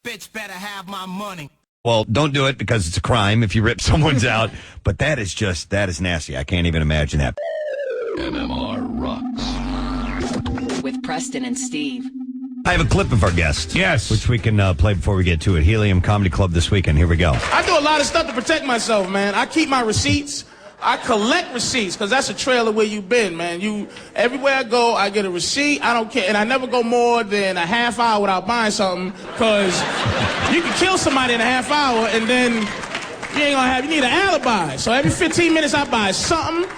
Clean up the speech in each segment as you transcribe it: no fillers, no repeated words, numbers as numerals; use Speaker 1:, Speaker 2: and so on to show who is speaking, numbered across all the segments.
Speaker 1: Bitch better have my money.
Speaker 2: Well, don't do it because it's a crime if you rip someone's out. But that is nasty. I can't even imagine that.
Speaker 3: MMR rocks.
Speaker 4: With Preston and Steve.
Speaker 2: I have a clip of our guest.
Speaker 5: Yes.
Speaker 2: Which we can play before we get to it. Helium Comedy Club this weekend. Here we go.
Speaker 6: I do a lot of stuff to protect myself, man. I keep my receipts. I collect receipts because that's a trail of where you've been, man. Everywhere I go, I get a receipt. I don't care. And I never go more than a half hour without buying something because you can kill somebody in a half hour and then you need an alibi. So every 15 minutes I buy something,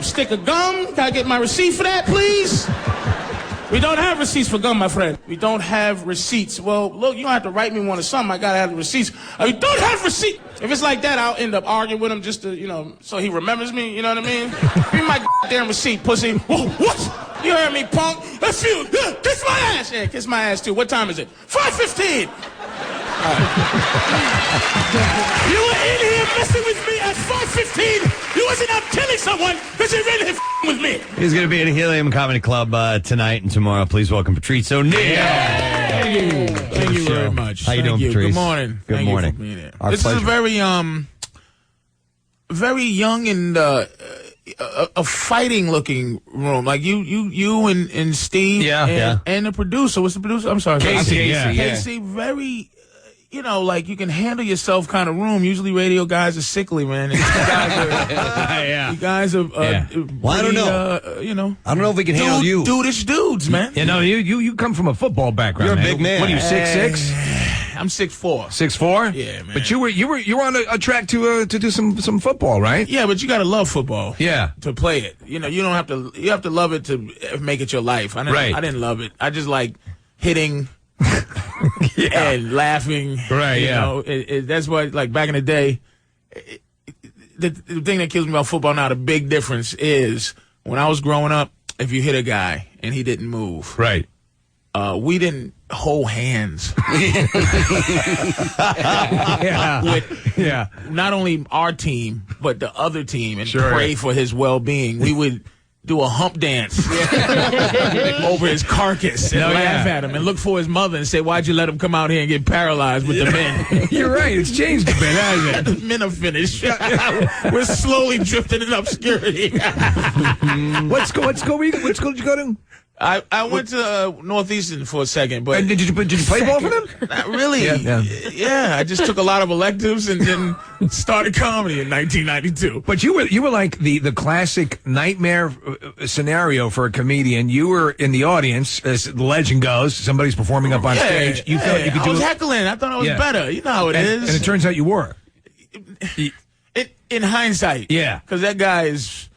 Speaker 6: stick of gum. Can I get my receipt for that, please? We don't have receipts for gum, my friend. We don't have receipts. Well, look, you don't have to write me one or something. I gotta have the receipts. We don't have receipts. If it's like that, I'll end up arguing with him just to, so he remembers me. You know what I mean? Give me my damn receipt, pussy. Whoa, what? You heard me, punk? That's you. Yeah, kiss my ass. Yeah, kiss my ass too. What time is it? 5:15. You were in here messing with me at 5:15. You wasn't out killing someone because you really with me.
Speaker 2: He's going to be at a Helium Comedy Club tonight and tomorrow. Please welcome Patrice O'Neal.
Speaker 6: Thank you very much.
Speaker 2: How you doing, Patrice?
Speaker 6: Good morning.
Speaker 2: Good morning.
Speaker 6: This is a very young and a fighting looking room. Like you and Steve and the producer. What's the producer? I'm sorry. Casey. Very. Like you can handle yourself kind of room. Usually radio guys are sickly, man. And you guys are
Speaker 2: Well, I don't know. I don't know if we can handle you.
Speaker 6: Dudish dudes, man.
Speaker 5: You come from a football background.
Speaker 2: You're a
Speaker 5: man.
Speaker 2: big man.
Speaker 5: What are you, 6'6"?
Speaker 6: I'm 6'4".
Speaker 5: 6'4"?
Speaker 6: Yeah, man.
Speaker 5: But you were on a track to do some football, right?
Speaker 6: Yeah, but you gotta love football.
Speaker 5: Yeah.
Speaker 6: To play it. You don't have to. You have to love it to make it your life. I didn't love it. I just like hitting. And laughing.
Speaker 5: Right,
Speaker 6: that's what, like, back in the day, the thing that kills me about football now, the big difference is when I was growing up, if you hit a guy and he didn't move.
Speaker 5: Right.
Speaker 6: We didn't hold hands. With not only our team, but the other team and pray for his well-being. We would do a hump dance over his carcass and laugh at him and look for his mother and say, why'd you let him come out here and get paralyzed with the men?
Speaker 5: You're right. It's changed a bit, hasn't it?
Speaker 6: The men are finished. We're slowly drifting in obscurity.
Speaker 5: What school did you go to?
Speaker 6: I went to Northeastern for a second, but
Speaker 5: and did you play ball for them?
Speaker 6: Not really. Yeah, I just took a lot of electives and then started comedy in 1992.
Speaker 5: But you were like the classic nightmare scenario for a comedian. You were in the audience, as the legend goes. Somebody's performing up on stage. You felt you could do.
Speaker 6: I was heckling. I thought I was better. You know how it is.
Speaker 5: And it turns out you were.
Speaker 6: In hindsight, because that guy is.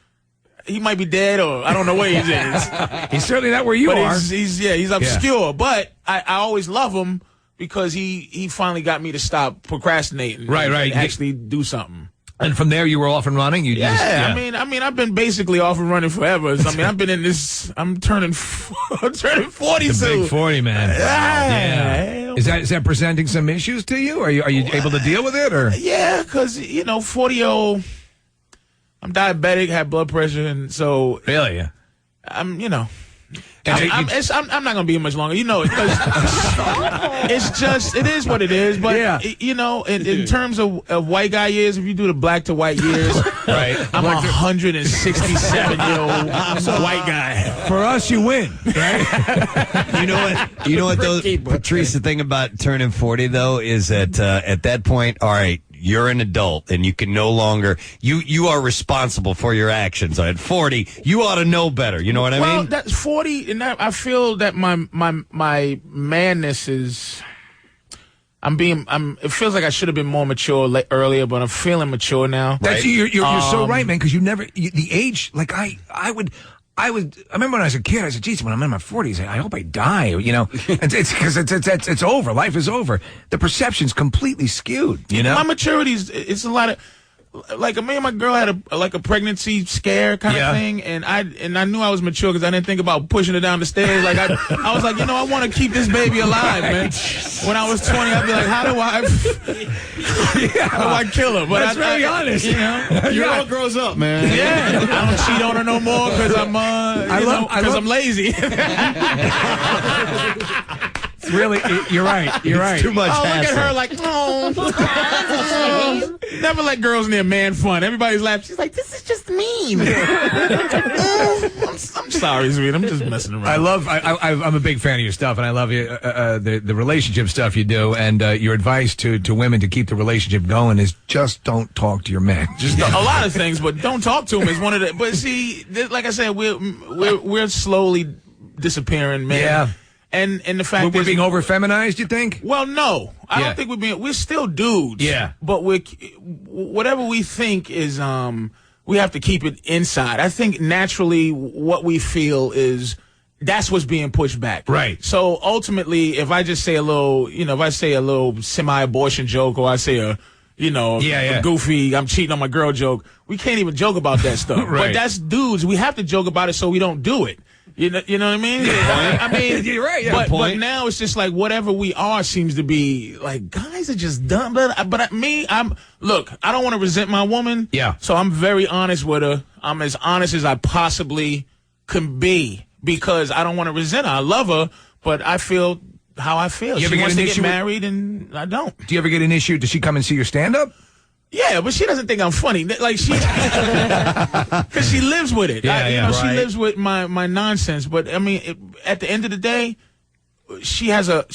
Speaker 6: He might be dead, or I don't know where he is.
Speaker 5: He's certainly not where you are.
Speaker 6: He's obscure. But I always love him because he finally got me to stop procrastinating. And actually do something.
Speaker 5: And from there, you were off and running.
Speaker 6: I mean, I've been basically off and running forever. I mean, I've been in this. I'm turning 40
Speaker 5: the
Speaker 6: soon.
Speaker 5: Big 40, man.
Speaker 6: Yeah.
Speaker 5: Is that presenting some issues to you? Are you able to deal with it, or?
Speaker 6: Yeah, because 40-year-old. I'm diabetic, have blood pressure, and so
Speaker 5: really,
Speaker 6: I'm not gonna be here much longer. It's just it is what it is. But in terms of white guy years, if you do the black to white years,
Speaker 5: right,
Speaker 6: I'm 167-year-old white guy.
Speaker 5: For us, you win, right?
Speaker 2: You know what though, Patrice. The thing about turning 40 though is that at that point, all right. You're an adult, and you can no longer. You are responsible for your actions. At 40, you ought to know better. You know what I mean?
Speaker 6: Well, that's 40, and I feel that my manness is. It feels like I should have been more mature earlier, but I'm feeling mature now.
Speaker 5: You're so right, man. Because the age. Like I remember when I was a kid, I said, geez, when I'm in my 40s, I hope I die, It's because it's over. Life is over. The perception's completely skewed,
Speaker 6: My maturity it's a lot of, like, me and my girl had a pregnancy scare kind of thing, and I knew I was mature because I didn't think about pushing her down the stairs. Like, I was like, I want to keep this baby alive, man. When I was 20, I'd be like, how do I kill her? But
Speaker 5: that's very honest.
Speaker 6: Your girl grows up, man. Yeah, I don't cheat on her no more because I'm lazy.
Speaker 5: Really, you're right. You're right.
Speaker 2: Too much
Speaker 6: Oh, look
Speaker 2: hassle.
Speaker 6: at her like, oh. Never let girls near man fun. Everybody's laughing. She's like, this is just mean. I'm sorry, sweet. I'm just messing around.
Speaker 5: I'm a big fan of your stuff, and I love you, the relationship stuff you do, and your advice to women to keep the relationship going is just don't talk to your man. Just
Speaker 6: a lot of things, but don't talk to him is one of the. But see, like I said, we're slowly disappearing, man.
Speaker 5: Yeah.
Speaker 6: And the fact
Speaker 5: we're being over feminized, you think?
Speaker 6: Well, no, I don't think we're still dudes.
Speaker 5: Yeah.
Speaker 6: But whatever we think is we have to keep it inside. I think naturally what we feel is that's what's being pushed back.
Speaker 5: Right.
Speaker 6: So ultimately, if I just say a little, if I say a little semi-abortion joke, or I say a goofy, I'm cheating on my girl joke, we can't even joke about that stuff.
Speaker 5: Right.
Speaker 6: But that's dudes. We have to joke about it so we don't do it. You know what I mean? I mean,
Speaker 5: you're right. Yeah,
Speaker 6: but now it's just like whatever we are seems to be like guys are just dumb. But I don't want to resent my woman.
Speaker 5: Yeah.
Speaker 6: So I'm very honest with her. I'm as honest as I possibly can be because I don't want to resent her. I love her, but I feel how I feel. She wants to get married, and I don't.
Speaker 5: Do you ever get an issue? Does she come and see your stand-up?
Speaker 6: Yeah, but she doesn't think I'm funny. Like she, because she lives with it. She lives with my nonsense. But I mean, at the end of the day, she has a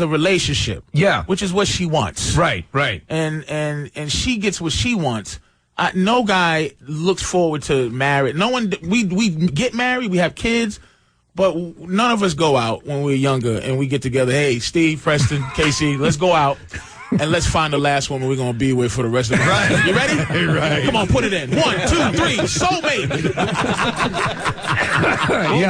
Speaker 6: relationship.
Speaker 5: Yeah,
Speaker 6: which is what she wants.
Speaker 5: Right.
Speaker 6: And she gets what she wants. No guy looks forward to marriage. No one. We get married. We have kids. But none of us go out when we're younger and we get together. Hey, Steve, Preston, Casey, let's go out. And let's find the last woman we're going to be with for the rest of the night. You ready?
Speaker 2: Right.
Speaker 6: Come on, put it in. 1, 2, 3, soulmate.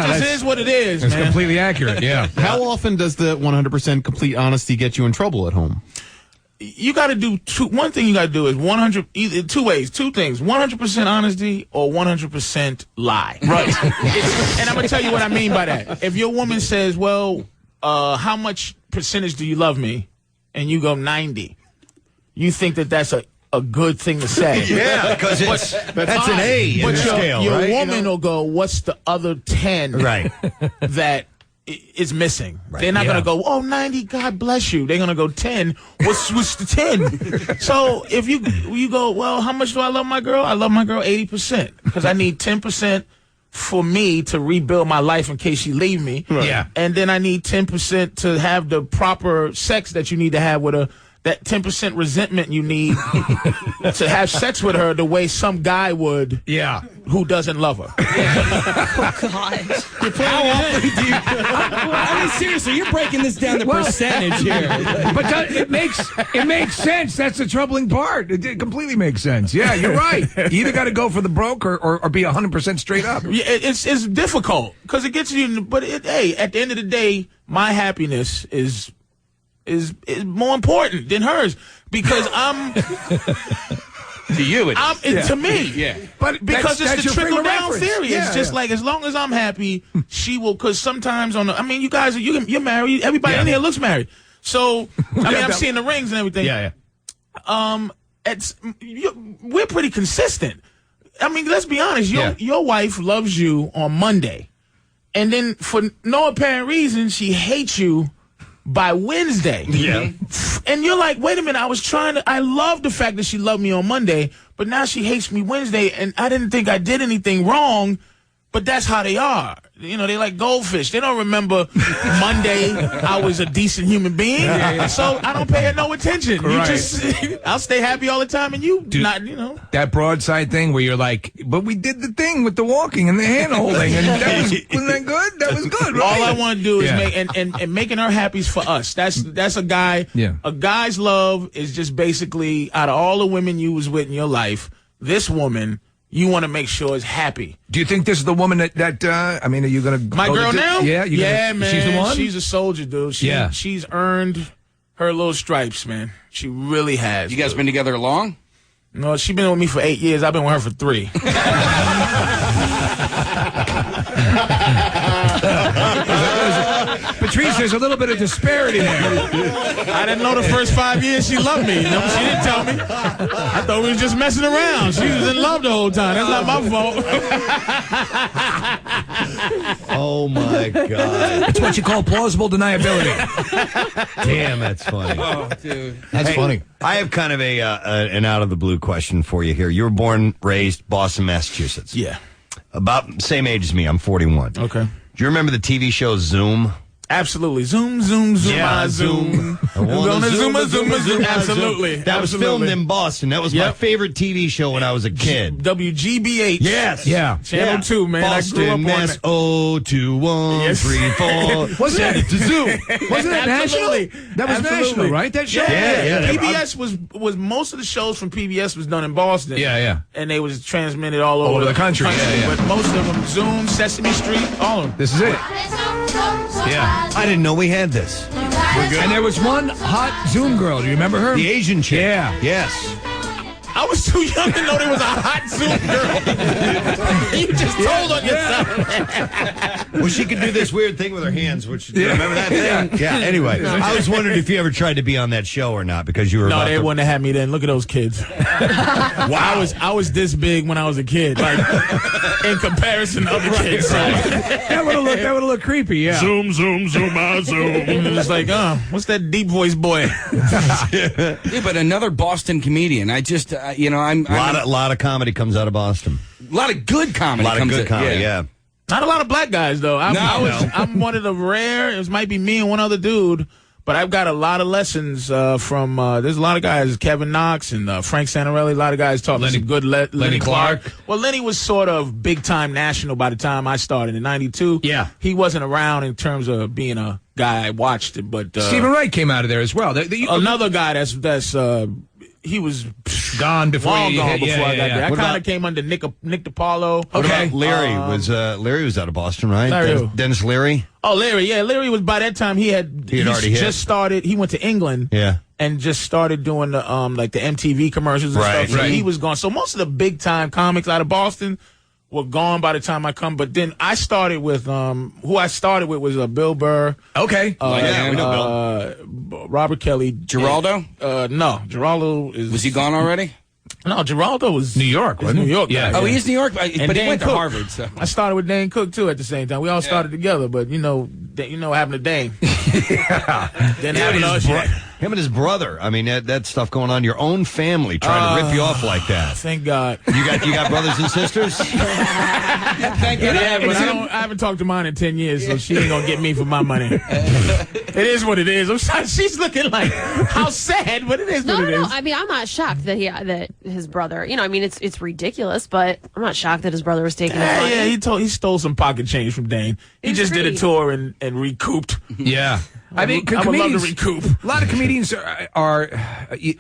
Speaker 6: This is what it is,
Speaker 5: It's
Speaker 6: man.
Speaker 5: completely accurate, yeah.
Speaker 4: How often does the 100% complete honesty get you in trouble at home?
Speaker 6: You got to do one thing you got to do is 100, either two ways, two things, 100% honesty or 100% lie. Right. And I'm going to tell you what I mean by that. If your woman says, well, how much percentage do you love me? And you go 90. You think that's a good thing to say.
Speaker 2: Yeah, because that's an A in the scale,
Speaker 6: your
Speaker 2: right?
Speaker 6: woman will go, what's the other 10
Speaker 2: Right.
Speaker 6: that is missing?
Speaker 2: Right.
Speaker 6: They're not going to go, 90, God bless you. They're going to go 10. What's the 10? So if you go, well, how much do I love my girl? I love my girl 80% because I need 10% for me to rebuild my life in case she leave me.
Speaker 5: Right. Yeah.
Speaker 6: And then I need 10% to have the proper sex that you need to have with her. That 10% resentment you need to have sex with her the way some guy would.
Speaker 5: Yeah.
Speaker 6: Who doesn't love her.
Speaker 7: Oh, God.
Speaker 8: How often do you... I mean, seriously, you're breaking this down to percentage here.
Speaker 5: But it makes sense. That's the troubling part. It completely makes sense. Yeah, you're right. You either got to go for the broke or be 100% straight up.
Speaker 6: Yeah, it's difficult because it gets you. But hey, at the end of the day, my happiness is more important than hers because I'm.
Speaker 4: To you, it is.
Speaker 6: To me,
Speaker 4: yeah.
Speaker 6: But because
Speaker 5: that's
Speaker 6: it's the
Speaker 5: your frame of
Speaker 6: trickle down
Speaker 5: reference.
Speaker 6: theory.
Speaker 5: Yeah,
Speaker 6: It's just like as long as I'm happy, she will. Because sometimes you guys, you're married. Everybody in here looks married. So I'm seeing the rings and everything.
Speaker 5: Yeah.
Speaker 6: We're pretty consistent. I mean, let's be honest. Your wife loves you on Monday, and then for no apparent reason, she hates you by Wednesday.
Speaker 2: Yeah.
Speaker 6: And you're like, wait a minute, I love the fact that she loved me on Monday, but now she hates me Wednesday, and I didn't think I did anything wrong, but that's how they are. They like goldfish. They don't remember Monday I was a decent human being, so I don't pay her no attention.
Speaker 5: Right.
Speaker 6: I'll stay happy all the time, and you not,
Speaker 5: That broadside thing where you're like, but we did the thing with the walking and the hand holding, and wasn't that good? That was good, right?
Speaker 6: All I want to do is make and making her happy is for us. That's a guy.
Speaker 5: Yeah.
Speaker 6: A guy's love is just basically out of all the women you was with in your life, this woman you want to make sure is happy.
Speaker 5: Do you think this is the woman that are you going to...
Speaker 6: My girl now?
Speaker 5: Yeah,
Speaker 6: man.
Speaker 5: She's the one?
Speaker 6: She's a soldier, dude. She's earned her little stripes, man. She really has.
Speaker 8: You guys been together long?
Speaker 6: No, she's been with me for 8 years. I've been with her for 3.
Speaker 5: Patrice, there's a little bit of disparity there.
Speaker 6: I didn't know the first 5 years she loved me. You know, she didn't tell me. I thought we was just messing around. She was in love the whole time. That's not my fault.
Speaker 2: Oh my God.
Speaker 5: It's what you call plausible deniability.
Speaker 2: Damn, that's funny.
Speaker 8: Oh, dude.
Speaker 4: That's funny.
Speaker 2: I have kind of an out of the blue question for you here. You were born, raised Boston, Massachusetts.
Speaker 6: Yeah.
Speaker 2: About same age as me. I'm 41.
Speaker 6: Okay.
Speaker 2: Do you remember the TV show Zoom?
Speaker 6: Absolutely. Zoom, zoom, zoom,
Speaker 2: Yeah,
Speaker 6: zoom.
Speaker 2: I wanna
Speaker 6: Gonna
Speaker 2: zoom,
Speaker 6: zoom, zoom. Absolutely.
Speaker 2: That was filmed in Boston. That was my
Speaker 6: Yep.
Speaker 2: favorite TV show when I was a kid.
Speaker 6: WGBH.
Speaker 2: Yes.
Speaker 5: Yeah.
Speaker 6: Channel 2, man.
Speaker 2: Boston,
Speaker 6: I grew up on
Speaker 2: Mass.
Speaker 6: that.
Speaker 2: 02134.
Speaker 5: Wasn't that to Zoom? Wasn't that
Speaker 6: Absolutely.
Speaker 5: national? That was
Speaker 6: Absolutely.
Speaker 5: national, right? That show?
Speaker 2: Yeah.
Speaker 6: PBS was most of the shows from PBS was done in Boston.
Speaker 5: Yeah.
Speaker 6: And they was transmitted all over
Speaker 5: over the country. Yeah.
Speaker 6: But most of them, Zoom, Sesame Street, all of them.
Speaker 5: This is it. Yeah.
Speaker 2: I didn't know we had this.
Speaker 5: And there was one hot Zoom girl. Do you remember her?
Speaker 2: The Asian chick.
Speaker 5: Yeah.
Speaker 2: Yes.
Speaker 6: I was too young to know there was a hot Zoom girl. You just told on yourself.
Speaker 2: Well, she could do this weird thing with her hands, which, remember that thing? Yeah. Anyway, I was wondering if you ever tried to be on that show or not, because you were
Speaker 6: No,
Speaker 2: about
Speaker 6: they
Speaker 2: to...
Speaker 6: wouldn't have had me then. Look at those kids. Wow. I was this big when I was a kid, like in comparison to other kids.
Speaker 5: That would have looked creepy, yeah.
Speaker 6: Zoom, zoom, zoom, zoom. It's like, what's that deep voice boy?
Speaker 8: Yeah, but another Boston comedian. I just, I'm
Speaker 2: A lot of comedy comes out of Boston.
Speaker 8: a lot of good comedy.
Speaker 2: A lot of good comedy, yeah.
Speaker 6: Not a lot of black guys though. I'm one of the rare. It might be me and one other dude, but I've got a lot of lessons from. There's a lot of guys, Kevin Knox and Frank Santarelli. A lot of guys taught me some good. Lenny Clark. Well, Lenny was sort of big time national by the time I started in '92.
Speaker 5: Yeah,
Speaker 6: he wasn't around in terms of being a guy I watched it, but
Speaker 5: Stephen Wright came out of there as well.
Speaker 6: Another guy that's he was
Speaker 5: gone before
Speaker 6: long
Speaker 5: he
Speaker 6: gone
Speaker 5: hit,
Speaker 6: before I got there. I
Speaker 2: What
Speaker 6: kind
Speaker 2: about-
Speaker 6: of came under Nick DiPaolo.
Speaker 2: What about Larry? Larry was out of Boston, right?
Speaker 6: Larry who?
Speaker 2: Dennis Leary?
Speaker 6: Oh, Larry, yeah. Larry was, by that time, he
Speaker 2: already hit.
Speaker 6: just started, he went to England.
Speaker 2: Yeah.
Speaker 6: And just started doing the like the MTV commercials and
Speaker 2: Right,
Speaker 6: stuff. So
Speaker 2: right.
Speaker 6: he was gone. So most of the big time comics out of Boston were gone by the time I come. But then I started with who I started with was Bill Burr.
Speaker 5: Okay.
Speaker 8: Yeah, we
Speaker 6: know Robert Kelly.
Speaker 8: Geraldo?
Speaker 6: No, Geraldo is.
Speaker 8: Was he gone already?
Speaker 6: No, Geraldo was
Speaker 5: New York,
Speaker 6: was
Speaker 5: wasn't
Speaker 6: New
Speaker 5: he?
Speaker 6: York.
Speaker 5: Yeah.
Speaker 6: guy,
Speaker 8: Oh, he is New York, but he
Speaker 6: Dan
Speaker 8: went to
Speaker 6: Cook.
Speaker 8: Harvard. So.
Speaker 6: I started with Dane Cook too at the same time. We all started together, but what happened to Dane? Didn't happen to us yet.
Speaker 2: Him and his brother. I mean, that stuff going on. Your own family trying to rip you off like that.
Speaker 6: Thank God.
Speaker 2: You got brothers and sisters?
Speaker 8: Thank you.
Speaker 6: Yeah, but I haven't talked to mine in 10 years, so she ain't gonna get me for my money. It is what it is. I'm sorry, she's looking like how sad, but it is what it is.
Speaker 7: I mean, I'm not shocked that that his brother. It's ridiculous, but I'm not shocked that his brother was taking his money.
Speaker 6: Yeah, he stole some pocket change from Dane. He
Speaker 7: It's
Speaker 6: just did a
Speaker 7: great.
Speaker 6: tour and recouped.
Speaker 5: Yeah. I mean,
Speaker 6: I would love to
Speaker 5: comedians,
Speaker 6: recoup.
Speaker 5: a lot of comedians we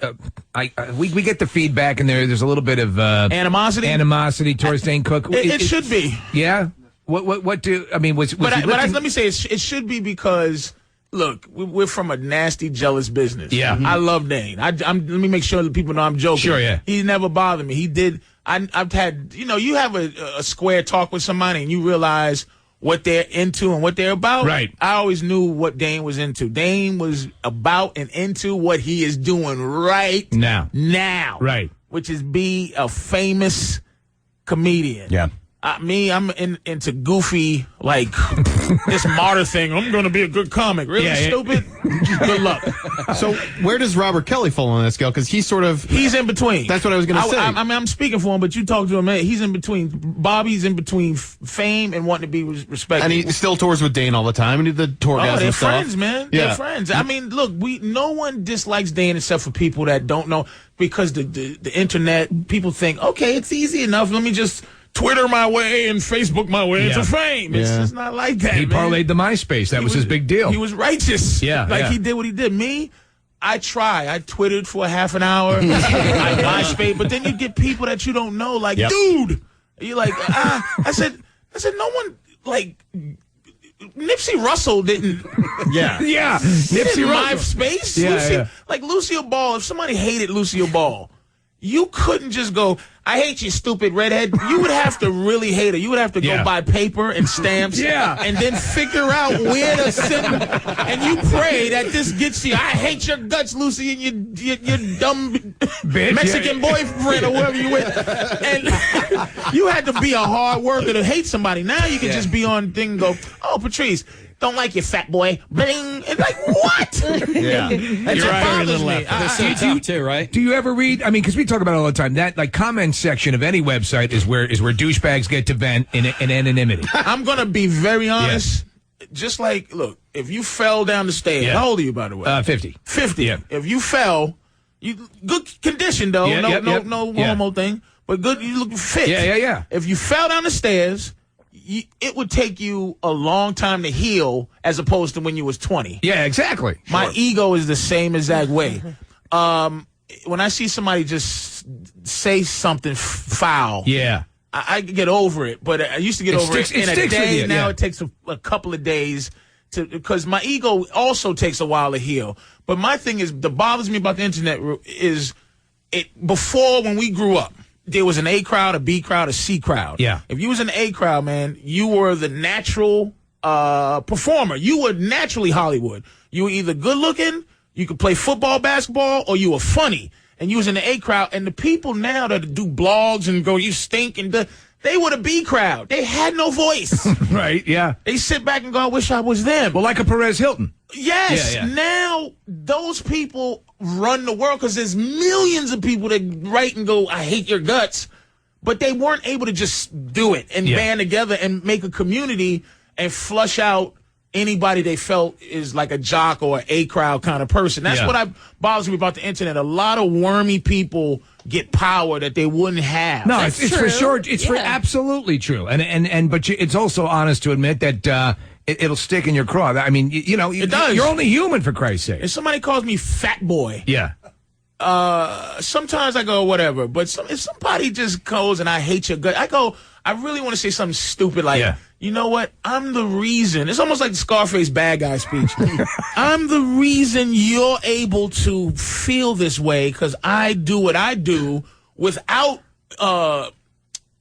Speaker 5: get the feedback, and there's a little bit of
Speaker 6: Animosity
Speaker 5: towards Dane Cook.
Speaker 6: It should be.
Speaker 5: Yeah. What do I mean? Was
Speaker 6: But
Speaker 5: he looking-
Speaker 6: let me say, it should be because, look, we're from a nasty, jealous business.
Speaker 5: Yeah.
Speaker 6: I love Dane. Let me make sure that people know I'm joking.
Speaker 5: Sure, yeah.
Speaker 6: He never bothered me. He did. I've had, you have a square talk with somebody and you realize what they're into and what they're about.
Speaker 5: Right.
Speaker 6: I always knew what Dane was into. Dane was about and into what he is doing right
Speaker 5: Now. Right.
Speaker 6: Which is be a famous comedian.
Speaker 2: Yeah.
Speaker 6: I'm into goofy, like this martyr thing. I'm going to be a good comic. Really stupid? Good luck.
Speaker 4: So where does Robert Kelly fall on that scale? Because he's sort of...
Speaker 6: He's in between.
Speaker 4: That's what I was going to say.
Speaker 6: I mean, I'm speaking for him, but you talk to him, man. He's in between. Bobby's in between fame and wanting to be respected.
Speaker 4: And he still tours with Dane all the time, and he did the tour guys
Speaker 6: they're
Speaker 4: and stuff.
Speaker 6: friends, man.
Speaker 4: Yeah.
Speaker 6: They're friends. I mean, look, no one dislikes Dane except for people that don't know, because the internet, people think, okay, it's easy enough. Let me just Twitter my way and Facebook my way into fame. It's just not like that.
Speaker 5: He
Speaker 6: man.
Speaker 5: parlayed the MySpace. That was his big deal.
Speaker 6: He was righteous.
Speaker 5: Yeah,
Speaker 6: Like
Speaker 5: yeah.
Speaker 6: he did what he did. Me, I Twittered for a half an hour. I MySpace, but then you get people that you don't know, like, dude. You're like, I said, no one, like, Nipsey Russell didn't.
Speaker 2: Yeah.
Speaker 5: Yeah.
Speaker 6: Nipsey
Speaker 5: Russell.
Speaker 6: MySpace.
Speaker 5: Yeah, yeah.
Speaker 6: Like Lucille Ball. If somebody hated Lucille Ball, you couldn't just go, I hate you, stupid redhead. You would have to really hate her. You would have to go buy paper and stamps and then figure out where to send them. And you pray that this gets you. I hate your guts, Lucy, and your dumb
Speaker 5: Bitch,
Speaker 6: Mexican boyfriend or whoever you with. And you had to be a hard worker to hate somebody. Now you can just be on thing and go, oh, Patrice, don't like you, fat boy. Bing. And like, what?
Speaker 2: Yeah.
Speaker 6: That just bothers me.
Speaker 8: They're so tough too, right?
Speaker 5: Do you ever read? I mean, because we talk about it all the time. That like comment section of any website is where douchebags get to vent in anonymity.
Speaker 6: I'm gonna be very honest. Just like, look, if you fell down the stairs, how old are you, by the way?
Speaker 5: 50.
Speaker 6: 50.
Speaker 5: Yeah.
Speaker 6: If you fell, you good condition though. No homo thing, but good. You look fit.
Speaker 5: Yeah.
Speaker 6: If you fell down the stairs, it would take you a long time to heal, as opposed to when you was 20.
Speaker 5: Yeah, exactly.
Speaker 6: My ego is the same exact way. When I see somebody just say something foul, I get over it. But I used to get over it in a day. Now it takes a couple of days because my ego also takes a while to heal. But my thing is, that bothers me about the internet is before, when we grew up, there was an A crowd, a B crowd, a C crowd.
Speaker 5: Yeah.
Speaker 6: If you was an A crowd, man, you were the natural performer. You were naturally Hollywood. You were either good looking, you could play football, basketball, or you were funny. And you was in the A crowd. And the people now that do blogs and go, you stink, and they were the B crowd. They had no voice.
Speaker 5: Right, yeah.
Speaker 6: They sit back and go, I wish I was them.
Speaker 5: Well, like a Perez Hilton.
Speaker 6: Yes.
Speaker 5: Yeah.
Speaker 6: Now those people run the world because there's millions of people that write and go, I hate your guts. But they weren't able to just do it and band together and make a community and flush out anybody they felt is like a jock or an A crowd kind of person. That's what bothers me about the internet. A lot of wormy people get power that they wouldn't have.
Speaker 5: No, it's for sure. It's for absolutely true. But it's also honest to admit that it'll stick in your craw. I mean, it does. You're only human, for Christ's sake.
Speaker 6: If somebody calls me fat boy, sometimes I go whatever. But if somebody just goes and I hate your gut, I go, I really want to say something stupid like, you know what? I'm the reason. It's almost like the Scarface bad guy speech. I'm the reason you're able to feel this way because I do what I do without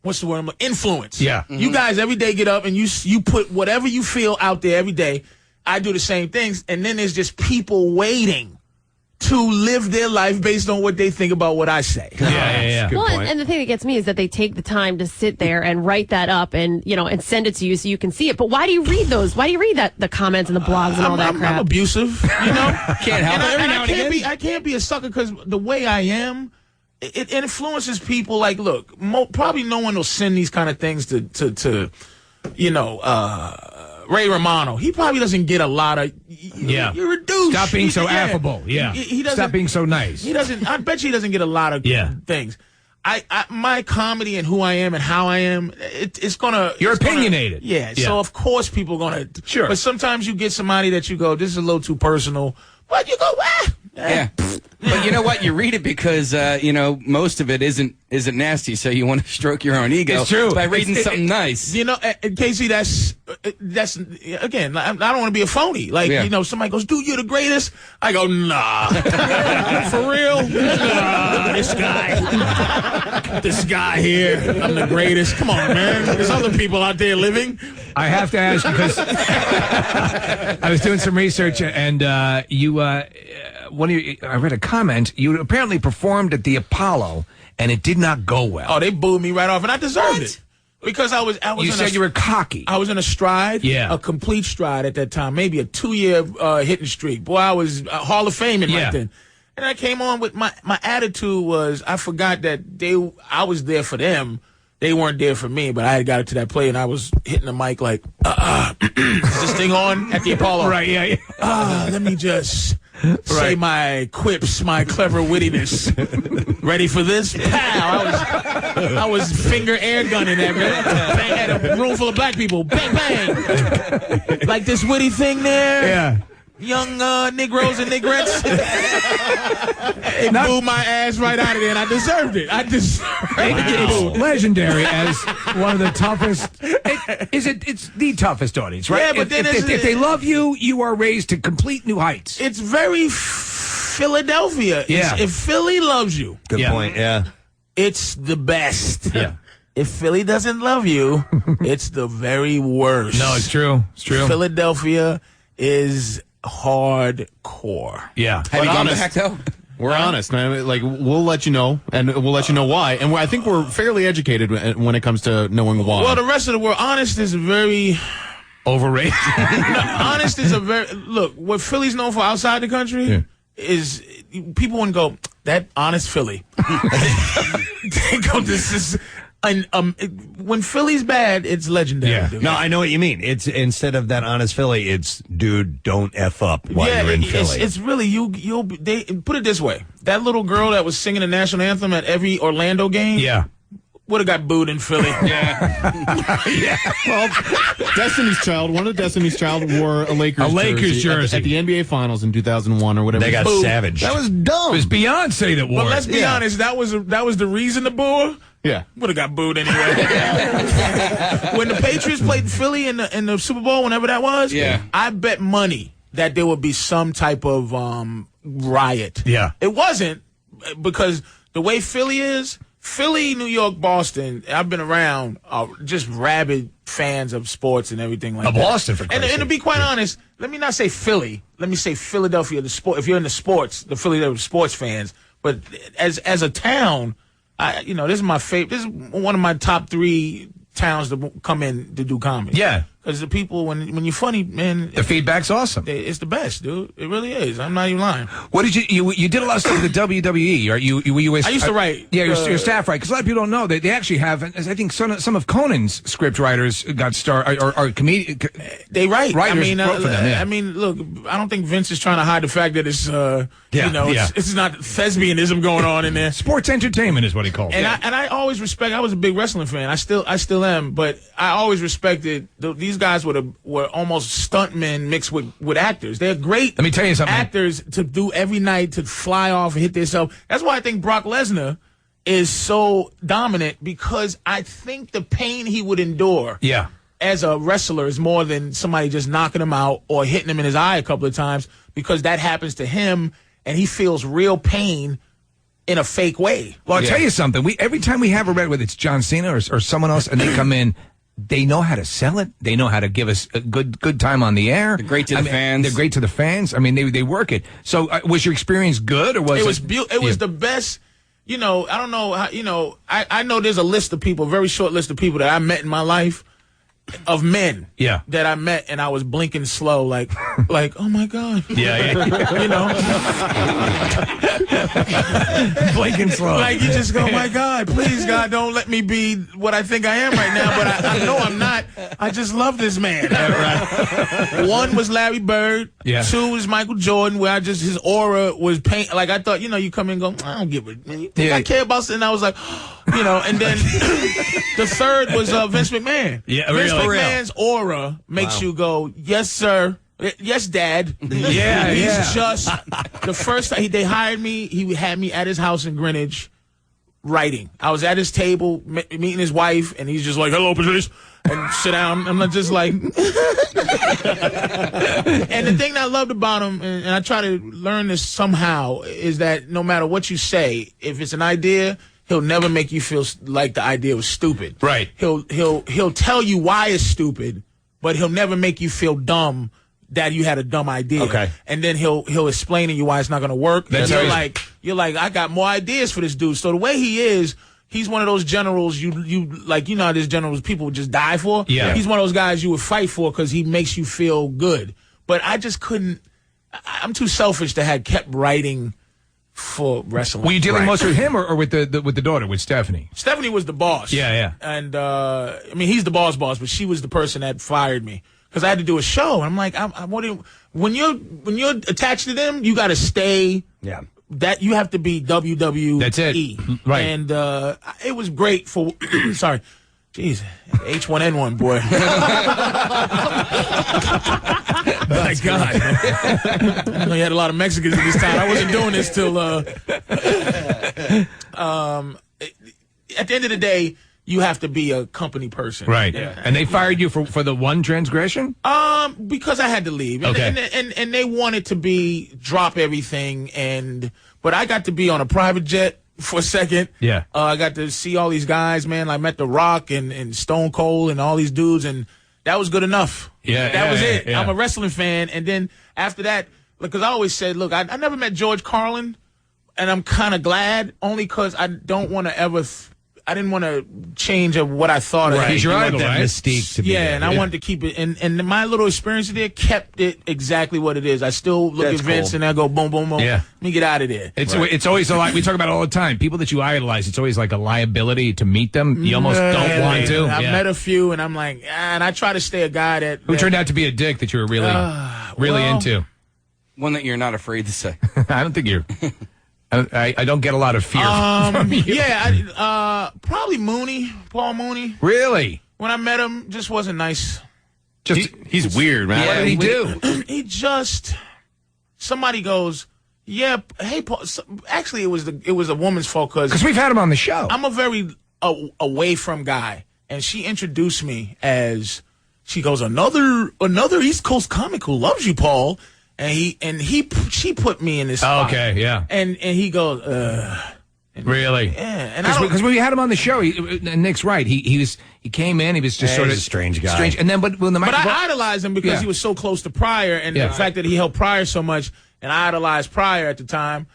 Speaker 6: what's the word? Influence.
Speaker 5: Yeah.
Speaker 6: You guys every day get up and you put whatever you feel out there every day. I do the same things, and then there's just people waiting to live their life based on what they think about what I say.
Speaker 5: Yeah.
Speaker 7: Well, and the thing that gets me is that they take the time to sit there and write that up and and send it to you so you can see it. But why do you read those? Why do you read the comments and the blogs and all that crap?
Speaker 6: I'm abusive,
Speaker 8: Can't help it. Every now and again.
Speaker 6: I can't be a sucker because the way I am, it influences people. Like, look, probably no one will send these kind of things to Ray Romano. He probably doesn't get a lot of. You're a douche.
Speaker 5: Stop being so affable. Yeah.
Speaker 6: He doesn't.
Speaker 5: Stop being so nice.
Speaker 6: He doesn't. I bet you he doesn't get a lot of things. My comedy and who I am and how I am, it's gonna.
Speaker 5: You're opinionated.
Speaker 6: So of course people gonna.
Speaker 5: Sure.
Speaker 6: But sometimes you get somebody that you go, this is a little too personal. But you go,
Speaker 8: Yeah. But you know what? You read it because most of it isn't isn't nasty, so you want to stroke your own ego.
Speaker 5: It's true.
Speaker 8: By reading something nice.
Speaker 6: You know, Casey, that's again, I don't want to be a phony. Like, you know, somebody goes, dude, you're the greatest. I go, nah. For real? Nah, this guy here, I'm the greatest. Come on, man. There's other people out there living.
Speaker 5: I have to ask because I was doing some research and I read a comment. You apparently performed at the Apollo and it did not go well.
Speaker 6: Oh, they booed me right off, and I deserved it because I was.
Speaker 5: You said you were cocky.
Speaker 6: I was in a stride, a complete stride at that time, maybe a 2-year hitting streak. Boy, I was Hall of Faming right then. And I came on with my attitude was I forgot that I was there for them. They weren't there for me, but I had got it to that play, and I was hitting the mic like, is this thing on at the Apollo?
Speaker 5: Right, yeah.
Speaker 6: Let me just say my quips, my clever wittiness. Ready for this? Pow! I was finger air gunning that man. Bang, at a room full of black people. Bang, bang. Like this witty thing there.
Speaker 5: Yeah.
Speaker 6: Young Negroes and Negrettes. It blew my ass right out of there, and I deserved it.
Speaker 5: It's legendary as one of the toughest. It's the toughest audience, right?
Speaker 6: Yeah, but then
Speaker 5: if they love you, you are raised to complete new heights.
Speaker 6: It's very Philadelphia.
Speaker 5: Yeah.
Speaker 6: If Philly loves you,
Speaker 2: Good point. Yeah.
Speaker 6: it's the best.
Speaker 5: Yeah.
Speaker 6: If Philly doesn't love you, it's the very worst.
Speaker 5: No, it's true. It's true.
Speaker 6: Philadelphia is hardcore.
Speaker 5: Yeah.
Speaker 8: Have you gone
Speaker 4: honest.
Speaker 8: back though?
Speaker 4: We're honest, man. Like, we'll let you know, and we'll let you know why. And I think we're fairly educated when it comes to knowing why.
Speaker 6: Well, the rest of the world, honest is very...
Speaker 5: Overrated.
Speaker 6: Honest is a very... Look, what Philly's known for outside the country is... People wouldn't go, that honest Philly. They go, this is... when Philly's bad, it's legendary.
Speaker 5: Yeah.
Speaker 6: Dude.
Speaker 2: No, I know what you mean. It's instead of that honest Philly, it's dude, don't F up while you're in Philly.
Speaker 6: It's really they put it this way. That little girl that was singing the national anthem at every Orlando game
Speaker 5: Yeah.
Speaker 6: would have got booed in Philly.
Speaker 4: Well, Destiny's Child, one of Destiny's Child wore a Lakers
Speaker 5: jersey.
Speaker 4: at the NBA Finals in 2001 or whatever.
Speaker 2: They got
Speaker 6: Boo.
Speaker 2: savaged.
Speaker 4: That was dumb.
Speaker 5: It was Beyonce that wore
Speaker 6: But let's
Speaker 5: it.
Speaker 6: be honest, that was the reason to boo her.
Speaker 4: Yeah.
Speaker 6: Would have got booed anyway. When the Patriots played Philly in the Super Bowl, whenever that was,
Speaker 8: Yeah.
Speaker 6: I bet money that there would be some type of riot.
Speaker 5: Yeah.
Speaker 6: It wasn't, because the way Philly is, Philly, New York, Boston, I've been around, just rabid fans of sports and everything like that.
Speaker 5: Boston, for
Speaker 6: And
Speaker 5: Christ's
Speaker 6: to be quite honest, let me not say Philly. Let me say Philadelphia, the sport. If you're in the sports, the Philadelphia sports fans. But as a town, this is my favorite. This is one of my top 3 towns to come in to do comedy.
Speaker 5: Yeah.
Speaker 6: Because the people, when you're funny, man,
Speaker 5: The feedback's awesome.
Speaker 6: it's the best, dude. It really is. I'm not even lying.
Speaker 5: What did you did a lot of stuff with the WWE, right? Were you
Speaker 6: I used to write.
Speaker 5: Yeah, your staff write, because a lot of people don't know they actually have. I think some of Conan's script writers got or comedian.
Speaker 6: They write.
Speaker 5: Writers wrote for them, yeah.
Speaker 6: I mean, look, I don't think Vince is trying to hide the fact that it's it's not thespianism going on in there.
Speaker 5: Sports entertainment is what he called it.
Speaker 6: And I always respect. I was a big wrestling fan. I still am. But I always respected these guys were almost stuntmen mixed with actors. They're great.
Speaker 5: Let me tell you something.
Speaker 6: Actors to do every night, to fly off and hit themselves. That's why I think Brock Lesnar is so dominant, because I think the pain he would endure
Speaker 5: Yeah.
Speaker 6: as a wrestler is more than somebody just knocking him out or hitting him in his eye a couple of times, because that happens to him and he feels real pain in a fake way.
Speaker 5: Well, I'll tell you something. Every time we have a red, whether it's John Cena or someone else, and they come in, they know how to sell it. They know how to give us a good time on the air.
Speaker 8: They're great to the fans.
Speaker 5: They're great to the fans. I mean, they work it. So, was your experience good, or was it?
Speaker 6: It was the best. I don't know how. I know there's a list of people, a very short list of people that I met in my life, of men.
Speaker 5: Yeah.
Speaker 6: That I met, and I was blinking slow, like, oh my God.
Speaker 5: Yeah. Blinking slow.
Speaker 6: Like, you just go, my God, please, God, don't let me be what I think I am right now. But I know I'm not. I just love this man. Right. 1 was Larry Bird.
Speaker 5: Yeah.
Speaker 6: 2 was Michael Jordan, where his aura was paint. Like, I thought, you come in and go, I don't give a, man, you think I care about something? And I was like, and then the 3rd was Vince McMahon.
Speaker 5: Yeah,
Speaker 6: Vince
Speaker 5: really?
Speaker 6: McMahon's aura makes you go, yes, sir. Yes, Dad.
Speaker 5: Yeah,
Speaker 6: He's just the first time they hired me. He had me at his house in Greenwich writing. I was at his table meeting his wife, and he's just like, "Hello, Patrice," and sit down. I'm not just like. And the thing that I loved about him, and I try to learn this somehow, is that no matter what you say, if it's an idea, he'll never make you feel like the idea was stupid.
Speaker 5: Right.
Speaker 6: He'll tell you why it's stupid, but he'll never make you feel dumb that you had a dumb idea.
Speaker 2: Okay.
Speaker 6: And then he'll explain to you why it's not going to work.
Speaker 5: That's
Speaker 6: And
Speaker 5: right.
Speaker 6: you're like, I got more ideas for this dude. So the way he is, he's one of those generals you how there's generals people would just die for.
Speaker 5: Yeah.
Speaker 6: He's one of those guys you would fight for because he makes you feel good. But I just couldn't. I'm too selfish to have kept writing for wrestling.
Speaker 5: Were you dealing most with him or with the daughter, with Stephanie?
Speaker 6: Stephanie was the boss.
Speaker 5: Yeah.
Speaker 6: And he's the boss, but she was the person that fired me because I had to do a show. And I'm like, when you're attached to them, you got to stay.
Speaker 2: Yeah.
Speaker 6: That you have to be WWE.
Speaker 5: That's it. Right.
Speaker 6: And it was great for. Sorry. Jeez, H1N1, boy. My God. I know you had a lot of Mexicans in this town. I wasn't doing this till. At the end of the day, you have to be a company person.
Speaker 5: Right.
Speaker 6: Yeah.
Speaker 5: And they fired you for the one transgression?
Speaker 6: Because I had to leave.
Speaker 5: Okay.
Speaker 6: And they wanted to drop everything, but I got to be on a private jet for a second.
Speaker 5: Yeah.
Speaker 6: I got to see all these guys, man. I met The Rock and Stone Cold and all these dudes, and that was good enough.
Speaker 5: Yeah.
Speaker 6: That was it.
Speaker 5: Yeah.
Speaker 6: I'm a wrestling fan. And then after that, because I always said, look, I never met George Carlin, and I'm kind of glad, only because I don't want to ever I didn't want to change of what I thought.
Speaker 5: Right. He's your idol,
Speaker 2: that
Speaker 5: right?
Speaker 2: mystique to be there.
Speaker 6: And I wanted to keep it. And my little experience there kept it exactly what it is. I still look
Speaker 2: That's
Speaker 6: at Vince
Speaker 2: cool.
Speaker 6: and I go, boom, boom, boom.
Speaker 5: Yeah.
Speaker 6: Let me get out of there.
Speaker 5: It's always a lot. We talk about it all the time. People that you idolize, it's always like a liability to meet them. You almost don't want to.
Speaker 6: I've
Speaker 5: Yeah.
Speaker 6: met a few, and I'm like, and I try to stay a guy that
Speaker 5: Who turned out to be a dick that you were really
Speaker 6: well,
Speaker 5: into?
Speaker 8: One that you're not afraid to say.
Speaker 5: I don't think you're. I don't get a lot of fear from you.
Speaker 6: Yeah, probably Paul Mooney.
Speaker 5: Really?
Speaker 6: When I met him, just wasn't nice.
Speaker 4: He's weird, man.
Speaker 5: What did he do?
Speaker 6: He just somebody goes, yeah, hey Paul. Actually, it was a woman's fault
Speaker 5: Because we've had him on the show.
Speaker 6: I'm a very away from guy, and she introduced me as she goes another East Coast comic who loves you, Paul, and she put me in this spot.
Speaker 5: Okay, yeah.
Speaker 6: And he goes,
Speaker 5: Really?
Speaker 6: yeah, and
Speaker 5: Because when we had him on the show, and Nick's right. He came in. He was just sort of
Speaker 2: he's a strange guy.
Speaker 5: Strange, and then but when the
Speaker 6: But
Speaker 5: microphone,
Speaker 6: I idolized him because
Speaker 5: Yeah.
Speaker 6: he was so close to Pryor, and
Speaker 5: Yeah.
Speaker 6: the fact that he helped Pryor so much, and I idolized Pryor at the time,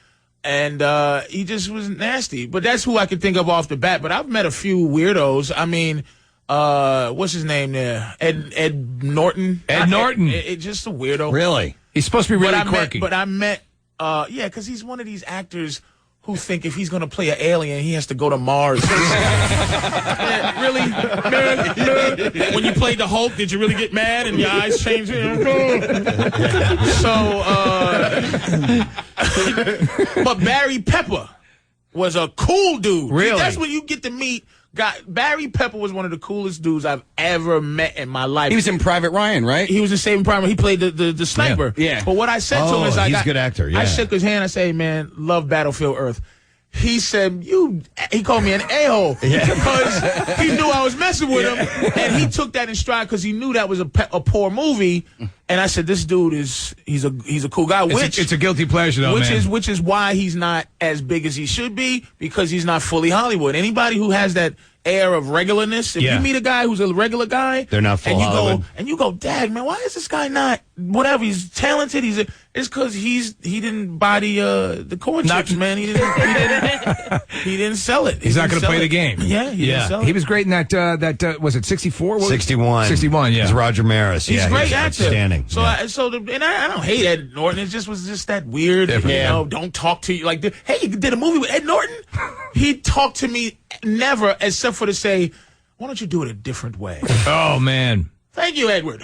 Speaker 6: and he just was nasty. But that's who I could think of off the bat. But I've met a few weirdos. I mean, what's his name there? Ed Norton.
Speaker 5: Ed Norton.
Speaker 6: Just a weirdo.
Speaker 2: Really?
Speaker 5: he's supposed to be really
Speaker 6: But
Speaker 5: quirky.
Speaker 6: I met, because he's one of these actors who think if he's going to play an alien, he has to go to Mars. Yeah, really? Man, when you played the Hulk, did you really get mad and your eyes changed? But Barry Pepper was a cool dude.
Speaker 5: Really?
Speaker 6: That's when you get to meet. Barry Pepper was one of the coolest dudes I've ever met in my life.
Speaker 8: He was in Private Ryan, right?
Speaker 6: He was in Saving Private. He played the sniper.
Speaker 8: Yeah.
Speaker 6: But what I said to him is,
Speaker 2: he's a good actor, yeah.
Speaker 6: I shook his hand. I say, man, love Battlefield Earth. He said, he called me an a-hole because he knew I was messing with him, and he took that in stride because he knew that was a poor movie. And I said, this dude he's a cool guy.
Speaker 5: it's a guilty pleasure, though, man.
Speaker 6: Which is why he's not as big as he should be, because he's not fully Hollywood. Anybody who has that air of regularness, if you meet a guy who's a regular guy,
Speaker 2: they're not full Hollywood.
Speaker 6: And you go, Dad, man, why is this guy not whatever? He's talented. It's because he didn't body the corn chips, man. He didn't sell it.
Speaker 5: He's not going to play the game.
Speaker 6: Yeah, he didn't sell it.
Speaker 5: He was great in that. Was it 64?
Speaker 2: 61.
Speaker 5: 61. Yeah.
Speaker 2: It's Roger Maris.
Speaker 6: He's a great actor.
Speaker 2: Outstanding.
Speaker 6: So,
Speaker 2: yeah.
Speaker 6: I don't hate Ed Norton. It was just that weird. Don't talk to you like. Hey, you did a movie with Ed Norton. He talked to me never, except for to say, "Why don't you do it a different way?"
Speaker 5: Oh man.
Speaker 6: Thank you, Edward.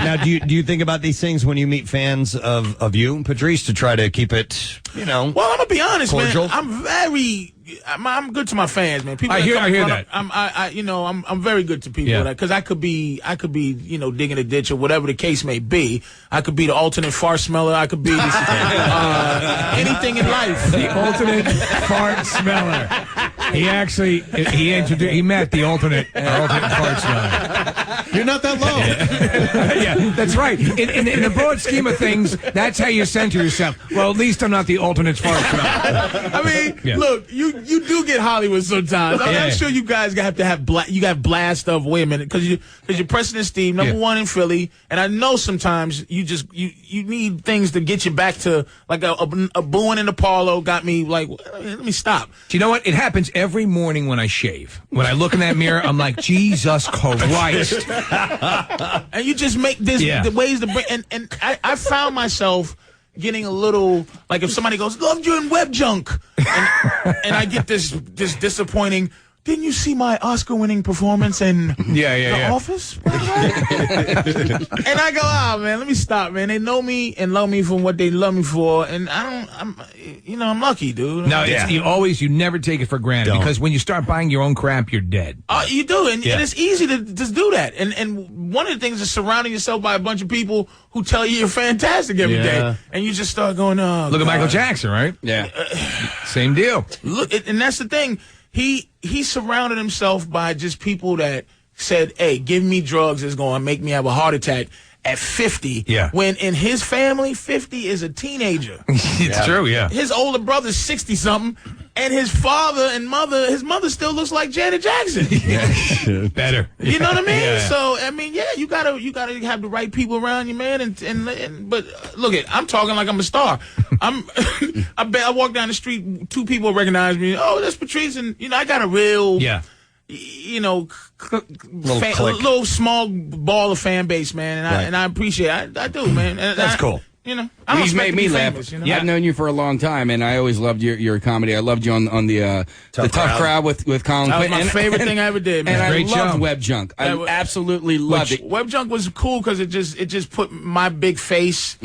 Speaker 2: Now, do you think about these things when you meet fans of you, Patrice, to try to keep it,
Speaker 6: Well, I'm gonna be honest,
Speaker 2: cordial?
Speaker 6: man. I'm good to my fans, man. People
Speaker 5: I hear that.
Speaker 6: I'm very good to people because I could be digging a ditch or whatever the case may be. I could be the alternate fart smeller. I could be anything in life.
Speaker 5: The alternate fart smeller. He met the alternate fart smeller.
Speaker 4: You're not that low.
Speaker 5: Yeah, that's right. In the broad scheme of things, that's how you center yourself. Well, at least I'm not the alternate fart smeller.
Speaker 6: I mean, look, you do get Hollywood sometimes. I'm sure you guys have to have you got blast of women because you're Preston Steve, number one in Philly, and I know sometimes you need things to get you back to like a booing in the parlor got me like, let me stop.
Speaker 5: Do you know what? It happens every morning when I shave. When I look in that mirror, I'm like, Jesus Christ.
Speaker 6: And you just make the ways to bring and I found myself getting a little like if somebody goes, loved you in web junk, and I get this disappointing didn't you see my Oscar-winning performance in The Office? And I go, oh, man, let me stop, man. They know me and love me for what they love me for, and I'm lucky, dude.
Speaker 5: No, you never take it for granted because when you start buying your own crap, you're dead.
Speaker 6: You do, and it's easy to just do that. And one of the things is surrounding yourself by a bunch of people who tell you you're fantastic every day, and you just start going, oh,
Speaker 5: look at Michael Jackson, right?
Speaker 8: Yeah,
Speaker 6: same deal. Look, and that's the thing. He surrounded himself by just people that said, hey, give me drugs, it's going to make me have a heart attack at 50.
Speaker 5: Yeah.
Speaker 6: When in his family, 50 is a teenager.
Speaker 5: It's true, yeah.
Speaker 6: His older brother's 60-something, and his father and mother, his mother still looks like Janet Jackson.
Speaker 5: Better.
Speaker 6: You know what I mean?
Speaker 5: Yeah.
Speaker 6: So, I mean, you gotta have the right people around you, man. But look, I'm talking like I'm a star. I walk down the street, 2 people recognize me. Oh, that's Patrice, and I got a real little small ball of fan base, man, and I appreciate it. I do, man. And
Speaker 5: that's cool.
Speaker 8: He's made me laugh.
Speaker 6: Famous,
Speaker 8: I've known you for a long time, and I always loved your comedy. I loved you on the Tough Crowd with Colin
Speaker 6: That was
Speaker 8: Quinn.
Speaker 6: my favorite thing I ever did, man.
Speaker 8: And
Speaker 5: Great
Speaker 8: I loved
Speaker 5: show.
Speaker 8: Web Junk. I absolutely loved it.
Speaker 6: Web Junk was cool because it just put my big face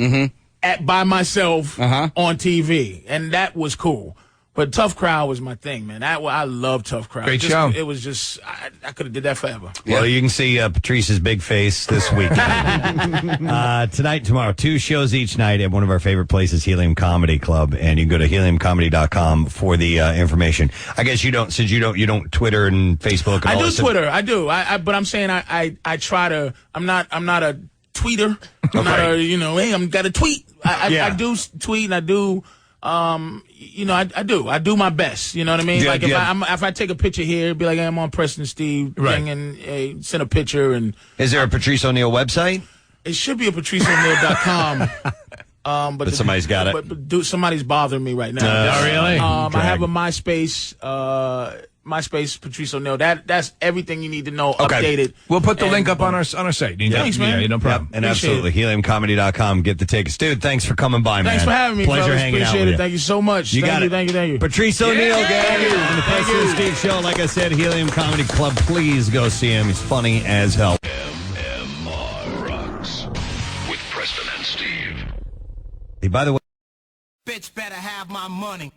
Speaker 6: by myself on TV, and that was cool. But Tough Crowd was my thing, man. I love Tough Crowd.
Speaker 5: Great show.
Speaker 6: It was just I could have did that forever.
Speaker 2: Well, you can see Patrice's big face this week. Tonight, tomorrow, 2 shows each night at one of our favorite places, Helium Comedy Club, and you can go to heliumcomedy.com for the information. I guess you don't Twitter and Facebook. And
Speaker 6: I
Speaker 2: all
Speaker 6: do
Speaker 2: this
Speaker 6: Twitter. I do. But I'm saying I try to. I'm not a tweeter. I'm not a hey, I'm got to tweet. I do tweet and I do. I do my best. You know what I mean? Like if I take a picture here, be like, hey, I'm on Preston Steve thing, and send a picture. And
Speaker 2: is there a Patrice O'Neal website?
Speaker 6: It should be a PatriceO'Neal.com. But
Speaker 2: somebody's got it.
Speaker 6: But somebody's bothering me right now.
Speaker 5: Oh, really?
Speaker 6: I have a MySpace. MySpace, Patrice O'Neal. That's everything you need to know. Updated.
Speaker 5: We'll put the link up on our site.
Speaker 6: Thanks, man.
Speaker 5: Yeah, no problem.
Speaker 2: And absolutely, heliumcomedy.com. Get the tickets. Dude, thanks for coming by, man.
Speaker 6: Thanks for having me,
Speaker 2: Pleasure
Speaker 6: fellas.
Speaker 2: hanging
Speaker 6: Appreciate
Speaker 2: out with
Speaker 6: it.
Speaker 2: you.
Speaker 6: Thank you so much. Thank you.
Speaker 2: Patrice O'Neal, gang.
Speaker 6: Thank you.
Speaker 2: On the Preston and Steve Show. Like I said, Helium Comedy Club. Please go see him. He's funny as hell.
Speaker 3: MMR Rocks with Preston and Steve.
Speaker 2: Hey, by the way,
Speaker 1: Bitch better have my money.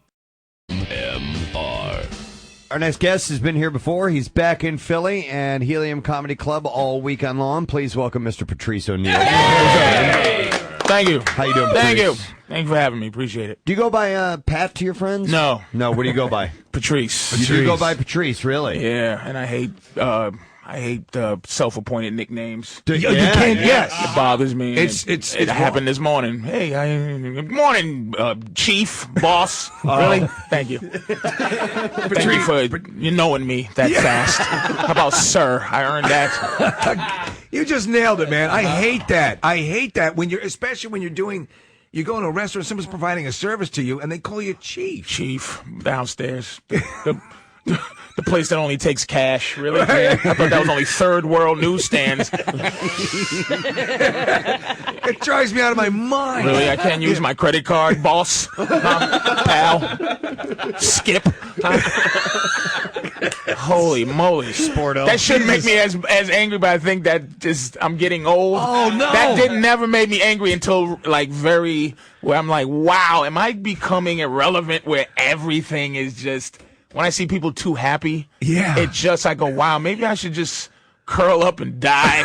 Speaker 3: MR.
Speaker 2: our next guest has been here before. He's back in Philly and Helium Comedy Club all weekend long. Please welcome Mr. Patrice O'Neal.
Speaker 6: Thank you.
Speaker 2: How you doing,
Speaker 6: Thank
Speaker 2: Patrice?
Speaker 6: you. Thank you for having me. Appreciate it.
Speaker 2: Do you go by Pat to your friends?
Speaker 6: No.
Speaker 2: No, what do you go by?
Speaker 6: Patrice.
Speaker 2: You do go by Patrice, really?
Speaker 6: Yeah, and I hate self-appointed nicknames.
Speaker 5: You can't. Yes.
Speaker 6: It bothers me.
Speaker 5: It's
Speaker 6: it happened this morning. Hey, good morning, chief, boss. Really? Thank you. Thank you for you knowing me that fast. How about sir? I earned that.
Speaker 5: You just nailed it, man. I hate that. I hate that especially when you go to a restaurant, someone's providing a service to you, and they call you chief.
Speaker 6: Chief downstairs. The place that only takes cash, really? Yeah. I thought that was only third world newsstands.
Speaker 5: It drives me out of my mind.
Speaker 6: Really? I can't use my credit card, boss? Pal? Skip? Holy moly.
Speaker 2: Sporto.
Speaker 6: That shouldn't make me as angry, but I think that just I'm getting old.
Speaker 5: Oh, no.
Speaker 6: That never made me angry until where I'm like, wow, am I becoming irrelevant where everything is just... When I see people too happy, I go, wow, maybe I should just curl up and die.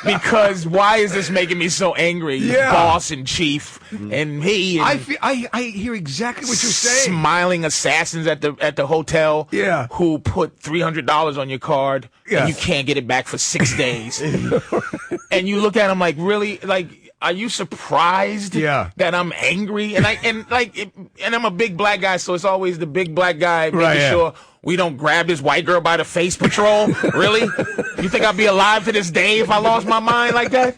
Speaker 6: Because why is this making me so angry? Boss and chief and me. And
Speaker 5: I hear exactly what you're saying.
Speaker 6: Smiling assassins at the hotel who put $300 on your card and you can't get it back for 6 days. And you look at them like, really? Like, are you surprised that I'm angry? And I'm a big black guy, so it's always the big black guy making sure we don't grab this white girl by the face patrol. Really? You think I'd be alive to this day if I lost my mind like that?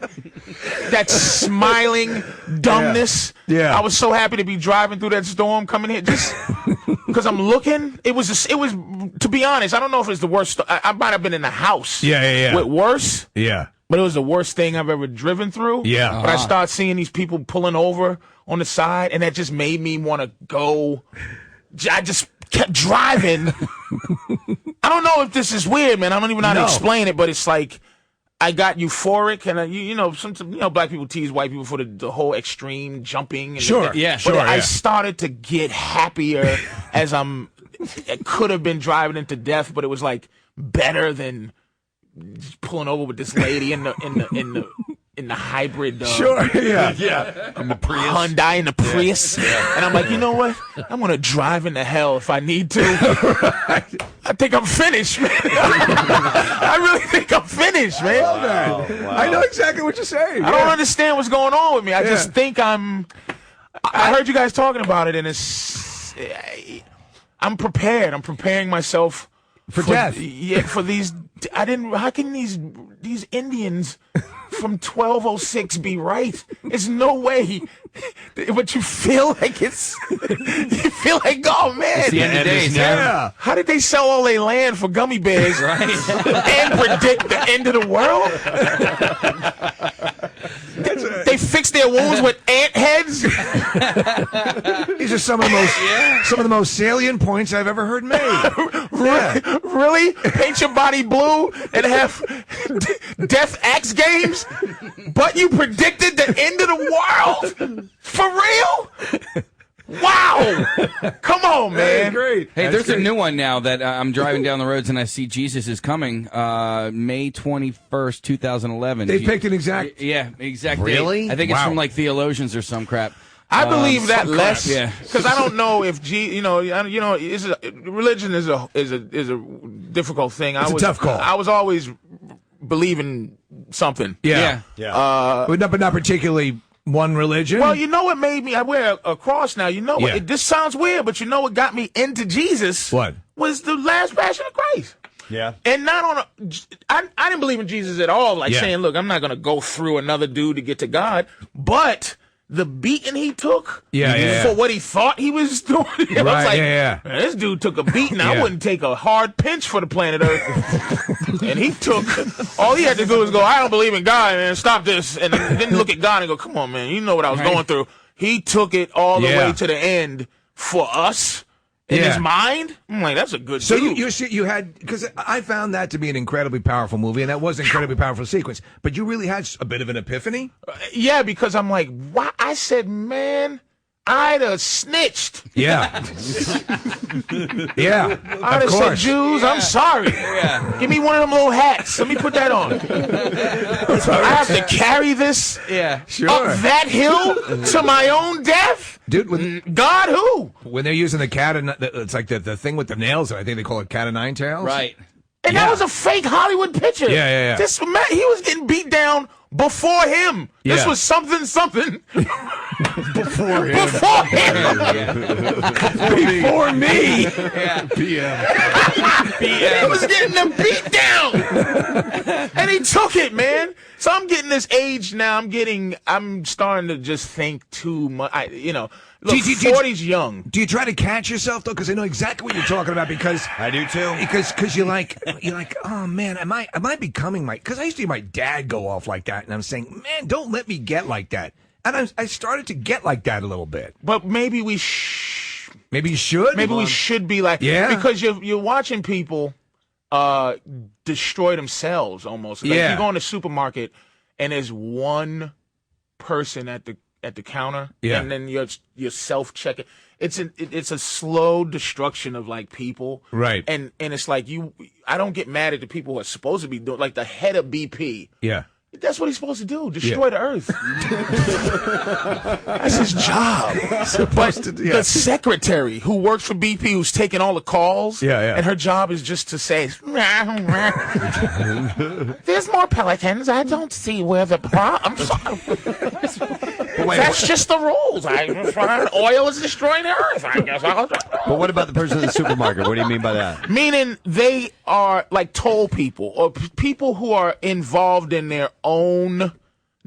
Speaker 6: That smiling dumbness.
Speaker 5: Yeah.
Speaker 6: I was so happy to be driving through that storm coming here just because I'm looking. It was, to be honest, I don't know if it's the worst. I might have been in the house. With worse.
Speaker 5: Yeah.
Speaker 6: But it was the worst thing I've ever driven through.
Speaker 5: Yeah.
Speaker 6: But I started seeing these people pulling over on the side, and that just made me want to go. I just
Speaker 9: kept driving. I don't know if this is weird, man. I don't even know how to explain it, but it's like I got euphoric, and you know, some black people tease white people for the whole extreme jumping. And I started to get happier as it could have been driving into death, but it was like better than pulling over with this lady in the hybrid.
Speaker 5: In the Prius.
Speaker 9: Hyundai in the Prius. And I'm like, you know what? I'm going to drive into hell if I need to. I think I'm finished, man. I really think I'm finished, man.
Speaker 5: I love that. Oh, wow. I know exactly what you're saying.
Speaker 9: I don't understand what's going on with me. I just think I heard you guys talking about it, and I'm prepared. I'm preparing myself
Speaker 5: for death.
Speaker 9: Yeah, for these. How can these Indians from 1206 be right? There's no way. But you feel like you feel like, oh man,
Speaker 8: it's the end of days.
Speaker 9: Yeah. How did they sell all their land for gummy bears and predict the end of the world? They fixed their wounds with ant heads.
Speaker 5: These are some of the most salient points I've ever heard made.
Speaker 9: Really? Paint your body blue and have death axe games? But you predicted the end of the world? For real? Wow! Come on, man.
Speaker 5: Great.
Speaker 8: Hey, there's a new one now that I'm driving down the roads and I see Jesus is coming. May 21st, 2011.
Speaker 5: They picked an exact.
Speaker 8: Exact.
Speaker 2: Really?
Speaker 8: Date. I think it's from like theologians or some crap.
Speaker 9: I believe that less,
Speaker 8: yeah,
Speaker 9: because I don't know if religion is a difficult thing.
Speaker 5: It's a tough call.
Speaker 9: I was always believing something.
Speaker 5: Yeah. But not particularly one religion.
Speaker 9: Well, you know what made me? I wear a cross now. You know what? This sounds weird, but you know what got me into Jesus?
Speaker 5: What?
Speaker 9: Was the last Passion of Christ.
Speaker 2: Yeah.
Speaker 9: And not I didn't believe in Jesus at all. Like saying, look, I'm not going to go through another dude to get to God, but the beating he took for what he thought he was doing. I was like, man, this dude took a beating. I wouldn't take a hard pinch for the planet Earth. And he took, all he had to do was go, I don't believe in God, man, stop this. And then look at God and go, come on, man, you know what I was going through. He took it all the way to the end for us. In his mind, I'm like, that's a good.
Speaker 5: So you had, because I found that to be an incredibly powerful movie, and that was an incredibly powerful sequence. But you really had a bit of an epiphany.
Speaker 9: Yeah, because I'm like, why? I said, man, I'd have snitched.
Speaker 5: Yeah,
Speaker 9: I'd have said, Jews, I'm sorry. Give me one of them little hats. Let me put that on. I have to carry this up that hill to my own death.
Speaker 5: Dude,
Speaker 9: God who?
Speaker 5: When they're using the cat, it's like the thing with the nails. I think they call it cat of nine tails.
Speaker 8: Right.
Speaker 9: And that was a fake Hollywood picture.
Speaker 5: Yeah.
Speaker 9: This man, he was getting beat down before him. This was something. Before him. Before me.
Speaker 8: PM.
Speaker 9: He was getting them beat down. And he took it, man. So I'm getting this age now. I'm starting to just think too much. Look, 40's young.
Speaker 5: Do you try to catch yourself though? Because I know exactly what you're talking about. Because
Speaker 2: I do too.
Speaker 5: Because you're like, oh man, am I becoming my? Because I used to hear my dad go off like that, and I'm saying, man, don't let me get like that. And I started to get like that a little bit.
Speaker 9: But maybe we
Speaker 5: maybe you should.
Speaker 9: Maybe we should be like, because you're watching people destroy themselves almost. Like you go in the supermarket and there's one person at the counter, and then you're self-checking. It's a slow destruction of like people,
Speaker 5: right?
Speaker 9: And it's like I don't get mad at the people who are supposed to be doing, like the head of BP.
Speaker 5: Yeah.
Speaker 9: That's what he's supposed to do. Destroy the earth. That's his job. The secretary who works for BP, who's taking all the calls, and her job is just to say, there's more pelicans. I don't see where the problem. That's just the rules. Oil is destroying the earth. I guess.
Speaker 2: But what about the person in the supermarket? What do you mean by that?
Speaker 9: Meaning they are like toll people or people who are involved in their own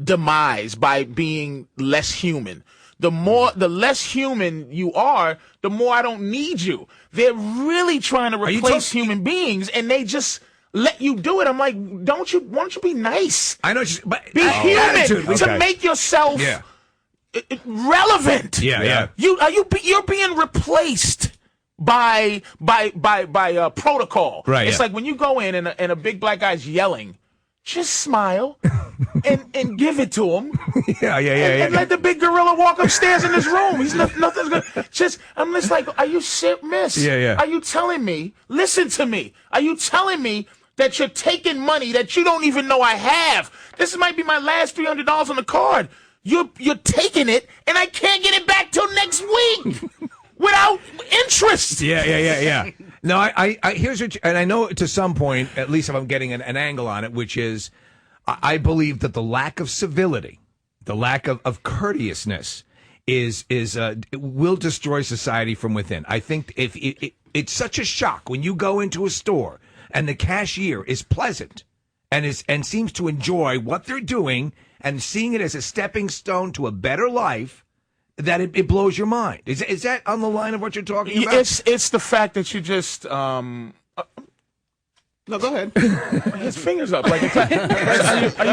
Speaker 9: demise by being less human. The less human you are, the more I don't need you. They're really trying to replace human beings, and they just let you do it. I'm like, why don't you be nice?
Speaker 5: I know, but
Speaker 9: be human to make yourself relevant.
Speaker 5: Yeah.
Speaker 9: You're being replaced. by protocol.
Speaker 5: Right,
Speaker 9: It's
Speaker 5: yeah.
Speaker 9: like when you go in and a big black guy's yelling, just smile and give it to him.
Speaker 5: Yeah.
Speaker 9: And let the big gorilla walk upstairs in this room. He's nothing's good. I'm just like, are you shit, miss?
Speaker 5: Yeah.
Speaker 9: Are you telling me? Listen to me. Are you telling me that you're taking money that you don't even know I have? This might be my last $300 on the card. You're taking it, and I can't get it back till next week without interest.
Speaker 5: Yeah. No, I here's what, and I know to some point, at least if I'm getting an angle on it, which is, I believe that the lack of civility, the lack of courteousness, will destroy society from within. I think if it's such a shock when you go into a store and the cashier is pleasant and seems to enjoy what they're doing and seeing it as a stepping stone to a better life, that it blows your mind. Is that on the line of what you're talking about?
Speaker 9: It's the fact that you just
Speaker 4: No, go ahead.
Speaker 9: his fingers up like are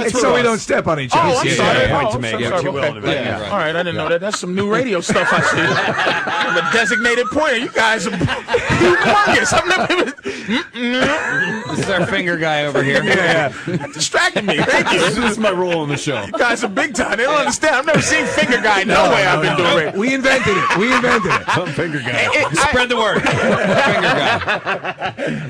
Speaker 9: you
Speaker 5: so we don't step on each other.
Speaker 9: Oh, I'm sorry.
Speaker 2: point
Speaker 9: Oh,
Speaker 2: to
Speaker 9: I'm
Speaker 2: make.
Speaker 9: sorry.
Speaker 2: Yeah, too well
Speaker 9: Okay.
Speaker 2: to make.
Speaker 9: Yeah. All right, I didn't know that. That's some new radio stuff I see. I'm a designated pointer. You guys are humongous. I've never even...
Speaker 8: This is our finger guy over here.
Speaker 9: That distracted me. Thank you.
Speaker 4: This is my role on the show.
Speaker 9: You guys are big time. They don't understand. I've never seen finger guy nowhere. I've been doing radio.
Speaker 5: We invented it.
Speaker 4: I'm finger guy.
Speaker 8: Spread the word. Finger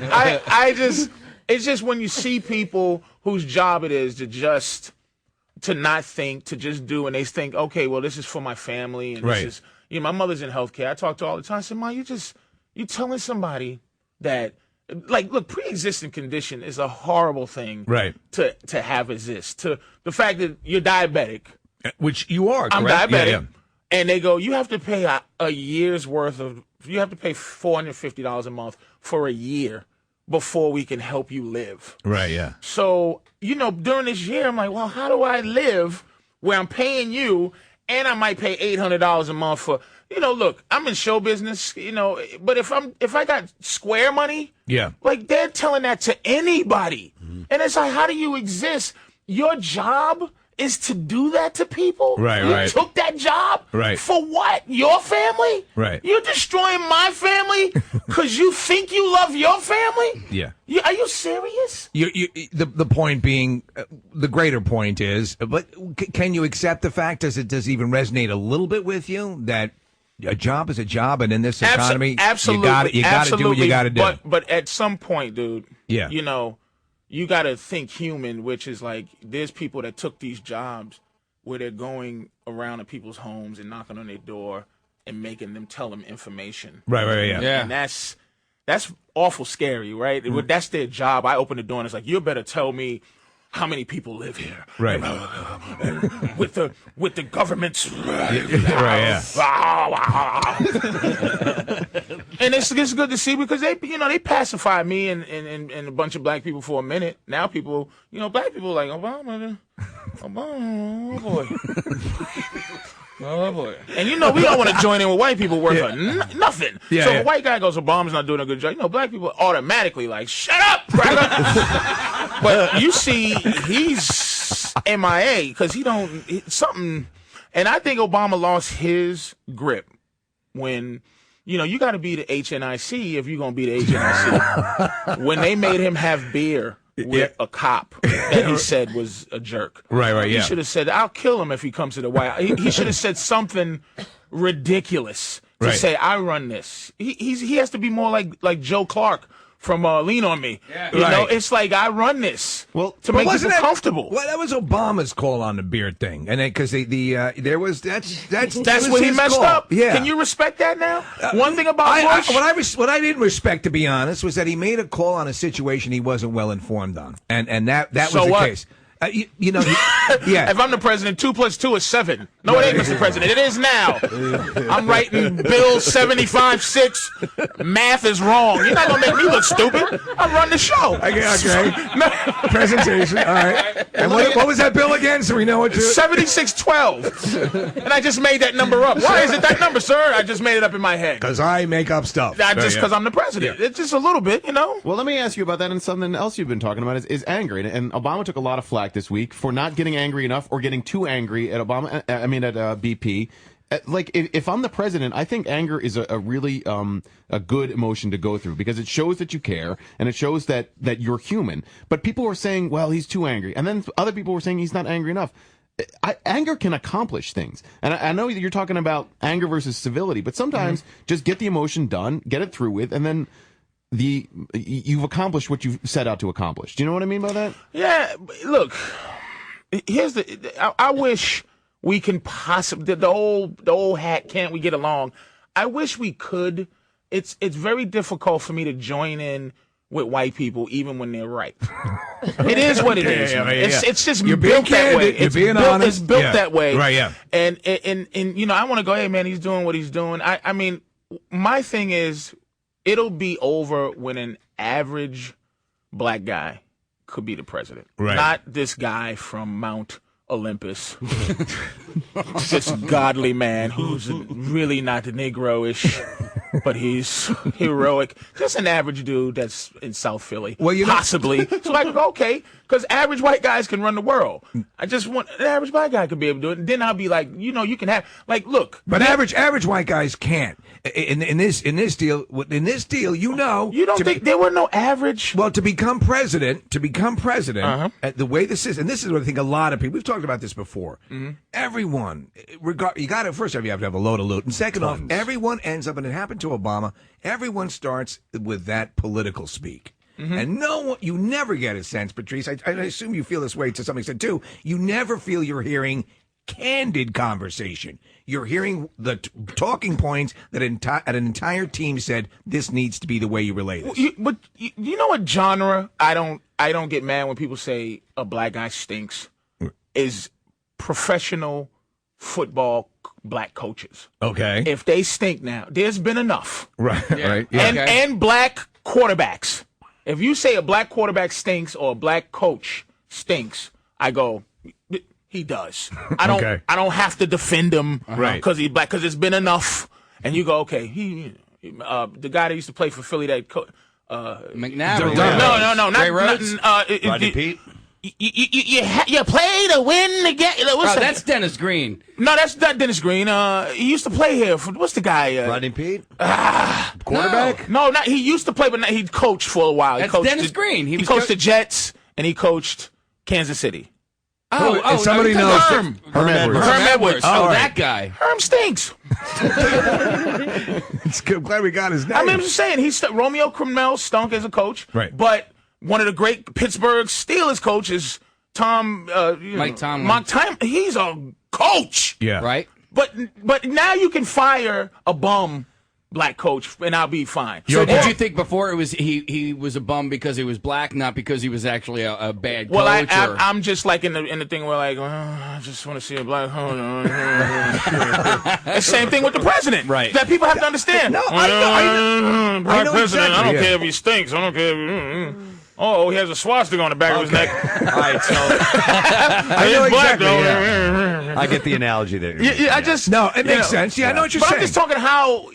Speaker 8: guy.
Speaker 9: It's just when you see people whose job it is to not think, to just do, and they think, okay, well, this is for my family, and
Speaker 5: Right.
Speaker 9: this is, my mother's in healthcare. I talk to her all the time. I said, Ma, you telling somebody that, like, look, pre-existing condition is a horrible thing,
Speaker 5: Right.
Speaker 9: to have exist. To the fact that you're diabetic,
Speaker 5: Which you are, correct?
Speaker 9: I'm diabetic,
Speaker 5: Yeah.
Speaker 9: and they go, you have to pay a year's worth of, you have to pay $450 a month for a year before we can help you live.
Speaker 5: Right, yeah.
Speaker 9: So, during this year, I'm like, well, how do I live where I'm paying you and I might pay $800 a month for, look, I'm in show business, but if I got square money,
Speaker 5: Yeah.
Speaker 9: like they're telling that to anybody. And it's like, how do you exist? Your job is to do that to people?
Speaker 5: Right,
Speaker 9: you
Speaker 5: right.
Speaker 9: took that job?
Speaker 5: Right.
Speaker 9: For what? Your family?
Speaker 5: Right.
Speaker 9: You're destroying my family because you think you love your family?
Speaker 5: Yeah.
Speaker 9: Are you serious?
Speaker 5: The point being, the greater point is, but can you accept the fact, does it even resonate a little bit with you that a job is a job, and in this economy,
Speaker 9: absolutely,
Speaker 5: you got to do what you got to do.
Speaker 9: But at some point, dude,
Speaker 5: Yeah.
Speaker 9: You got to think human, which is like there's people that took these jobs where they're going around to people's homes and knocking on their door and making them tell them information.
Speaker 5: Right, yeah.
Speaker 8: Yeah.
Speaker 9: And that's awful scary, right? That's their job. I open the door and it's like, you better tell me how many people live here.
Speaker 5: Right.
Speaker 9: with the government's
Speaker 5: Right,
Speaker 9: And it's good to see because they pacified me and a bunch of black people for a minute. Now people, black people are like, Obama, oh boy. Oh boy. And we don't want to join in with white people worth nothing.
Speaker 5: Yeah,
Speaker 9: so
Speaker 5: yeah.
Speaker 9: if a white guy goes, Obama's not doing a good job, black people automatically like, shut up, brother. But you see, he's MIA because something, and I think Obama lost his grip when, you got to be the HNIC if you're going to be the HNIC. When they made him have beer with a cop that he said was a jerk.
Speaker 5: Right, yeah.
Speaker 9: He should have said, I'll kill him if he comes to the White House. He should have said something ridiculous to
Speaker 5: Right.
Speaker 9: say, I run this. He has to be more like Joe Clark from Lean On Me.
Speaker 8: Yeah.
Speaker 5: Right.
Speaker 9: It's like, I run this to
Speaker 5: But
Speaker 9: make
Speaker 5: wasn't
Speaker 9: people
Speaker 5: that
Speaker 9: comfortable.
Speaker 5: Well, that was Obama's call on the beard thing, and because there was that's
Speaker 9: That's
Speaker 5: was
Speaker 9: where he
Speaker 5: his
Speaker 9: messed
Speaker 5: call.
Speaker 9: up.
Speaker 5: Yeah.
Speaker 9: Can you respect that now? One thing about Bush.
Speaker 5: What I didn't respect, to be honest, was that he made a call on a situation he wasn't well informed on, and that was
Speaker 9: So
Speaker 5: the
Speaker 9: what?
Speaker 5: case. Yeah.
Speaker 9: If I'm the president, 2 + 2 is 7. No, it ain't, Mr. President. It is now. I'm writing Bill 75-6. Math is wrong. You're not gonna make me look stupid. I run the show.
Speaker 5: Okay. Presentation. All right. And what was that bill again? So we know what to.
Speaker 9: 7612. And I just made that number up. Why is it that number, sir? I just made it up in my head.
Speaker 5: Because I make up stuff.
Speaker 9: Because I'm the president. It's just a little bit,
Speaker 4: Well, let me ask you about that, and something else you've been talking about is anger. And Obama took a lot of flack this week for not getting angry enough or getting too angry at BP. like if I'm the president, I think anger is a really a good emotion to go through because it shows that you care and it shows that you're human. But people were saying, well, he's too angry, and then other people were saying he's not angry enough. Anger can accomplish things, and I know that you're talking about anger versus civility, but sometimes just get the emotion done, get it through with, and then you've accomplished what you set out to accomplish. Do you know what I mean by that?
Speaker 9: Yeah. Look, here's I wish we can possibly the old hat. Can't we get along? I wish we could. It's very difficult for me to join in with white people even when they're right. It is what it is. It's just
Speaker 5: You're
Speaker 9: built that way.
Speaker 5: You're being honest.
Speaker 9: It's built that way.
Speaker 5: Right, yeah.
Speaker 9: And you know, I want to go, hey man, he's doing what he's doing. I mean, my thing is it'll be over when an average black guy could be the president.
Speaker 5: Right.
Speaker 9: Not this guy from Mount Olympus. This godly man who's really not Negro-ish, but he's heroic. Just an average dude that's in South Philly, possibly. So I go, okay, because average white guys can run the world. I just want an average black guy could be able to do it. And then I'll be like, you know, you can have, like, look.
Speaker 5: But average white guys can't. In this deal, you know.
Speaker 9: You don't think there were no average?
Speaker 5: Well, to become president, the way this is, and this is what I think a lot of people, we've talked about this before. Everyone, you got to, first off, you have to have a load of loot. And second off, everyone ends up, and it happened to Obama, everyone starts with that political speak. And you never get a sense, Patrice, I assume you feel this way to some extent too, you never feel you're hearing candid conversation. You're hearing the talking points that an entire team said this needs to be the way you relay this.
Speaker 9: But you know what genre I don't get mad when people say a black guy stinks is professional football black coaches.
Speaker 5: Okay.
Speaker 9: If they stink now, there's been enough.
Speaker 5: Right.
Speaker 8: Yeah.
Speaker 5: Right. Yeah.
Speaker 9: And black quarterbacks. If you say a black quarterback stinks or a black coach stinks, I go, he does. I don't have to defend him because he's black, because it's been enough. And you go, okay, the guy that used to play for Philly, that
Speaker 8: McNabb.
Speaker 9: No, not
Speaker 8: Ray Rhodes?
Speaker 2: Rodney Pete?
Speaker 9: You play to win the game.
Speaker 8: That's Dennis Green.
Speaker 9: No, that's not Dennis Green. He used to play here. What's the guy?
Speaker 2: Rodney Pete?
Speaker 9: Quarterback? No, not he used to play, but he coached for a while.
Speaker 8: That's Dennis Green.
Speaker 9: He coached the Jets, and he coached Kansas City.
Speaker 5: Somebody knows.
Speaker 8: Herm Edwards. That guy.
Speaker 9: Herm stinks.
Speaker 5: It's good. I'm glad we got his name.
Speaker 9: I mean, I'm just saying, Romeo Crennel stunk as a coach.
Speaker 5: Right.
Speaker 9: But one of the great Pittsburgh Steelers coaches, Mike Tomlin. He's a coach.
Speaker 5: Yeah.
Speaker 8: Right.
Speaker 9: But now you can fire a bum black coach and I'll be fine.
Speaker 8: So did you think before it was he was a bum because he was black, not because he was actually a bad coach?
Speaker 9: Well, I'm just like in the thing where like I just want to see a black. The same thing with the president, right? That people have to understand.
Speaker 5: No, I know
Speaker 9: president.
Speaker 5: Exactly,
Speaker 9: I don't care if he stinks. I don't care. Oh, he has a swastika on the back of his neck.
Speaker 2: All right, so
Speaker 5: I know
Speaker 9: black,
Speaker 5: exactly.
Speaker 9: though.
Speaker 2: I get the analogy there.
Speaker 9: I just
Speaker 5: it makes sense. Yeah, I know what you're saying.
Speaker 9: I'm just talking how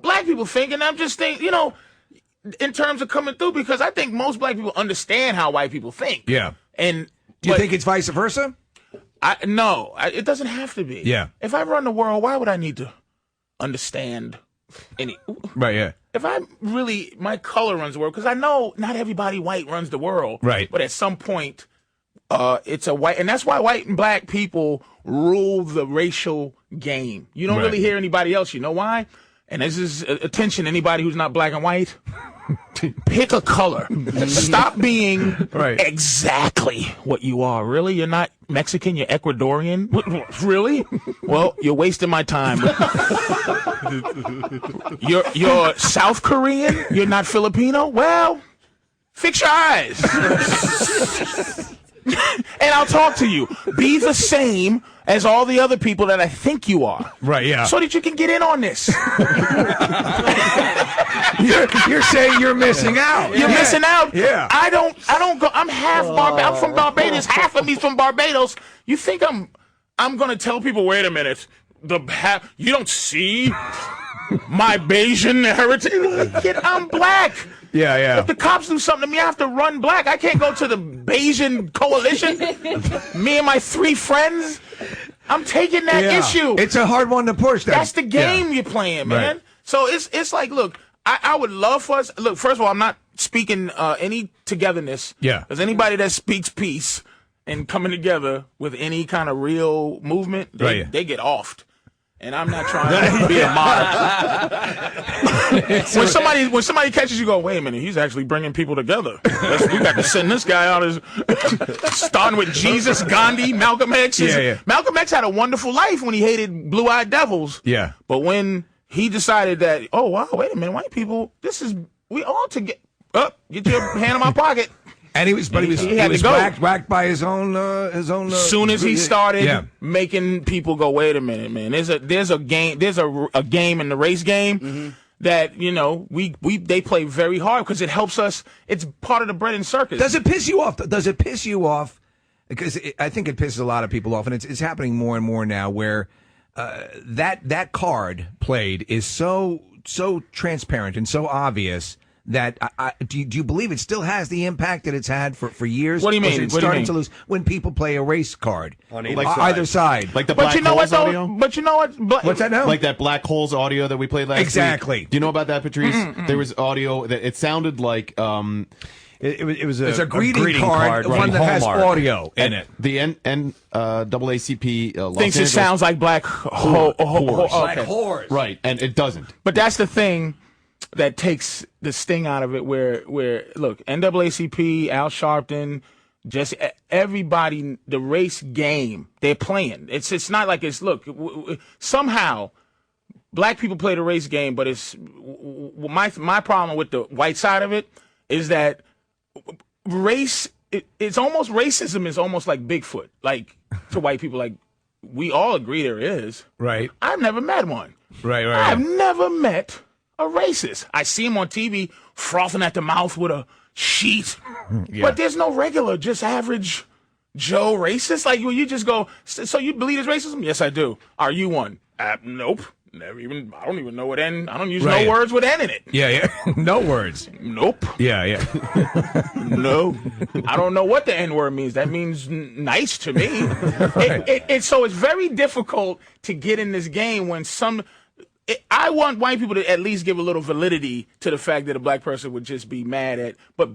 Speaker 9: black people think, and I'm just thinking in terms of coming through, because I think most black people understand how white people think.
Speaker 5: Yeah.
Speaker 9: And
Speaker 5: do you think it's vice versa?
Speaker 9: No, it doesn't have to be.
Speaker 5: Yeah.
Speaker 9: If I run the world, why would I need to understand any?
Speaker 5: Right. Yeah.
Speaker 9: If my color runs the world, because I know not everybody white runs the world.
Speaker 5: Right.
Speaker 9: But at some point, it's a white, and that's why white and black people rule the racial game. You don't really hear anybody else. You know why? And this is attention, anybody who's not black and white. Pick a color. Stop being exactly what you are. Really? You're not Mexican, you're Ecuadorian? Really? Well, you're wasting my time. You're South Korean? You're not Filipino? Well, fix your eyes. And I'll talk to you. Be the same as all the other people that I think you are.
Speaker 5: Right, yeah.
Speaker 9: So that you can get in on this.
Speaker 5: You're saying you're missing out.
Speaker 9: You're missing out.
Speaker 5: Yeah.
Speaker 9: I don't go. I'm half I'm from Barbados. Half of me's from Barbados. You think I'm going to tell people, wait a minute, you don't see my Bayesian heritage? Kid, I'm black.
Speaker 5: Yeah, yeah.
Speaker 9: If the cops do something to me, I have to run black. I can't go to the Bayesian coalition. Me and my 3 friends. I'm taking that issue.
Speaker 5: It's a hard one to push.
Speaker 9: That's the game you're playing, man. Right. So it's like, look, I would love for us. Look, first of all, I'm not speaking any togetherness.
Speaker 5: Yeah.
Speaker 9: Because anybody that speaks peace and coming together with any kind of real movement, they get offed. And I'm not trying to be a monarch. when somebody catches you, go, wait a minute, he's actually bringing people together. We got to send this guy out as starting with Jesus, Gandhi, Malcolm X. Malcolm X had a wonderful life when he hated blue-eyed devils.
Speaker 5: Yeah.
Speaker 9: But when he decided that, oh wow, wait a minute, white people, we all together. Get your hand in my pocket. And he was whacked by his own. Soon as he started making people go, wait a minute, man. There's a game in the race game that they play very hard because it helps us. It's part of the bread and circus.
Speaker 5: Does it piss you off? Does it piss you off? Because I think it pisses a lot of people off, and it's happening more and more now where that card played is so transparent and so obvious. That do you believe it still has the impact that it's had for years?
Speaker 9: What do you mean?
Speaker 5: It's starting to lose when people play a race card on either side.
Speaker 4: Like the Black Holes audio?
Speaker 9: But you know what?
Speaker 5: What's that now?
Speaker 4: Like that Black Holes audio that we played last week. Do you know about that, Patrice? There was audio that it sounded like
Speaker 5: it was a greeting card, one that has audio in it.
Speaker 4: The NAACP Los
Speaker 9: thinks
Speaker 4: Angeles
Speaker 9: it sounds like Black
Speaker 4: Horse. Right, and it doesn't.
Speaker 9: But that's the thing that takes the sting out of it where look, NAACP, Al Sharpton, just everybody, the race game, they're playing. It's not like it's, look, somehow black people play the race game, but it's my problem with the white side of it is that race, it's almost, racism is almost like Bigfoot, like to white people, like we all agree there is.
Speaker 5: Right.
Speaker 9: I've never met one.
Speaker 5: Right.
Speaker 9: I've never met a racist. I see him on TV frothing at the mouth with a sheet, but there's no regular, just average Joe racist. Like, you just go, so you believe it's racism? Yes, I do. Are you one? Nope. Never even. I don't even know what N. I don't use no words with N in it.
Speaker 5: Yeah. No words.
Speaker 9: Nope.
Speaker 5: Yeah.
Speaker 9: No. I don't know what the N word means. That means nice to me. So it's very difficult to get in this game when I want white people to at least give a little validity to the fact that a black person would just be mad at. But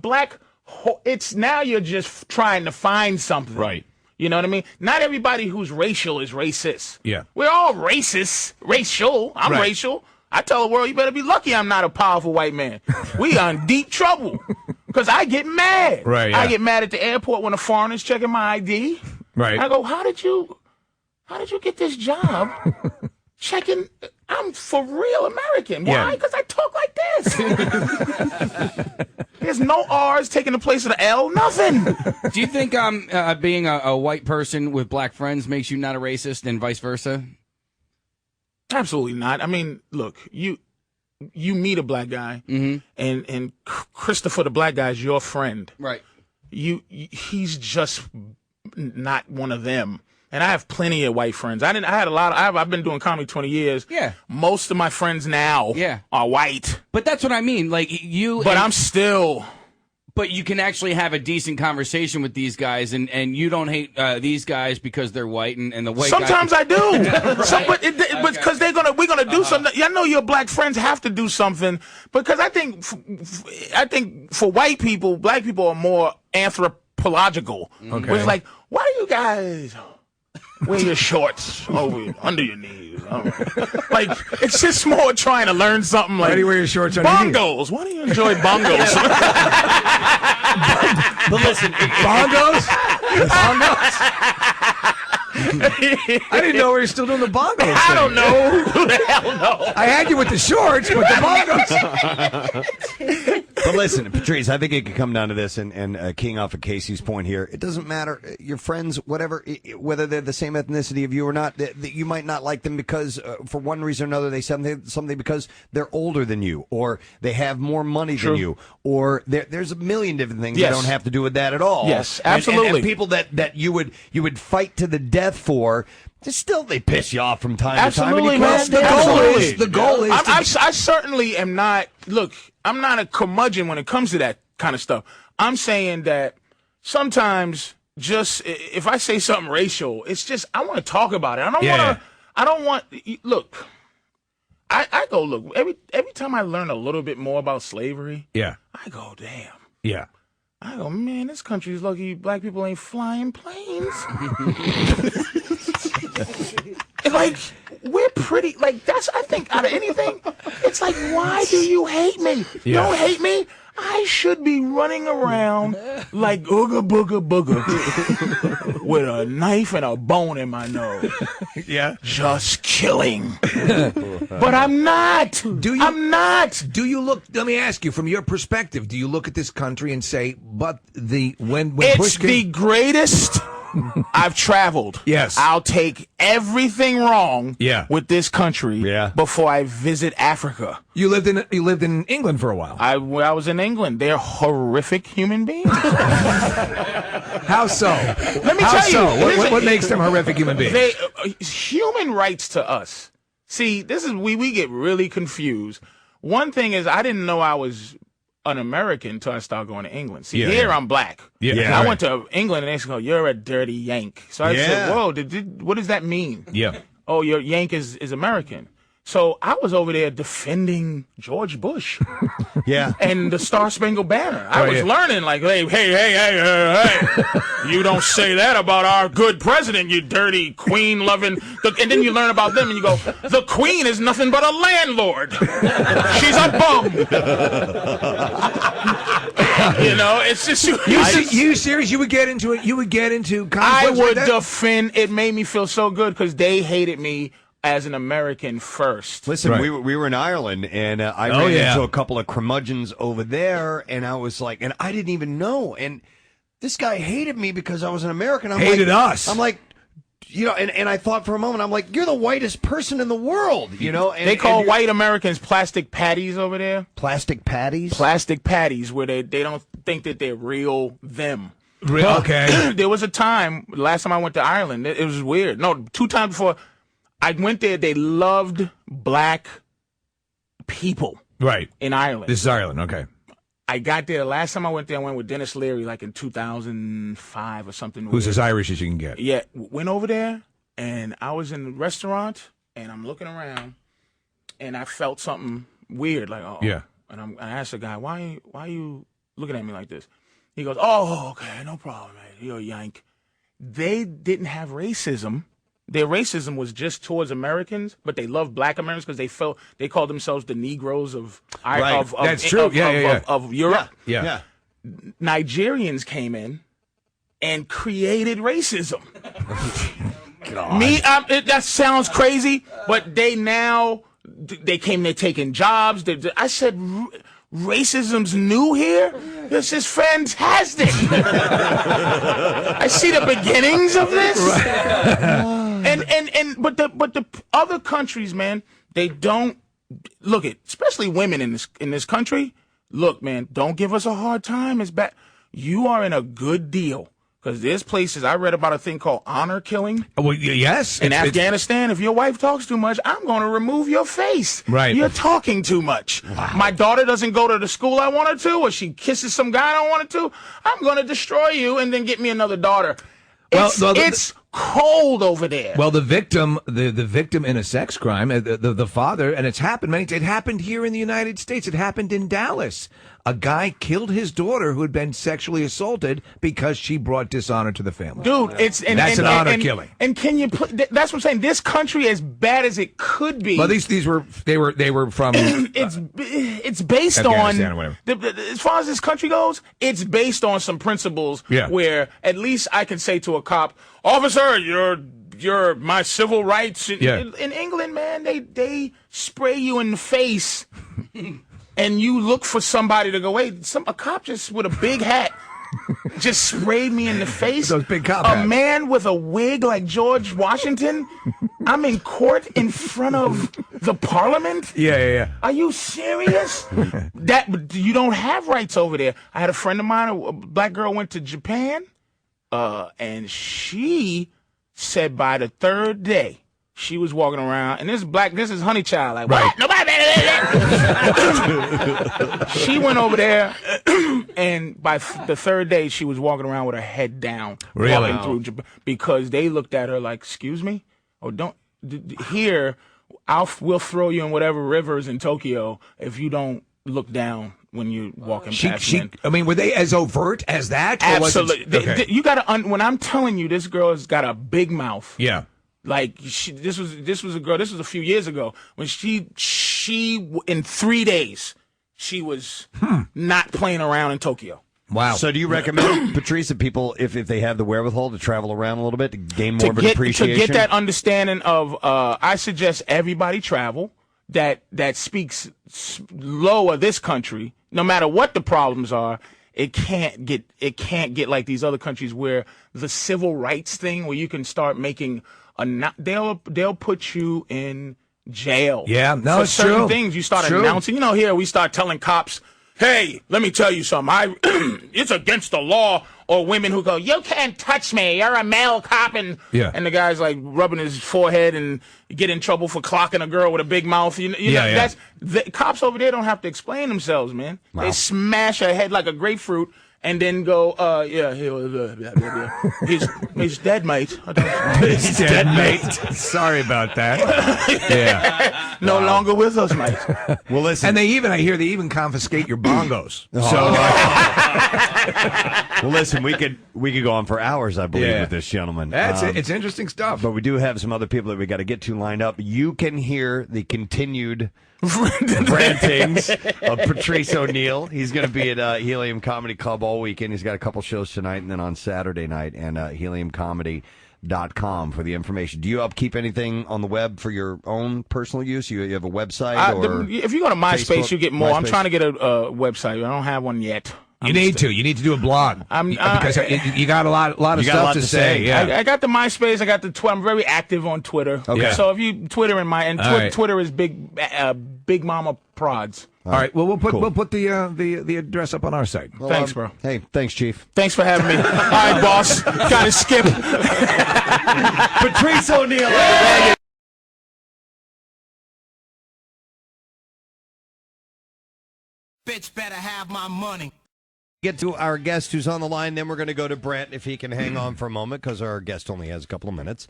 Speaker 9: it's now you're just trying to find something.
Speaker 4: Right.
Speaker 9: You know what I mean? Not everybody who's racial is racist.
Speaker 5: Yeah.
Speaker 9: We're all racist. Racial. I'm racial. I tell the world, you better be lucky I'm not a powerful white man. We are in deep trouble. Because I get mad.
Speaker 5: Right. Yeah.
Speaker 9: I get mad at the airport when a foreigner's checking my ID.
Speaker 5: Right.
Speaker 9: I go, how did you get this job checking? I'm for real American. Why? Because I talk like this. There's no R's taking the place of the L. Nothing.
Speaker 8: Do you think being a white person with black friends makes you not a racist and vice versa?
Speaker 9: Absolutely not. I mean, look, you meet a black guy, and Christopher the black guy is your friend.
Speaker 8: Right.
Speaker 9: He's just not one of them. And I have plenty of white friends. I've been doing comedy 20 years.
Speaker 8: Yeah.
Speaker 9: Most of my friends now are white.
Speaker 8: But that's what I mean. Like you.
Speaker 9: But I'm still.
Speaker 8: But you can actually have a decent conversation with these guys, and you don't hate these guys because they're white and the white.
Speaker 9: Sometimes I do. But because we're gonna do something. I know your black friends have to do something because I think for white people, black people are more anthropological.
Speaker 5: Okay.
Speaker 9: It's like, why do you guys wear your shorts under your knees? Like, it's just more trying to learn something. Like,
Speaker 5: why do you wear your shorts under your knees?
Speaker 9: Bongos. Why do you enjoy bongos?
Speaker 2: But listen,
Speaker 5: bongos? I didn't know we were still doing the bongos.
Speaker 9: I don't know. Who the hell knows?
Speaker 5: I had you with the shorts, but the bongos.
Speaker 2: But listen, Patrice, I think it could come down to this, and keying off of Casey's point here, it doesn't matter, your friends, whatever, whether they're the same ethnicity of you or not, you might not like them because, for one reason or another, they said something because they're older than you, or they have more money than you, or there's a million different things that don't have to do with that at all.
Speaker 9: Yes, absolutely.
Speaker 2: And people that you would fight to the death for, still they piss you off from time
Speaker 9: absolutely,
Speaker 2: to time.
Speaker 9: Man.
Speaker 5: The goal is.
Speaker 9: I certainly am not. Look, I'm not a curmudgeon when it comes to that kind of stuff. I'm saying that sometimes just if I say something racial, it's just I want to talk about it. I don't want. Look, I go look every time I learn a little bit more about slavery.
Speaker 5: Yeah.
Speaker 9: I go, damn.
Speaker 5: Yeah.
Speaker 9: I go, man, this country's lucky black people ain't flying planes. Like, we're pretty, like, that's, I think, out of anything, it's like, why do you hate me? You don't hate me? I should be running around like ooga booga booga with a knife and a bone in my nose.
Speaker 5: Yeah.
Speaker 9: Just killing. But I'm not. I'm not.
Speaker 5: Do you look, let me ask you, from your perspective, do you look at this country and say, but when
Speaker 9: it's
Speaker 5: push came,
Speaker 9: the greatest I've traveled.
Speaker 5: Yes.
Speaker 9: I'll take everything wrong with this country before I visit Africa.
Speaker 5: You lived in England for a while.
Speaker 9: I was in England. They're horrific human beings.
Speaker 5: How so?
Speaker 9: Let me tell you.
Speaker 5: What makes them horrific human beings?
Speaker 9: Human rights to us. See, this is we get really confused. One thing is I didn't know I was an American until I started going to England. See, here I'm black. I went to England and they go, "You're a dirty Yank." So I said, "Whoa, what does that mean?" Oh, your Yank is American. So I was over there defending George Bush. And the Star Spangled Banner. I was learning, like, hey, you don't say that about our good president, you dirty queen-loving. And then you learn about them and you go, the queen is nothing but a landlord. She's a bum. You know, it's just...
Speaker 5: You serious? You would get into it? You would get into conflicts?
Speaker 9: I would defend... It made me feel so good because they hated me as an American first.
Speaker 2: Listen, we were in Ireland, and I ran into a couple of curmudgeons over there, and I was like, and I didn't even know, and this guy hated me because I was an American.
Speaker 5: Hated us.
Speaker 2: I'm like, you know, and I thought for a moment, I'm like, you're the whitest person in the world, you know? And,
Speaker 9: they call white Americans plastic patties over there.
Speaker 2: Plastic patties?
Speaker 9: Plastic patties, where they don't think that they're real them.
Speaker 5: Okay.
Speaker 9: There was a time, last time I went to Ireland, it was weird. No, 2 times before I went there, they loved black people.
Speaker 5: Right.
Speaker 9: In Ireland.
Speaker 5: This is Ireland, okay.
Speaker 9: I got there, last time I went there, I went with Dennis Leary, like in 2005 or something.
Speaker 5: Who's as Irish as you can get.
Speaker 9: Yeah, went over there, and I was in the restaurant, and I'm looking around, and I felt something weird, like, oh.
Speaker 5: Yeah.
Speaker 9: And I asked the guy, why are you looking at me like this? He goes, oh, okay, no problem, man. You're a Yank. They didn't have racism. Their racism was just towards Americans, but they loved black Americans because they called themselves the Negroes of
Speaker 5: That's true.
Speaker 9: Of Europe.
Speaker 5: Yeah.
Speaker 9: Nigerians came in and created racism. That sounds crazy, but they came there taking jobs. I said, racism's new here? This is fantastic. I see the beginnings of this. But the other countries, man, they don't look at, especially women in this country. Look, man, don't give us a hard time. It's bad. You are in a good deal. Because there's places, I read about a thing called honor killing.
Speaker 5: Well, yes.
Speaker 9: In Afghanistan, if your wife talks too much, I'm going to remove your face.
Speaker 5: Right.
Speaker 9: You're talking too much. Wow. My daughter doesn't go to the school I want her to, or she kisses some guy I don't want her to, I'm going to destroy you and then get me another daughter. It's cold over there.
Speaker 5: Well, the victim in a sex crime, the father, and it's happened it happened here in the United States. It happened in Dallas. A guy killed his daughter who had been sexually assaulted because she brought dishonor to the family.
Speaker 9: Dude,
Speaker 5: that's an honor killing.
Speaker 9: And can you that's what I'm saying. This country, as bad as it could be.
Speaker 5: Well, they were from.
Speaker 9: it's based on
Speaker 5: or whatever.
Speaker 9: As far as this country goes, it's based on some principles where at least I can say to a cop, officer, you're my civil rights. In England, man, they spray you in the face. And you look for somebody to go, wait, a cop just with a big hat just sprayed me in the face.
Speaker 5: Those big cop
Speaker 9: hats.
Speaker 5: A
Speaker 9: man with a wig like George Washington. I'm in court in front of the parliament.
Speaker 5: Yeah.
Speaker 9: Are you serious? That you don't have rights over there. I had a friend of mine, a black girl, went to Japan, and she said by the 3rd day, she was walking around, and this is Honey Child, like, what? Nobody. She went over there, And by the third day, she was walking around with her head down, walking through Japan, because they looked at her like, "Excuse me, oh don't here, we'll throw you in whatever rivers in Tokyo if you don't look down when you're walking past men."
Speaker 5: I mean, were they as overt as that?
Speaker 9: Absolutely. You got to. When I'm telling you, this girl has got a big mouth.
Speaker 5: Yeah.
Speaker 9: Like this was a girl. This was a few years ago when she in 3 days she was not playing around in Tokyo.
Speaker 5: Wow.
Speaker 2: So do you recommend, Patrice, that people, if they have the wherewithal, to travel around a little bit to gain more of an appreciation?
Speaker 9: To get that understanding of, I suggest everybody travel that speaks low of this country, no matter what the problems are. It can't get like these other countries where the civil rights thing, where you can start making they'll put you in jail.
Speaker 5: Yeah, no,
Speaker 9: for
Speaker 5: it's
Speaker 9: certain
Speaker 5: true.
Speaker 9: things you start
Speaker 5: True.
Speaker 9: announcing. You know, here we start telling cops, "Hey, let me tell you something. It's against the law." Or women who go, "You can't touch me. You're a male cop," and the guy's like rubbing his forehead and get in trouble for clocking a girl with a big mouth. You know, that's the cops over there don't have to explain themselves, man. Wow. They smash her head like a grapefruit. And then go, he's dead, mate.
Speaker 5: He's dead, mate. Sorry about that. Yeah.
Speaker 9: No longer with us, mate.
Speaker 2: Well, listen.
Speaker 5: And I hear they even confiscate your bongos.
Speaker 2: Well, listen, we could go on for hours, I believe, with this gentleman.
Speaker 5: It's interesting stuff.
Speaker 2: But we do have some other people that we got to get to lined up. You can hear the continued rantings of Patrice O'Neal. He's going to be at Helium Comedy Club all weekend. He's got a couple shows tonight and then on Saturday night, and heliumcomedy.com for the information. Do you upkeep anything on the web for your own personal use? You have a website? Or
Speaker 9: if you go to MySpace,
Speaker 2: Facebook?
Speaker 9: you get more.
Speaker 2: MySpace?
Speaker 9: I'm trying to get a website. I don't have one yet.
Speaker 5: You need to do a blog because you got a lot of stuff to say. Yeah,
Speaker 9: I got the MySpace. I got the Twitter. I'm very active on Twitter.
Speaker 2: Okay.
Speaker 9: So if you Twitter Twitter is Big Mama Prods.
Speaker 5: All right. Well, we'll put the address up on our site.
Speaker 2: Well,
Speaker 9: Thanks, bro.
Speaker 2: Hey, thanks, Chief.
Speaker 9: Thanks for having me. All right, boss. Got to skip.
Speaker 2: Patrice O'Neal.
Speaker 1: Bitch better have my money.
Speaker 2: Get to our guest who's on the line, then we're going to go to Brent if he can hang on for a moment because our guest only has a couple of minutes.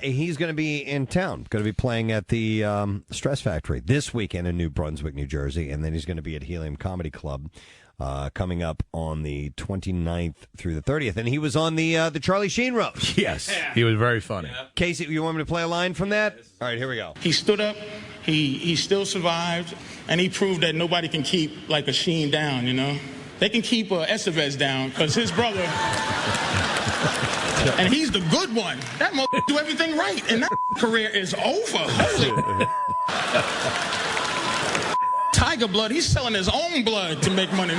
Speaker 2: He's going to be in town, going to be playing at the Stress Factory this weekend in New Brunswick, New Jersey, and then he's going to be at Helium Comedy Club coming up on the 29th through the 30th. And he was on the Charlie Sheen roast.
Speaker 5: Yes, he was very funny.
Speaker 2: Yeah. Casey, you want me to play a line from that? All right, here we go.
Speaker 6: He stood up, he still survived, and he proved that nobody can keep like a Sheen down, you know? They can keep Estevez down because his brother, and he's the good one. That do everything right, and that career is over. Holy Tiger Blood, he's selling his own blood to make money.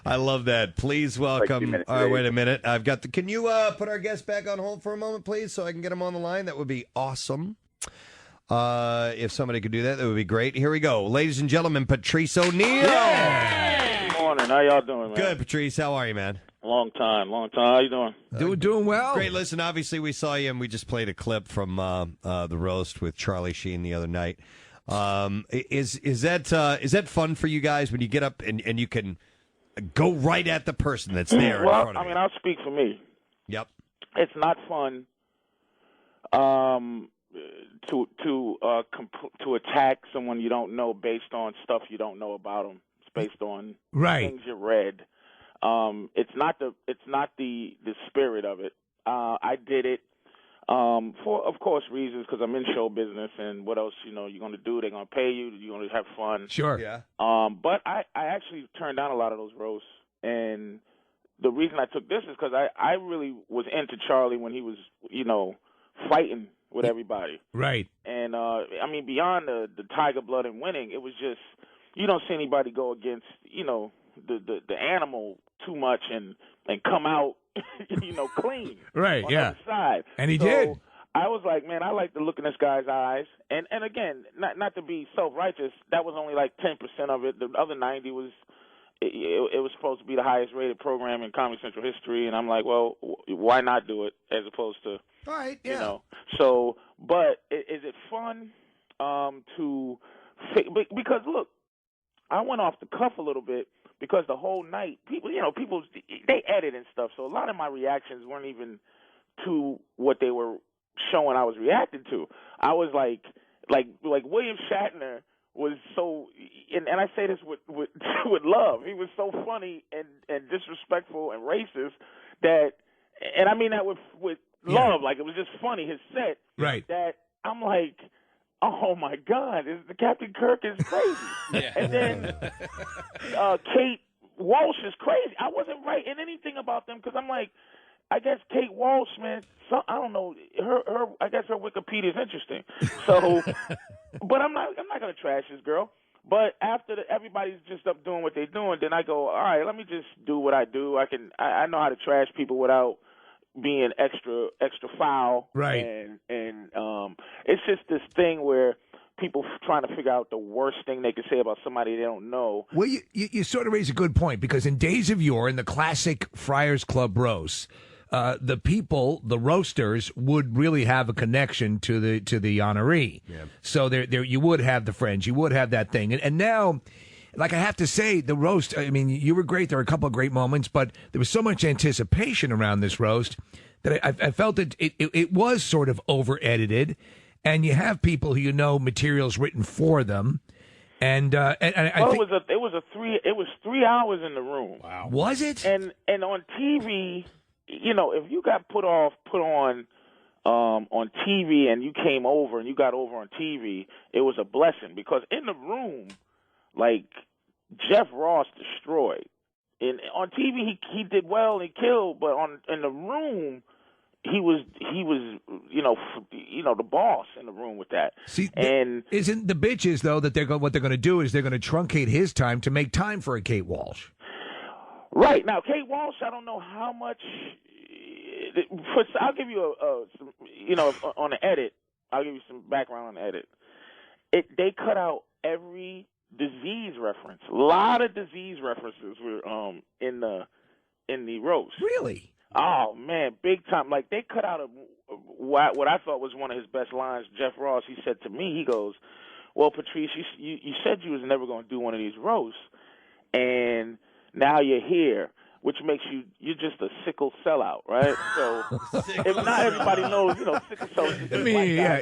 Speaker 2: I love that. Please welcome. All right, wait a minute. I've got the. Can you put our guest back on hold for a moment, please, so I can get him on the line? That would be awesome. If somebody could do that, that would be great. Here we go. Ladies and gentlemen, Patrice O'Neal.
Speaker 10: Yeah. Good morning. How y'all doing, man?
Speaker 2: Good, Patrice. How are you, man?
Speaker 10: Long time. How you doing?
Speaker 5: Doing well.
Speaker 2: Great. Listen, obviously we saw you, and we just played a clip from the roast with Charlie Sheen the other night. Is that fun for you guys when you get up and you can go right at the person that's there in front of you?
Speaker 10: I mean, I'll speak for me.
Speaker 2: Yep.
Speaker 10: It's not fun. To attack someone you don't know based on stuff you don't know about them. It's based on things you read. It's not the spirit of it. I did it for, of course, reasons because I'm in show business, and what else you're going to do? They're going to pay you. You're going to have fun.
Speaker 5: Sure.
Speaker 2: Yeah.
Speaker 10: But I actually turned down a lot of those roasts, and the reason I took this is because I really was into Charlie when he was fighting with everybody.
Speaker 5: Right.
Speaker 10: And, I mean, beyond the Tiger Blood and winning, it was just, you don't see anybody go against, the animal too much and come out, clean.
Speaker 5: Right,
Speaker 10: on the other side.
Speaker 5: And he did.
Speaker 10: I was like, man, I like to look in this guy's eyes. And again, not to be self-righteous, that was only like 10% of it. The other 90 was, it was supposed to be the highest rated program in Comedy Central history. And I'm like, well, why not do it as opposed to,
Speaker 2: all right, yeah.
Speaker 10: So, but is it fun because look, I went off the cuff a little bit because the whole night, people they edit and stuff, so a lot of my reactions weren't even to what they were showing I was reacting to. I was like William Shatner was so, and I say this with with love. He was so funny and disrespectful and racist that, and I mean that with love. Like, it was just funny, his set.
Speaker 5: Right.
Speaker 10: That I'm like, oh my God, the Captain Kirk is crazy.
Speaker 8: Yeah.
Speaker 10: And then Kate Walsh is crazy. I wasn't writing anything about them because I'm like, I guess Kate Walsh, man. I don't know. I guess her Wikipedia is interesting. So, but I'm not gonna trash this girl. But after everybody's just up doing what they're doing, then I go, all right, let me just do what I do. I know how to trash people without being extra foul.
Speaker 5: Right.
Speaker 10: And it's just this thing where people trying to figure out the worst thing they can say about somebody they don't know.
Speaker 5: Well, you sort of raise a good point, because in days of yore, in the classic Friars Club roast, the roasters would really have a connection to the honoree. Yeah. So there you would have the friends, you would have that thing, and now, like, I have to say, the roast, I mean, you were great. There were a couple of great moments, but there was so much anticipation around this roast that I felt that it was sort of over-edited, and you have people who materials written for them, and I think
Speaker 10: it was 3 hours in the room.
Speaker 5: Wow. Was it?
Speaker 10: And on TV, if you got put on TV and you came over and you got over on TV, it was a blessing, because in the room, like, Jeff Ross destroyed. On TV he did well and he killed, but in the room he was the boss in the room with that.
Speaker 5: See,
Speaker 10: and
Speaker 5: isn't the bitch is though that what they're going to do is they're going to truncate his time to make time for a Kate Walsh.
Speaker 10: Right. Now, Kate Walsh, I don't know how much. I'll give you on the edit. I'll give you some background on the edit. They cut out every disease reference. A lot of disease references were in the roast.
Speaker 5: Really?
Speaker 10: Oh man, big time. Like, they cut out what I thought was one of his best lines. Jeff Ross, he said to me, he goes, "Well, Patrice, you said you was never going to do one of these roasts, and now you're here, which makes you're just a sickle sellout, right?" So if not everybody knows, sickle cell is just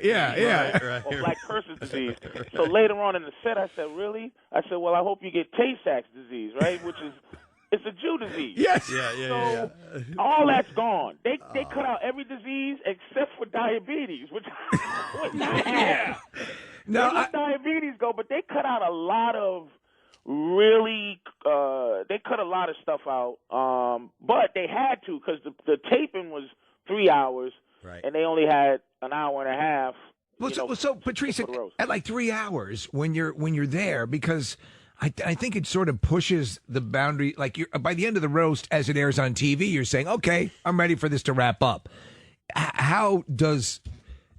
Speaker 5: yeah.
Speaker 10: or black person's disease. So later on in the set, I said, "Really?" I said, "Well, I hope you get Tay-Sachs disease, right? Which is it's a Jew disease."
Speaker 5: Yes.
Speaker 10: So all that's gone. They cut out every disease except for diabetes, which I have.
Speaker 5: No,
Speaker 10: diabetes go, but they cut out a lot of. Really, they cut a lot of stuff out, but they had to, because the taping was 3 hours,
Speaker 2: right,
Speaker 10: and they only had an hour and a half.
Speaker 5: So Patrice, at like 3 hours when you're there, because I think it sort of pushes the boundary. Like, by the end of the roast, as it airs on TV, you're saying, "Okay, I'm ready for this to wrap up." How does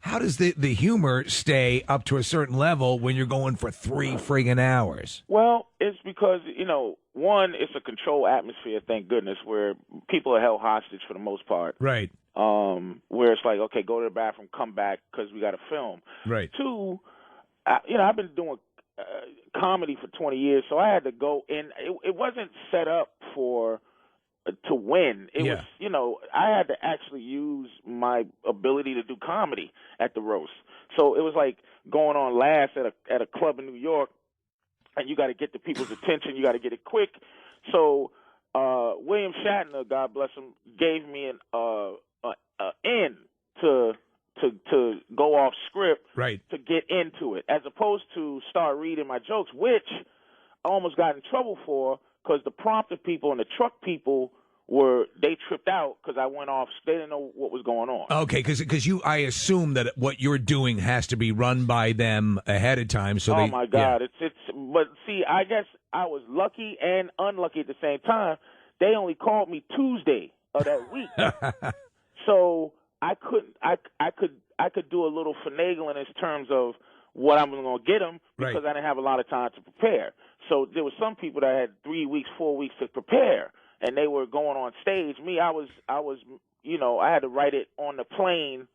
Speaker 5: the humor stay up to a certain level when you're going for 3 friggin' hours?
Speaker 10: Well, it's because, one, it's a controlled atmosphere, thank goodness, where people are held hostage for the most part.
Speaker 5: Right.
Speaker 10: Where it's like, okay, go to the bathroom, come back, because we got to film.
Speaker 5: Right.
Speaker 10: 2, I've been doing comedy for 20 years, so I had to go in. It wasn't set up to win. It was, I had to actually use my ability to do comedy at the roast. So it was like going on last at a club in New York, and you got to get the people's attention. You got to get it quick. So William Shatner, God bless him, gave me an in to go off script,
Speaker 5: right,
Speaker 10: to get into it, as opposed to start reading my jokes, which I almost got in trouble for, because the prompter people and the truck people they tripped out because I went off. They didn't know what was going on.
Speaker 5: Okay, because I assume that what you're doing has to be run by them ahead of time. So
Speaker 10: oh my God, it's. But see, I guess I was lucky and unlucky at the same time. They only called me Tuesday of that week, so I couldn't. I could do a little finagling in terms of what I'm going to get them, because I didn't have a lot of time to prepare. So there were some people that had 3 weeks, 4 weeks to prepare, and they were going on stage. Me, I was, I had to write it on the plane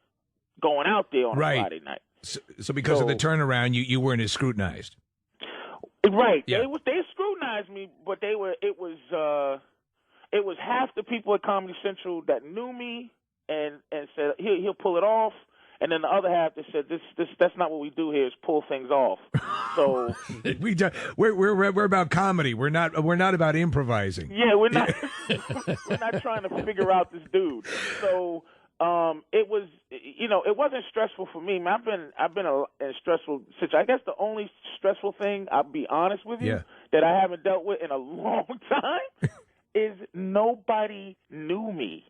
Speaker 10: going out there on a Friday night.
Speaker 5: So because of the turnaround, you weren't as scrutinized.
Speaker 10: Right.
Speaker 5: Yeah.
Speaker 10: They scrutinized me, but it was half the people at Comedy Central that knew me and said he'll pull it off, and then the other half that said that's not what we do here is pull things off. So
Speaker 5: we're about comedy. We're not about improvising.
Speaker 10: Yeah, we're not we're not trying to figure out this dude. So it was, it wasn't stressful for me. I've been in stressful situation. I guess the only stressful thing, I'll be honest with you, that I haven't dealt with in a long time is nobody knew me.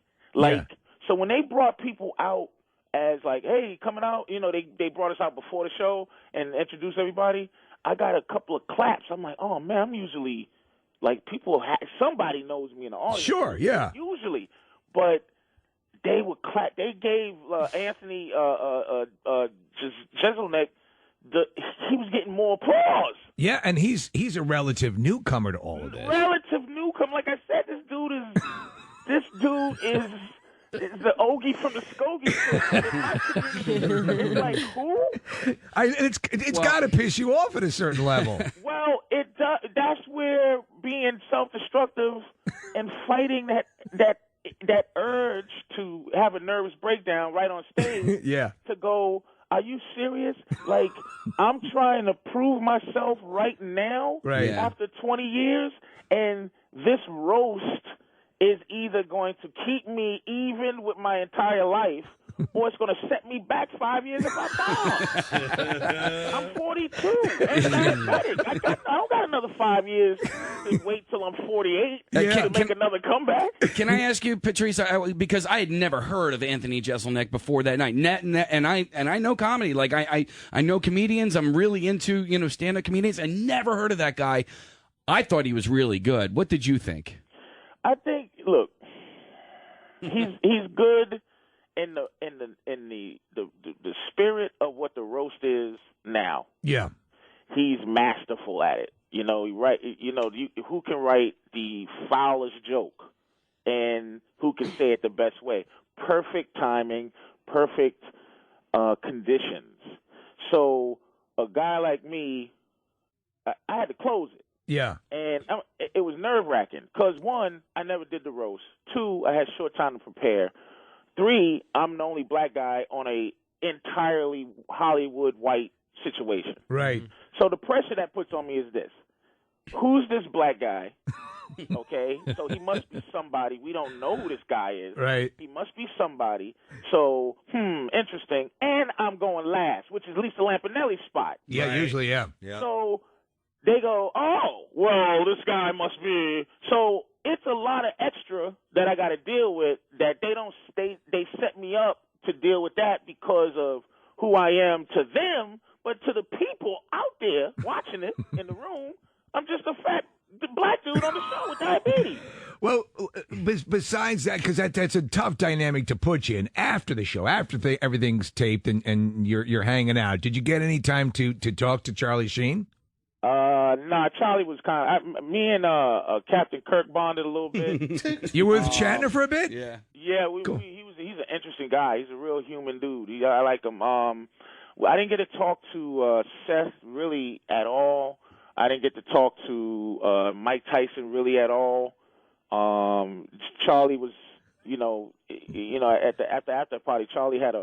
Speaker 10: So when they brought people out as like, hey, coming out, they brought us out before the show and introduced everybody, I got a couple of claps. I'm like, oh man, I'm usually like somebody knows me in the audience.
Speaker 5: Sure, yeah.
Speaker 10: Usually, but they would clap. They gave Anthony Jeselnik he was getting more applause.
Speaker 5: Yeah, and he's a relative newcomer to all of this.
Speaker 10: Relative newcomer, like I said, this dude is the Ogie from the Skogie. It's like, who?
Speaker 5: It's got to piss you off at a certain level.
Speaker 10: Well, it does. That's where being self-destructive and fighting that urge to have a nervous breakdown right on stage. To go, are you serious? Like, I'm trying to prove myself right now, after 20 years, and this roast is either going to keep me even with my entire life, or it's going to set me back 5 years if I die. I'm 42. And diabetic. I don't got another 5 years to wait till I'm 48 to make another comeback.
Speaker 8: Can I ask you, Patrice, because I had never heard of Anthony Jeselnik before that night, and I know comedy. Like I know comedians. I'm really into stand-up comedians. I never heard of that guy. I thought he was really good. What did you think?
Speaker 10: I think, look, he's good in the spirit of what the roast is now.
Speaker 5: Yeah,
Speaker 10: he's masterful at it. Who can write the foulest joke and who can say it the best way? Perfect timing, perfect conditions. So a guy like me, I had to close it.
Speaker 5: Yeah.
Speaker 10: And it was nerve-wracking because, one, I never did the roast. Two, I had short time to prepare. Three, I'm the only black guy on a entirely Hollywood white situation.
Speaker 5: Right.
Speaker 10: So the pressure that puts on me is this. Who's this black guy? Okay? So he must be somebody. We don't know who this guy is.
Speaker 5: Right.
Speaker 10: He must be somebody. So, interesting. And I'm going last, which is Lisa Lampanelli's spot.
Speaker 5: Yeah, usually, yeah.
Speaker 10: So they go, oh, well, this guy must be. So it's a lot of extra that I got to deal with that they set me up to deal with that because of who I am to them, but to the people out there watching it in the room, I'm just a fat black dude on the show with diabetes.
Speaker 5: Well, besides that, because that's a tough dynamic to put you in after the show, after everything's taped and you're hanging out. Did you get any time to talk to Charlie Sheen?
Speaker 10: Nah, Charlie was kind of. Me and Captain Kirk bonded a little bit.
Speaker 5: You were with Shatner for a bit?
Speaker 10: Yeah.
Speaker 5: Cool.
Speaker 10: He's an interesting guy. He's a real human dude. I like him. I didn't get to talk to Seth really at all. I didn't get to talk to Mike Tyson really at all. Charlie was, at the after party, Charlie had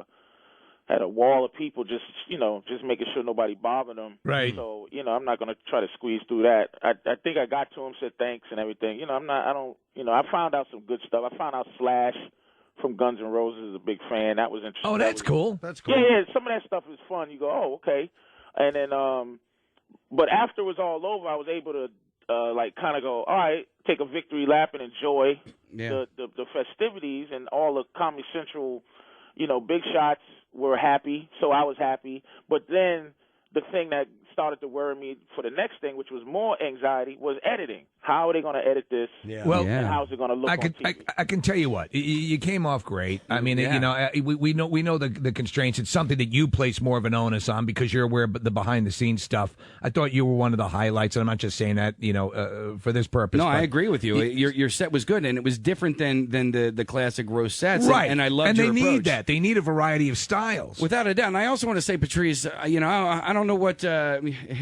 Speaker 10: a wall of people just making sure nobody bothered him.
Speaker 5: Right.
Speaker 10: So, I'm not going to try to squeeze through that. I think I got to him, said thanks and everything. I found out some good stuff. I found out Slash from Guns N' Roses is a big fan. That was interesting.
Speaker 5: Oh, that's cool. That's cool.
Speaker 10: Yeah, some of that stuff is fun. You go, oh, okay. And then, but after it was all over, I was able to, kind of go, all right, take a victory lap and enjoy the festivities, and all the Comedy Central, big shots were happy, so I was happy. But then the thing that started to worry me for the next thing, which was more anxiety, was editing. How are they going to edit this?
Speaker 5: Yeah. Well,
Speaker 10: and how's it going to look on TV?
Speaker 5: I can tell you what, you came off great. I mean, we know the constraints. It's something that you place more of an onus on because you're aware of the behind the scenes stuff. I thought you were one of the highlights, and I'm not just saying that for this purpose.
Speaker 8: No, I agree with you. Your set was good, and it was different than the classic roast sets.
Speaker 5: Right,
Speaker 8: and I loved
Speaker 5: and
Speaker 8: your
Speaker 5: they
Speaker 8: approach.
Speaker 5: need that. They need a variety of styles,
Speaker 8: without a doubt. And I also want to say, Patrice, I don't don't know what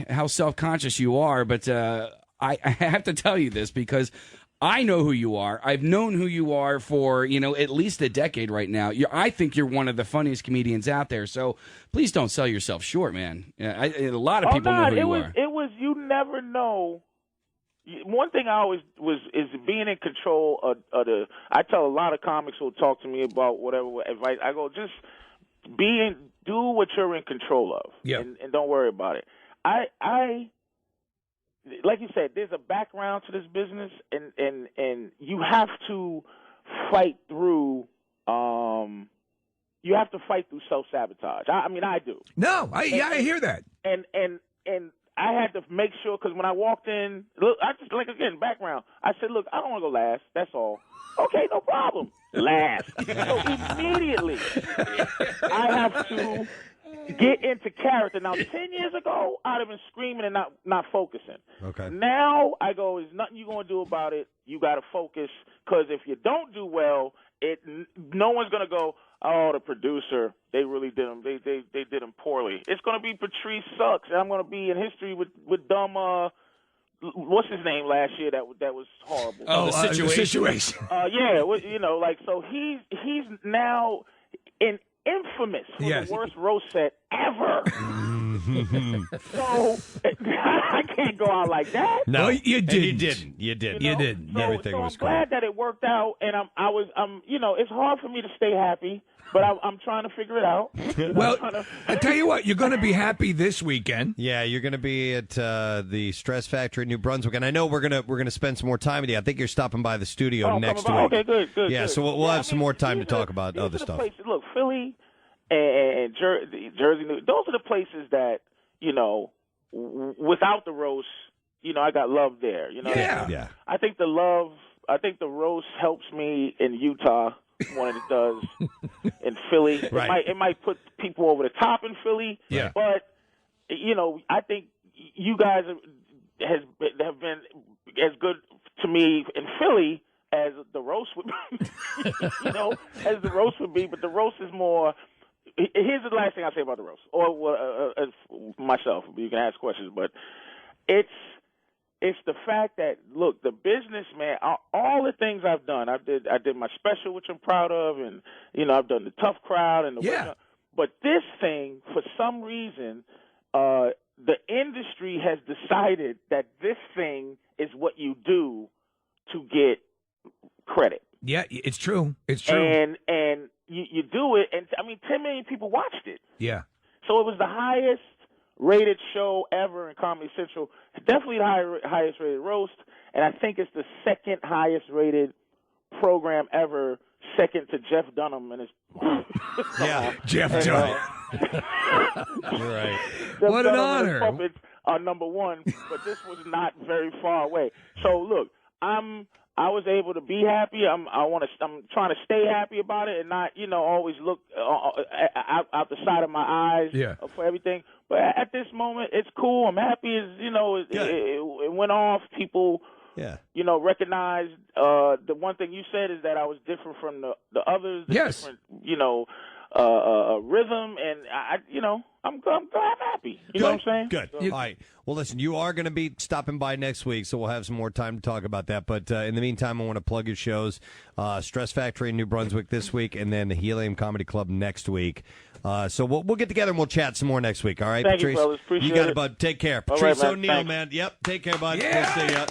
Speaker 8: how self-conscious you are, but I have to tell you this because I know who you are. I've known who you are for, at least a decade right now. I think you're one of the funniest comedians out there. So please don't sell yourself short, man. A lot of people know who you are.
Speaker 10: It was, you never know. One thing I always is being in control of the. I tell a lot of comics who talk to me about whatever advice. I go, just do what you're in control of, and don't worry about it. I like you said, there's a background to this business, and you have to fight through. You have to fight through self-sabotage. I mean, I do.
Speaker 5: No, I hear that.
Speaker 10: And I had to make sure, because when I walked in, look, I just, again, background. I said, look, I don't want to go last. That's all. Okay, no problem. Last. So immediately, I have to get into character. Now, 10 years ago, I'd have been screaming and not focusing.
Speaker 2: Okay.
Speaker 10: Now, I go, there's nothing you're going to do about it. You got to focus, because if you don't do well, no one's going to go, oh, the producer, they really did him. They did him poorly. It's going to be Patrice sucks, and I'm going to be in history with dumb. What's his name last year? That was horrible.
Speaker 5: Oh, the situation.
Speaker 10: Yeah, so he's now infamous for the worst roast set ever. So I can't go out like that.
Speaker 2: No,
Speaker 5: you didn't.
Speaker 2: You didn't.
Speaker 5: You didn't.
Speaker 10: So,
Speaker 2: Everything
Speaker 10: I'm
Speaker 2: was cool.
Speaker 10: glad that it worked out, and I'm it's hard for me to stay happy, but I'm trying to figure it out.
Speaker 5: Well, I tell you what, you're going to be happy this weekend.
Speaker 2: Yeah, you're going to be at the Stress Factory in New Brunswick, and I know we're gonna spend some more time with you. I think you're stopping by the studio next week.
Speaker 10: Okay, good.
Speaker 2: Yeah,
Speaker 10: good.
Speaker 2: so we'll have some more time to talk about other stuff.
Speaker 10: Places, look, Philly and Jersey, those are the places that, without the roast, I got love there.
Speaker 2: Yeah.
Speaker 10: I think the roast helps me in Utah more than it does in Philly.
Speaker 2: Right.
Speaker 10: It might put people over the top in Philly.
Speaker 2: Yeah.
Speaker 10: But I think you guys have been as good to me in Philly as the roast would be. As the roast would be, but the roast is more. Here's the last thing I say about the roast, or myself. You can ask questions, but it's the fact that, look, the business, man, all the things I've done. I did my special, which I'm proud of, and I've done the tough crowd and but this thing, for some reason, the industry has decided that this thing is what you do to get credit.
Speaker 5: Yeah, it's true. It's true.
Speaker 10: And you do it, and 10 million people watched it.
Speaker 5: Yeah.
Speaker 10: So it was the highest rated show ever in Comedy Central. Definitely the highest rated roast, and I think it's the second highest rated program ever, second to Jeff Dunham and his.
Speaker 2: Yeah,
Speaker 5: Jeff Dunham.
Speaker 2: You're right.
Speaker 5: What an honor.
Speaker 10: Puppets are number one, but this was not very far away. So look, I was able to be happy. I'm trying to stay happy about it and not, always look out the side of my eyes for everything. But at this moment, it's cool. I'm happy. It went off. People, recognized. The one thing you said is that I was different from the others. Different, rhythm, and I'm happy. You know what I'm saying?
Speaker 2: Good. All right. Well, listen, you are going to be stopping by next week, so we'll have some more time to talk about that. But in the meantime, I want to plug your shows: Stress Factory in New Brunswick this week, and then the Helium Comedy Club next week. So we'll get together and we'll chat some more next week. All right,
Speaker 10: Thank
Speaker 2: Patrice?
Speaker 10: You, fellas. Appreciate
Speaker 2: you got
Speaker 10: it,
Speaker 2: it, bud. Take care.
Speaker 10: All
Speaker 2: Patrice
Speaker 10: right,
Speaker 2: O'Neal,
Speaker 10: Thanks.
Speaker 2: man. Yep. Take care, bud.
Speaker 5: Yeah.
Speaker 2: We'll see ya.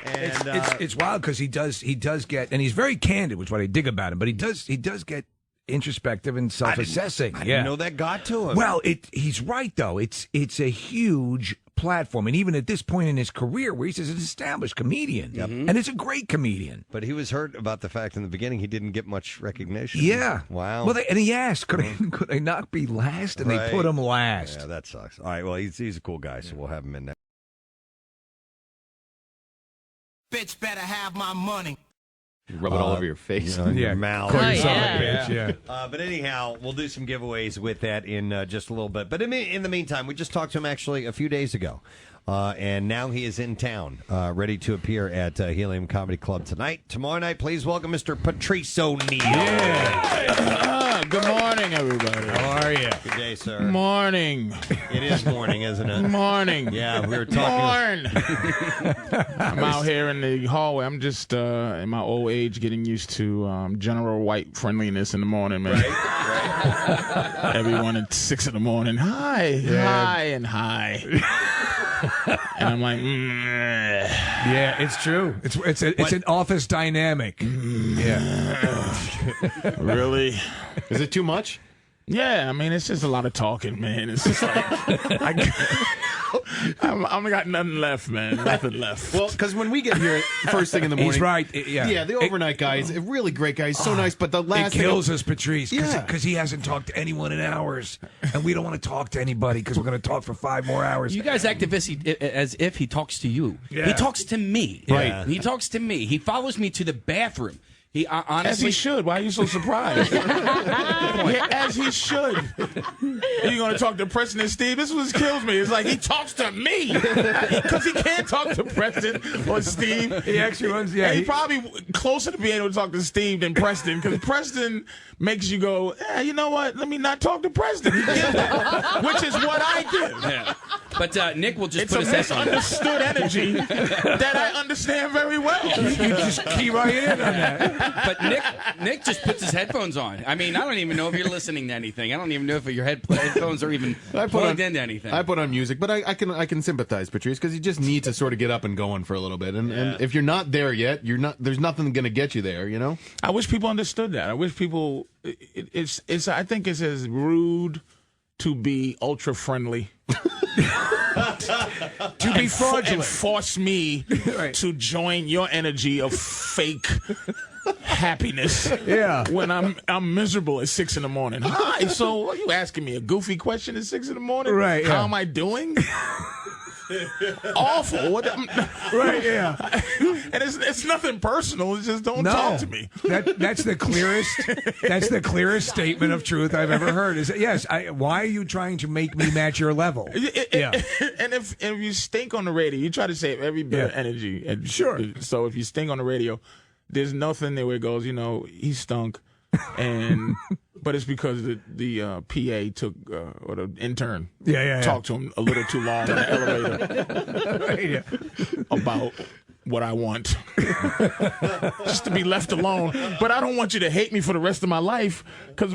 Speaker 2: And,
Speaker 5: it's wild because he does get, and he's very candid, which is what I dig about him. But he does get introspective and self-assessing.
Speaker 2: I didn't know that got to him.
Speaker 5: Well, he's right though. It's a huge platform, and even at this point in his career, where he's an established comedian, and it's a great comedian.
Speaker 2: But he was hurt about the fact in the beginning he didn't get much recognition.
Speaker 5: Yeah.
Speaker 2: Wow.
Speaker 5: Well, and he asked, could I not be last? And they put him last.
Speaker 2: Yeah, that sucks. All right. Well, he's a cool guy, so we'll have him in there.
Speaker 1: Bitch better have my money.
Speaker 4: You rub it all over your face.
Speaker 2: On your mouth.
Speaker 5: Yeah.
Speaker 2: But anyhow, we'll do some giveaways with that in just a little bit. But in the meantime, we just talked to him actually a few days ago. And now he is in town, ready to appear at Helium Comedy Club tonight. Tomorrow night, please welcome Mr. Patrice O'Neal.
Speaker 5: Yeah.
Speaker 9: Good morning, everybody.
Speaker 5: How are you?
Speaker 2: Good day, sir.
Speaker 9: Morning.
Speaker 2: It is morning, isn't it?
Speaker 9: Morning.
Speaker 2: Yeah, we were talking.
Speaker 9: I'm out here in the hallway. I'm just in my old age getting used to general white friendliness in the morning, man. Right. Everyone at 6 in the morning. Hi, hi, and hi. And I'm like,
Speaker 5: yeah, it's true. It's an office dynamic. Yeah.
Speaker 9: Really?
Speaker 4: Is it too much?
Speaker 9: Yeah, I mean, it's just a lot of talking, man. It's just like, I got nothing left, man. Nothing left.
Speaker 4: Well, because when we get here first thing in the morning.
Speaker 5: He's right. Yeah.
Speaker 4: Yeah, the overnight guy is a really great guy. He's so nice, but the last
Speaker 5: It kills us, Patrice,
Speaker 4: Yeah.
Speaker 5: because he hasn't talked to anyone in hours. And we don't want to talk to anybody because we're going to talk for 5 more hours.
Speaker 8: You guys act as if he talks to you.
Speaker 5: Yeah.
Speaker 8: He talks to me.
Speaker 5: Right.
Speaker 8: He talks to me. He follows me to the bathroom. He honestly,
Speaker 9: as he should. Why are you so surprised? Yeah, as he should. You're going to talk to Preston and Steve? This was kills me. It's like he talks to me because he can't talk to Preston or Steve.
Speaker 5: He actually runs. Yeah,
Speaker 9: he's probably closer to being able to talk to Steve than Preston because Preston makes you go, you know what? Let me not talk to Preston. Which is what I do.
Speaker 8: Yeah. But Nick will just
Speaker 9: it's
Speaker 8: put
Speaker 9: a
Speaker 8: his headphones on.
Speaker 9: misunderstood energy that I understand very well.
Speaker 5: You just key right in on that.
Speaker 8: But Nick just puts his headphones on. I mean, I don't even know if you're listening to anything. I don't even know if your headphones are even plugged into anything.
Speaker 4: I put on music, but I can sympathize, Patrice, because you just need to sort of get up and going for a little bit. And if you're not there yet, you're not. There's nothing going to get you there. You know.
Speaker 9: I wish people understood that. I wish people. It's. I think it's as rude to be ultra friendly.
Speaker 5: To be fraudulent.
Speaker 9: And force me to join your energy of fake happiness.
Speaker 5: Yeah.
Speaker 9: When I'm miserable at 6 in the morning. Hi. So are you asking me a goofy question at 6 in the morning?
Speaker 5: Right.
Speaker 9: How
Speaker 5: Yeah.
Speaker 9: am I doing? Awful.
Speaker 5: Right. Yeah.
Speaker 9: And it's nothing personal. It's just don't talk to me.
Speaker 5: That's the clearest. That's the clearest statement of truth I've ever heard. Is that, yes? Why are you trying to make me match your level?
Speaker 9: Yeah. And if you stink on the radio, you try to save every bit of energy. And
Speaker 5: sure.
Speaker 9: So if you stink on the radio, there's nothing there where it goes, he stunk. But it's because the PA took or the intern talked to him a little too long in the elevator about what I want, just to be left alone. But I don't want you to hate me for the rest of my life,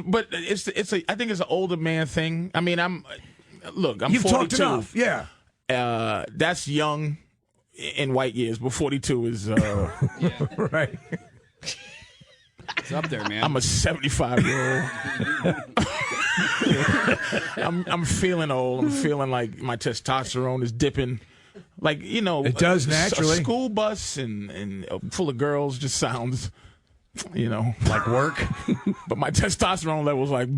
Speaker 9: but I think it's an older man thing. I mean, I'm
Speaker 5: You've
Speaker 9: 42.
Speaker 5: talked enough. Yeah.
Speaker 9: That's young in white years, but 42 is
Speaker 5: right.
Speaker 8: It's up there, man.
Speaker 9: I'm a 75-year-old. I'm feeling old. I'm feeling like my testosterone is dipping. Like,
Speaker 5: it does naturally.
Speaker 9: A school bus and full of girls just sounds,
Speaker 2: like work.
Speaker 9: But my testosterone level's like.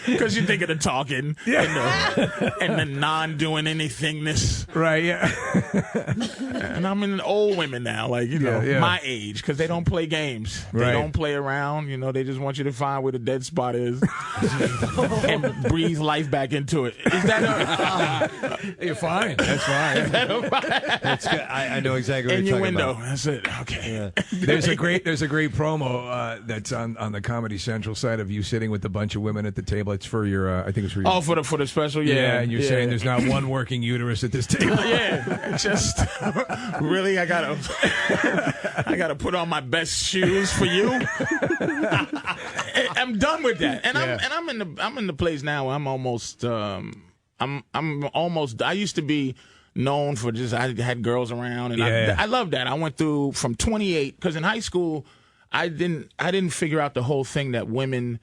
Speaker 9: Because you think of the talking and the non-doing anythingness.
Speaker 5: Right, yeah.
Speaker 9: And I'm in old women now, like, my age, because they don't play games. They don't play around. They just want you to find where the dead spot is and breathe life back into it. Is that
Speaker 5: You're fine. That's fine.
Speaker 2: That's good. I know exactly what
Speaker 9: in
Speaker 2: you're
Speaker 9: your
Speaker 2: talking
Speaker 9: window?
Speaker 2: about.
Speaker 9: That's it. Okay.
Speaker 2: Yeah.
Speaker 5: There's a great promo that's on the Comedy Central site of you sitting with a bunch of women at the table. It's for your, I think it's for your.
Speaker 9: Oh, for the special,
Speaker 5: yeah. And you're saying there's not one working uterus at this table.
Speaker 9: Yeah, just really, I gotta put on my best shoes for you. I'm done with that, and I'm in the place now where I'm almost I used to be known for just I had girls around, and I love that. I went through from 28 because in high school I didn't figure out the whole thing that women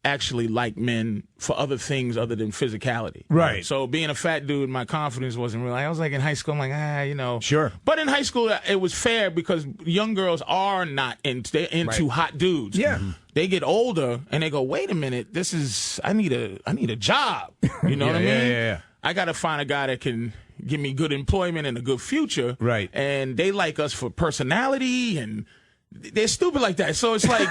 Speaker 9: actually like men for other things other than physicality.
Speaker 5: Right.
Speaker 9: So being a fat dude, my confidence wasn't really. I was like in high school, I'm like,
Speaker 5: Sure.
Speaker 9: But in high school, it was fair because young girls are not they're into hot dudes.
Speaker 5: Yeah.
Speaker 9: They get older and they go, wait a minute, I need a job. You know what I mean?
Speaker 5: Yeah.
Speaker 9: I got to find a guy that can give me good employment and a good future.
Speaker 5: Right.
Speaker 9: And they like us for personality and they're stupid like that. So it's like,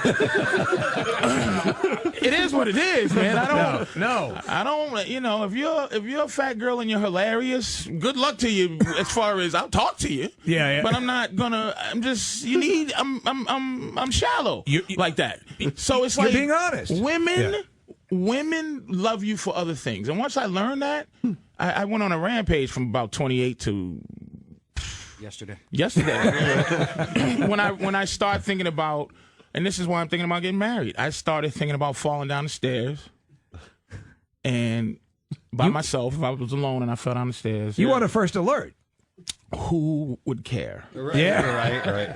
Speaker 9: it is what it is, man. I don't, you know, if you're a fat girl and you're hilarious, good luck to you as far as I'll talk to you.
Speaker 5: Yeah.
Speaker 9: But I'm not gonna, I'm shallow like that. So it's like,
Speaker 5: you're being honest.
Speaker 9: Women love you for other things. And once I learned that, I went on a rampage from about 28 to
Speaker 8: yesterday.
Speaker 9: when I start thinking about, and this is why I'm thinking about getting married, I started thinking about falling down the stairs and by myself, if I was alone and I fell down the stairs.
Speaker 5: You want a first alert.
Speaker 9: Who would care?
Speaker 2: Right.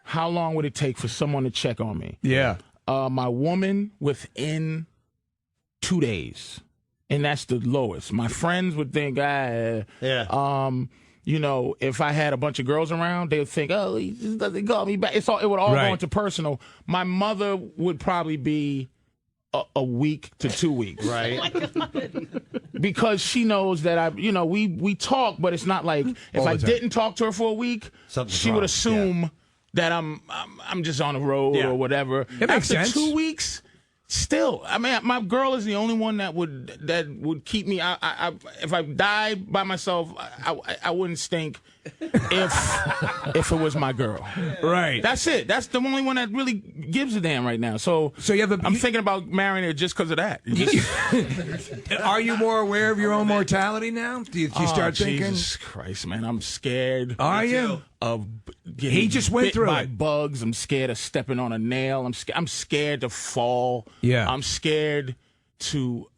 Speaker 9: How long would it take for someone to check on me?
Speaker 5: Yeah.
Speaker 9: My woman within 2 days. And that's the lowest. My friends would think, you know, if I had a bunch of girls around, they would think, oh, he just doesn't call me back. It would all go into personal. My mother would probably be a week to 2 weeks.
Speaker 2: Right.
Speaker 9: Because she knows that we talk, but it's not like if I didn't talk to her for a week, she would assume that I'm just on the road or whatever.
Speaker 5: It makes sense.
Speaker 9: After 2 weeks, still, I mean, my girl is the only one that would keep me. If I died by myself, I wouldn't stink if it was my girl.
Speaker 5: Right.
Speaker 9: That's it. That's the only one that really gives a damn right now. So I'm thinking about marrying her just because of that.
Speaker 5: Are you more aware of your own mortality now? Do you start thinking?
Speaker 9: Jesus Christ, man, I'm scared.
Speaker 5: Are you?
Speaker 9: Of getting
Speaker 5: he just went
Speaker 9: bit
Speaker 5: through
Speaker 9: by
Speaker 5: it.
Speaker 9: bugs. I'm scared of stepping on a nail. I'm scared to fall.
Speaker 5: Yeah.
Speaker 9: I'm scared to.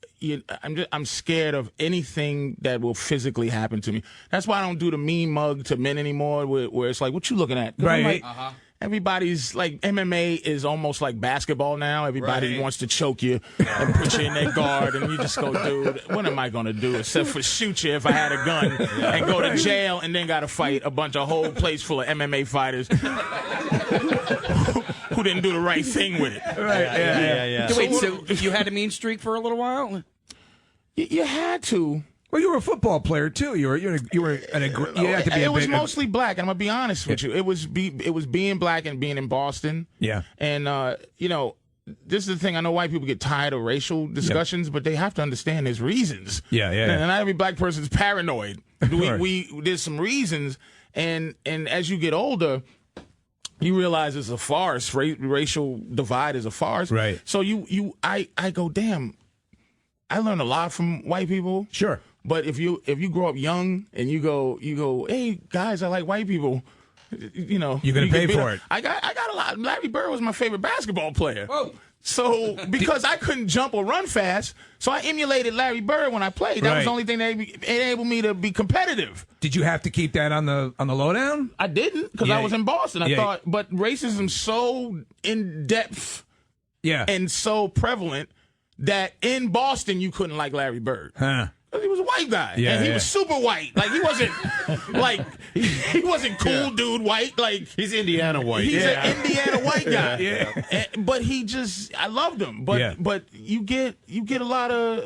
Speaker 9: I'm scared of anything that will physically happen to me. That's why I don't do the mean mug to men anymore, where it's like, what you looking at?
Speaker 5: Right.
Speaker 9: Like, everybody's like, MMA is almost like basketball now. Everybody wants to choke you and put you in their guard, and you just go, dude, what am I going to do except for shoot you if I had a gun and go to jail and then got to fight a bunch of whole place full of MMA fighters who didn't do the right thing with it.
Speaker 5: Right. Yeah.
Speaker 8: Wait, so you had a mean streak for a little while?
Speaker 9: You had to.
Speaker 5: Well, you were a football player too. You had to be.
Speaker 9: It was mostly black, and I'm gonna be honest with you. It was being black and being in Boston.
Speaker 5: Yeah.
Speaker 9: And you know, this is the thing. I know white people get tired of racial discussions, but they have to understand there's reasons.
Speaker 5: Yeah.
Speaker 9: And not every black person's paranoid. There's some reasons, and as you get older, you realize it's a farce. Racial divide is a farce.
Speaker 5: Right.
Speaker 9: So I go, damn. I learned a lot from white people.
Speaker 5: Sure.
Speaker 9: But if you grow up young and you go, hey guys, I like white people, you know,
Speaker 5: you're gonna pay for it.
Speaker 9: I got a lot. Larry Bird was my favorite basketball player.
Speaker 8: Whoa.
Speaker 9: So because I couldn't jump or run fast, so I emulated Larry Bird when I played. That was the only thing that enabled me to be competitive.
Speaker 5: Did you have to keep that on the lowdown?
Speaker 9: I didn't, because I was in Boston. I thought, but racism's so in depth, and so prevalent that in Boston you couldn't like Larry Bird.
Speaker 5: Huh.
Speaker 9: He was a white guy, and he was super white. Like he wasn't he wasn't cool dude white. Like
Speaker 2: he's Indiana white.
Speaker 9: He's an Indiana white guy. But I loved him. But you get a lot of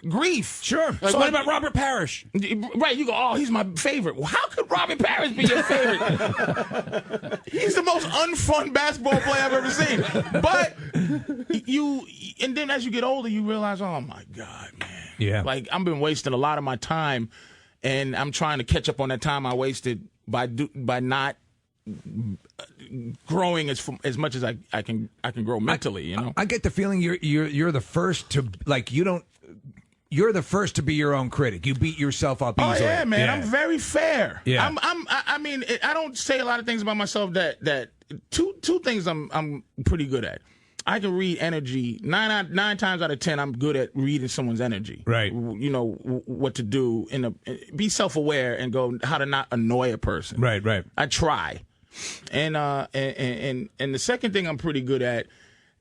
Speaker 9: grief.
Speaker 5: Sure.
Speaker 8: Like, what about Robert Parrish?
Speaker 9: Right. You go, oh, he's my favorite. Well, how could Robert Parrish be your favorite? He's the most unfun basketball player I've ever seen. But and then as you get older, you realize, oh my God, man.
Speaker 5: Yeah.
Speaker 9: Like I've been wasting a lot of my time, and I'm trying to catch up on that time I wasted by not growing as much as I can grow mentally. You know.
Speaker 5: I get the feeling you're the first to You're the first to be your own critic. You beat yourself up easily.
Speaker 9: Oh yeah, man. Yeah. I'm very fair.
Speaker 5: Yeah.
Speaker 9: I mean, I don't say a lot of things about myself that two things I'm pretty good at. I can read energy. 9 times out of 10, I'm good at reading someone's energy.
Speaker 5: Right.
Speaker 9: You know what to do. Be self-aware and go how to not annoy a person.
Speaker 5: Right. I
Speaker 9: try. And the second thing I'm pretty good at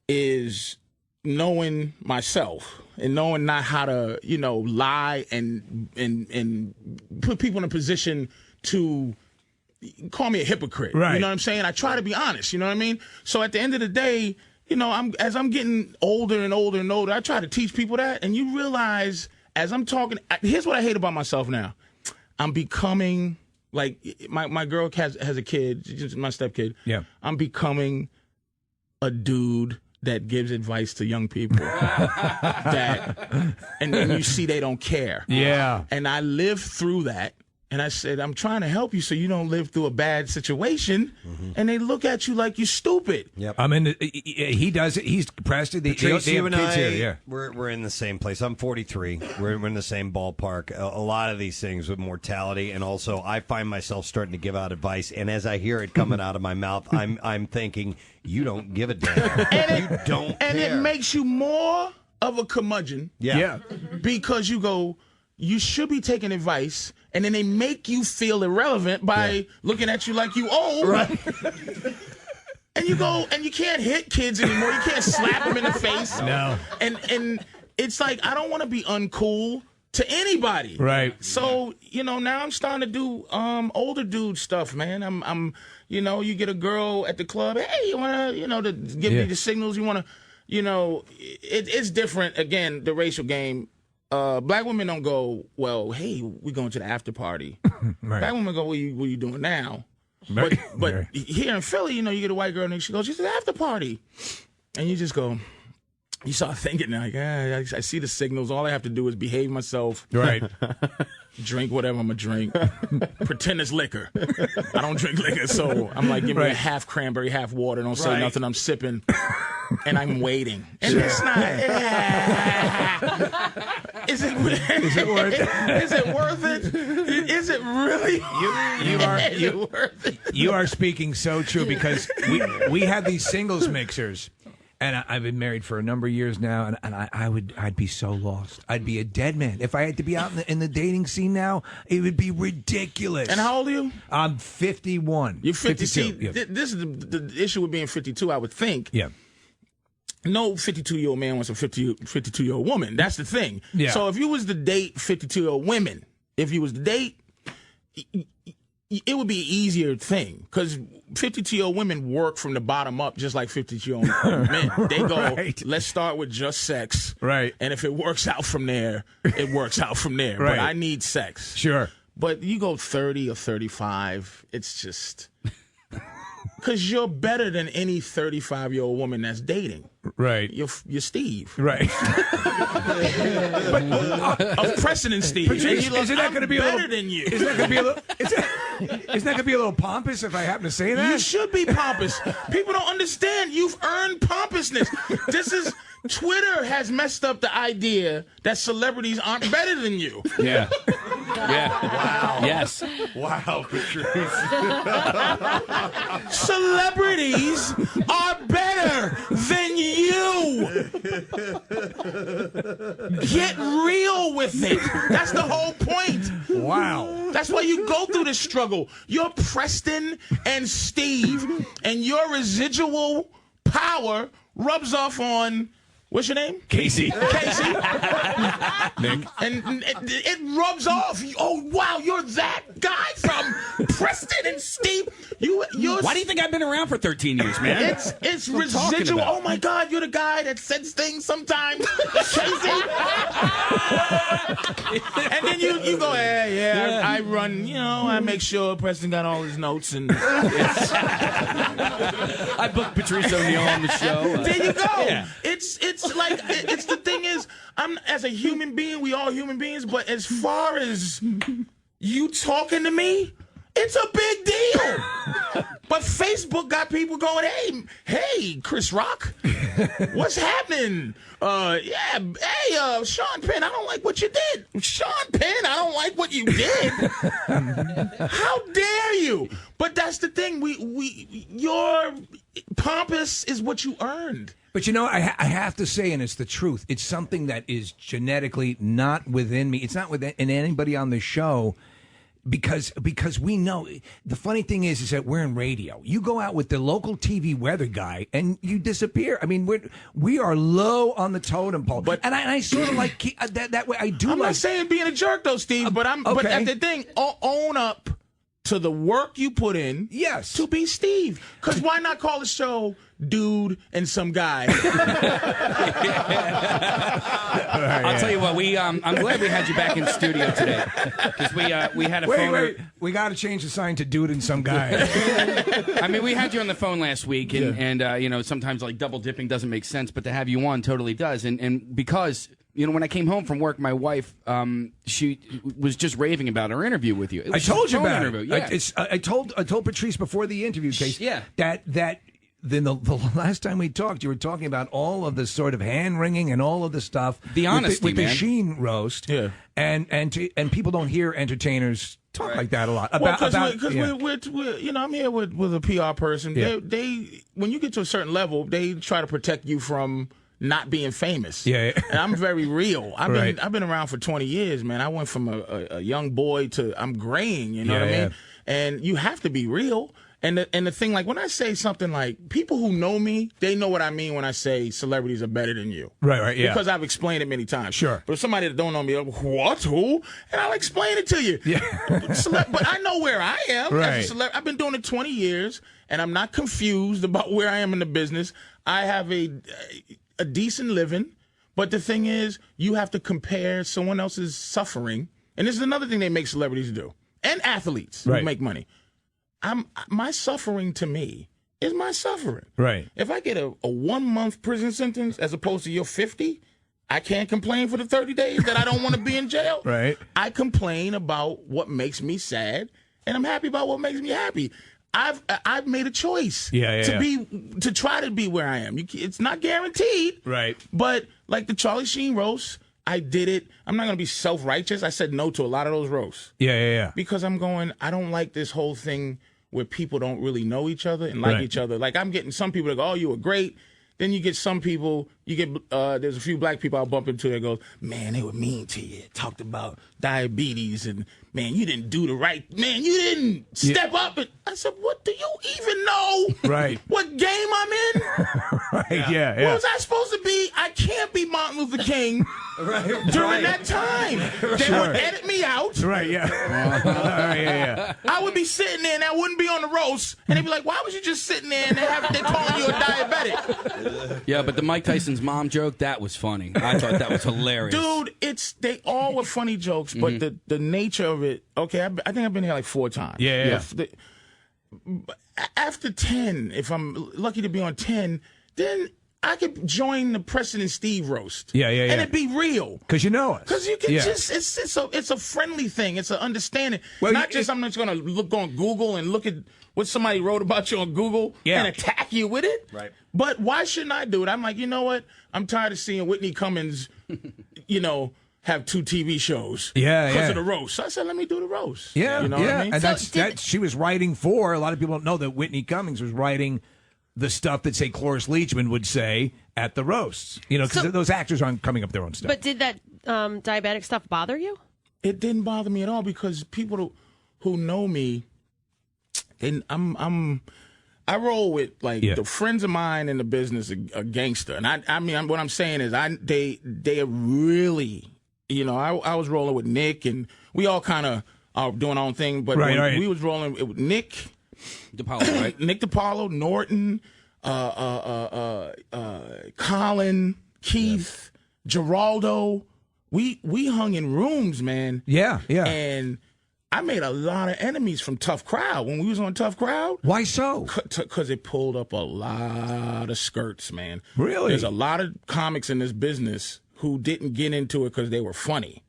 Speaker 9: is knowing myself and knowing not how to, lie and put people in a position to call me a hypocrite.
Speaker 5: Right.
Speaker 9: You know what I'm saying? I try to be honest. You know what I mean? So at the end of the day, as I'm getting older and older and older, I try to teach people that. And you realize as I'm talking, here's what I hate about myself now. I'm becoming Like my girl has a kid, just my stepkid.
Speaker 5: Yeah.
Speaker 9: I'm becoming a dude that gives advice to young people and you see they don't care.
Speaker 5: Yeah.
Speaker 9: And I lived through that. And I said, I'm trying to help you so you don't live through a bad situation. And they look at you like you're stupid.
Speaker 2: Yep.
Speaker 5: I'm in. He does it. He's Preston.
Speaker 2: Patrice, you and I,
Speaker 5: here, yeah.
Speaker 2: we're in the same place. I'm 43. We're in the same ballpark. A lot of these things with mortality, and also I find myself starting to give out advice. And as I hear it coming out of my mouth, I'm thinking, you don't give a damn. You don't
Speaker 9: And
Speaker 2: care.
Speaker 9: it makes you more of a curmudgeon.
Speaker 5: Yeah.
Speaker 9: Because you go, you should be taking advice, and then they make you feel irrelevant by looking at you like you old. Right. And you go, and you can't hit kids anymore. You can't slap them in the face.
Speaker 5: No.
Speaker 9: And it's like, I don't want to be uncool to anybody.
Speaker 5: Right.
Speaker 9: So, now I'm starting to do older dude stuff, man. I'm you get a girl at the club, hey, you want to, to give me the signals, you want to, it's different. Again, the racial game. Black women don't go, well, hey, we going to the after party.
Speaker 5: Right.
Speaker 9: Black women go, what are you doing now? But here in Philly, you get a white girl and she goes, she's at the after party. And you just go, you start thinking like, I see the signals. All I have to do is behave myself.
Speaker 5: Right.
Speaker 9: Drink whatever I'm going to drink. Pretend it's liquor. I don't drink liquor. So I'm like, give me a half cranberry, half water. Don't say nothing. I'm sipping. And I'm waiting. And it's not. Is it worth it? Is it worth it? Is it really?
Speaker 5: You are speaking so true, because we have these singles mixers. And I've been married for a number of years now, and I'd be so lost. I'd be a dead man if I had to be out in the dating scene now. It would be ridiculous.
Speaker 9: And how old are you?
Speaker 5: I'm 51.
Speaker 9: You're 50.
Speaker 5: 52.
Speaker 9: See, this is the issue with being 52. I would think.
Speaker 5: Yeah.
Speaker 9: No 52-year-old man wants a 52-year-old woman. That's the thing.
Speaker 5: Yeah.
Speaker 9: So if you was to date 52-year-old women, if you was to date, it would be an easier thing, because 52-year-old women work from the bottom up just like 52-year-old men. They go, let's start with just sex.
Speaker 5: Right.
Speaker 9: And if it works out from there, it works out from there.
Speaker 5: Right.
Speaker 9: But I need sex.
Speaker 5: Sure.
Speaker 9: But you go 30 or 35, it's just... Because you're better than any 35-year-old woman that's dating.
Speaker 5: Right.
Speaker 9: You're Steve.
Speaker 5: Right.
Speaker 9: Of Preston and Steve.
Speaker 5: Patrice, isn't that going to be
Speaker 9: better than you?
Speaker 5: Isn't that going to be a little? Isn't that going to be a little pompous if I happen to say that?
Speaker 9: You should be pompous. People don't understand. You've earned pompousness. Twitter has messed up the idea that celebrities aren't better than you.
Speaker 5: Yeah.
Speaker 8: Wow. Yes.
Speaker 2: Wow, Patrice.
Speaker 9: Celebrities are better than you. Get real with it. That's the whole point.
Speaker 5: Wow.
Speaker 9: That's why you go through this struggle. You're Preston and Steve, and your residual power rubs off on... What's your name?
Speaker 5: Casey.
Speaker 9: Casey.
Speaker 5: Nick.
Speaker 9: And it rubs off. Oh, wow, you're that guy from Preston and Steve.
Speaker 8: Why do you think I've been around for 13 years, man?
Speaker 9: It's residual. Oh, my God, you're the guy that says things sometimes. Casey. And then you go, I run, I make sure Preston got all his notes. And
Speaker 8: I booked Patrice O'Neal on the show.
Speaker 9: There you go. Yeah. It's like, it's the thing is, as a human being, we all human beings, but as far as you talking to me, it's a big deal. But Facebook got people going, hey, Chris Rock, what's happening? Sean Penn, I don't like what you did. Sean Penn, I don't like what you did. How dare you? But that's the thing. Your pompous is what you earned.
Speaker 5: But I have to say, and it's the truth, it's something that is genetically not within me. It's not within anybody on the show, because we know. The funny thing is that we're in radio. You go out with the local TV weather guy and you disappear. I mean, we are low on the totem pole. But I sort of like that way. I do.
Speaker 9: I'm not saying being a jerk though, Steve. But
Speaker 5: okay.
Speaker 9: But at the thing, own up to the work you put in to be Steve. Because why not call the show Dude and Some Guy?
Speaker 8: I'll tell you what, I'm glad we had you back in studio today. Because we had a phone.
Speaker 5: Wait. We got to change the sign to Dude and Some Guy.
Speaker 8: I mean, we had you on the phone last week, and you know, sometimes like double dipping doesn't make sense, but to have you on totally does. And because, you know, when I came home from work, my wife, she was just raving about our interview with you.
Speaker 5: I told you about
Speaker 8: interview.
Speaker 5: it.
Speaker 8: Yeah.
Speaker 5: I told Patrice before the interview, Case, that then the last time we talked, you were talking about all of the sort of hand wringing and all of the stuff.
Speaker 8: The honesty,
Speaker 5: with the
Speaker 8: man.
Speaker 5: Sheen roast. Yeah. And people don't hear entertainers talk like that a lot.
Speaker 9: Because we're you know, I'm here with a PR person. Yeah. They when you get to a certain level, they try to protect you from not being famous. Yeah. And I'm very real. I've been around for 20 years, man. I went from a young boy to I'm graying, you know what I mean? And you have to be real. And the thing, like, when I say something like, people who know me, they know what I mean when I say celebrities are better than you. Right, yeah. Because I've explained it many times. Sure. But if somebody that don't know me, what, who? And I'll explain it to you. Yeah. But I know where I am as a celebrity. I've been doing it 20 years, and I'm not confused about where I am in the business. I have a decent living, but the thing is, you have to compare someone else's suffering. And this is another thing they make celebrities do. And athletes who make money. My suffering to me is my suffering. Right. If I get a 1 month prison sentence as opposed to your 50, I can't complain for the 30 days that I don't want to be in jail. Right. I complain about what makes me sad, and I'm happy about what makes me happy. I've made a choice to try to be where I am. It's not guaranteed. Right. But like the Charlie Sheen roast, I did it. I'm not going to be self-righteous. I said no to a lot of those roasts. Yeah. Because I don't like this whole thing where people don't really know each other and like each other. Like, I'm getting some people that go, oh, you were great. Then you get some people, there's a few black people I'll bump into that goes, man, they were mean to you. Talked about diabetes and, man, you didn't do the right, man, you didn't step up. And I said, what do you even know? Right. What game I'm in? Right, What was I supposed to be? I can't be Martin Luther King during that time. They would edit me out. Right, I would be sitting there and I wouldn't be on the roast. And they'd be like, why was you just sitting there and they're calling you a diabetic?
Speaker 8: Yeah, but the Mike Tyson's mom joke, that was funny. I thought that was hilarious.
Speaker 9: Dude, they all were funny jokes, but the nature of it, okay, I think I've been here like 4 times. Yeah. After 10, if I'm lucky to be on 10, then I could join the Preston and Steve roast. And it'd be real.
Speaker 5: Because you know us.
Speaker 9: Because you can just, it's a friendly thing. It's an understanding. Well, I'm just going to look on Google and look at what somebody wrote about you on Google and attack you with it. Right. But why shouldn't I do it? I'm like, you know what? I'm tired of seeing Whitney Cummings, have 2 TV shows because of the roast. So I said, let me do the roast. Yeah, you know what I mean?
Speaker 5: And that's she was writing for. A lot of people don't know that Whitney Cummings was writing the stuff that, say, Cloris Leachman would say at the roasts. Because those actors aren't coming up their own stuff.
Speaker 7: But did that diabetic stuff bother you?
Speaker 9: It didn't bother me at all because people who know me, and I roll with the friends of mine in the business are gangster, and I mean what I'm saying is they are really, I was rolling with Nick, and we all kind of are doing our own thing, but we was rolling with Nick DiPaolo, right? Nick DiPaolo, Norton, Colin, Keith, Geraldo. We hung in rooms, man. Yeah. And I made a lot of enemies from Tough Crowd when we was on Tough Crowd.
Speaker 5: Why so?
Speaker 9: Because it pulled up a lot of skirts, man.
Speaker 5: Really?
Speaker 9: There's a lot of comics in this business who didn't get into it because they were funny.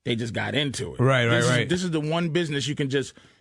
Speaker 9: They just got into it. Right. This is the one business you can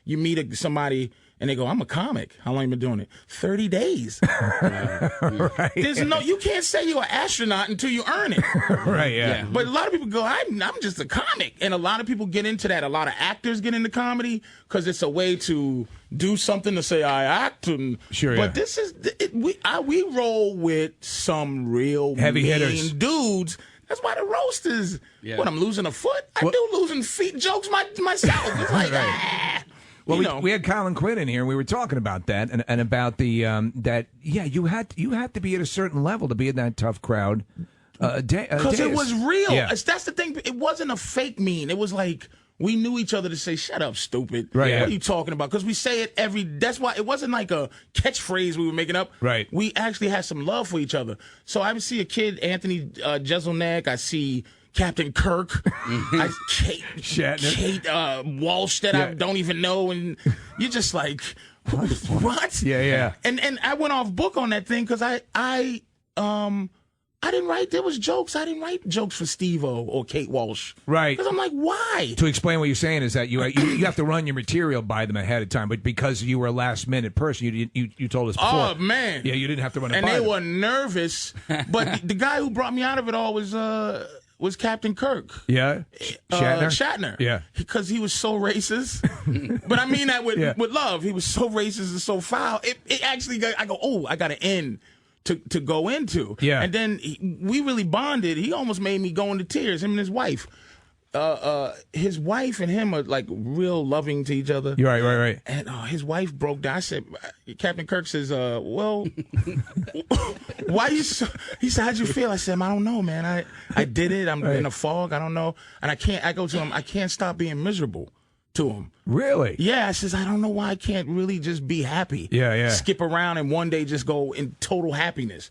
Speaker 9: you meet somebody and they go, I'm a comic. How long you been doing it? 30 days. Right. You can't say you're an astronaut until you earn it.
Speaker 5: Right, yeah.
Speaker 9: But a lot of people go, I'm just a comic. And a lot of people get into that. A lot of actors get into comedy because it's a way to do something to say, I act. But this is, we roll with some real
Speaker 5: heavy hitters
Speaker 9: dudes. That's why the roast is, what, I'm losing a foot? I do losing feet jokes myself. It's like,
Speaker 5: Well, we had Colin Quinn in here, and we were talking about that, and about the you had to be at a certain level to be in that Tough Crowd.
Speaker 9: Because it was real. Yeah. That's the thing. It wasn't a fake mean. It was like, we knew each other to say, "Shut up, stupid."
Speaker 5: Right.
Speaker 9: What are you talking about? Because we say it that's why it wasn't like a catchphrase we were making up.
Speaker 5: Right.
Speaker 9: We actually had some love for each other. So I would see a kid, Anthony Jeselnik. I see Captain Kirk. Kate Walsh that I don't even know. And you're just like, what?
Speaker 5: Yeah.
Speaker 9: And I went off book on that thing because I didn't write. There was jokes. I didn't write jokes for Steve-O or Kate Walsh.
Speaker 5: Right.
Speaker 9: Because I'm like, why?
Speaker 5: To explain what you're saying is that you have to run your material by them ahead of time, but because you were a last minute person, you told us before.
Speaker 9: Oh man.
Speaker 5: Yeah, you didn't have to run it
Speaker 9: and
Speaker 5: by
Speaker 9: they
Speaker 5: them.
Speaker 9: were nervous. But the guy who brought me out of it all was Captain Kirk.
Speaker 5: Yeah.
Speaker 9: Shatner.
Speaker 5: Yeah.
Speaker 9: Because he was so racist. But I mean that with love. He was so racist and so foul. It actually I go, oh, I got an end to go into.
Speaker 5: Yeah.
Speaker 9: And then we really bonded. He almost made me go into tears, him and his wife. His wife and him are like real loving to each other.
Speaker 5: You're right.
Speaker 9: And his wife broke down. I said, Captain Kirk says, well, why you so, he said, how'd you feel? I said, I don't know, man. I did it. I'm in a fog. I don't know. And I go to him, I can't stop being miserable to him.
Speaker 5: Really?
Speaker 9: Yeah. I says, I don't know why I can't really just be happy.
Speaker 5: Yeah.
Speaker 9: Skip around and one day just go in total happiness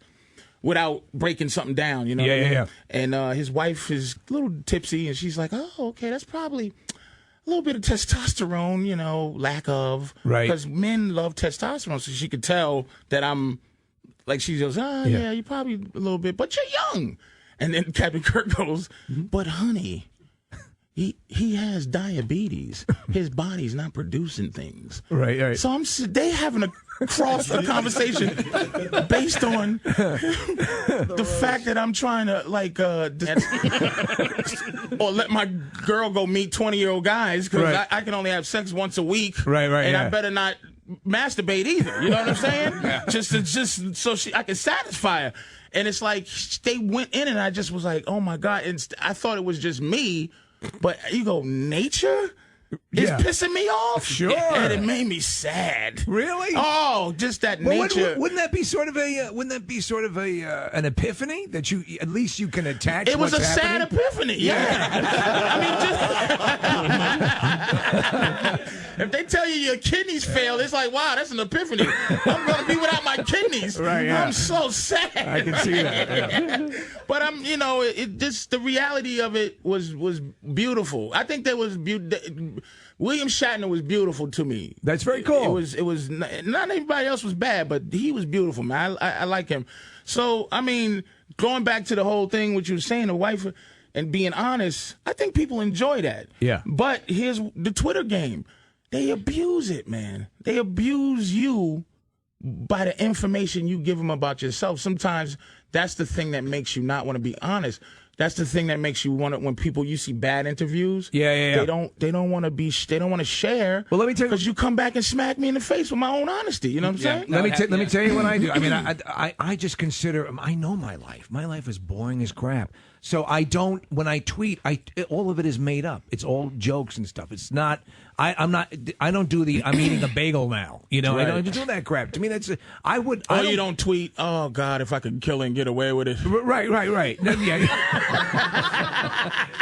Speaker 9: without breaking something down, you know?
Speaker 5: Yeah.
Speaker 9: And his wife is a little tipsy, and she's like, oh, okay, that's probably a little bit of testosterone, you know, lack of.
Speaker 5: Right.
Speaker 9: Because men love testosterone, so she could tell that I'm, like, she goes, yeah, you're probably a little bit, but you're young. And then Captain Kirk goes, but honey, he has diabetes. His body's not producing things.
Speaker 5: Right.
Speaker 9: So they having a conversation based on the fact that I'm trying to or let my girl go meet 20-year-old guys because I can only have sex once a week.
Speaker 5: Right.
Speaker 9: And I better not masturbate either. You know what I'm saying? Just so I can satisfy her. And it's like they went in, and I just was like, oh my God. And I thought it was just me. But you go, nature is pissing me off?
Speaker 5: Sure.
Speaker 9: And it made me sad.
Speaker 5: Really?
Speaker 9: Oh, just that nature.
Speaker 5: Wouldn't that be sort of a an epiphany that you at least you can attach?
Speaker 9: It was
Speaker 5: what's
Speaker 9: a sad epiphany. Yeah. I mean, if they tell you your kidneys failed, it's like, wow, that's an epiphany. I'm going to be without my kidneys.
Speaker 5: Right. Yeah.
Speaker 9: I'm so sad.
Speaker 5: I can see that. Yeah.
Speaker 9: But it just the reality of it was beautiful. I think there was William Shatner was beautiful to me.
Speaker 5: That's very cool.
Speaker 9: It was not everybody else was bad, but he was beautiful, man. I like him. So I mean, going back to the whole thing, what you were saying, the wife and being honest, I think people enjoy that.
Speaker 5: Yeah.
Speaker 9: But here's the Twitter game. They abuse it, man. They abuse you by the information you give them about yourself. Sometimes that's the thing that makes you not want to be honest. That's the thing that makes you want to, when you see bad interviews.
Speaker 5: Yeah.
Speaker 9: They don't want to share.
Speaker 5: Well, let me tell you,
Speaker 9: because you come back and smack me in the face with my own honesty. You know what I'm saying?
Speaker 5: Let me tell you what I do. I mean, I just consider, I know my life. My life is boring as crap. So I don't, when I tweet, all of it is made up. It's all jokes and stuff. It's not, I don't do I'm eating a bagel now. You know,
Speaker 9: Right.
Speaker 5: I don't do that crap. To me, that's,
Speaker 9: you don't tweet, oh God, if I could kill and get away with it.
Speaker 5: Right. Yeah.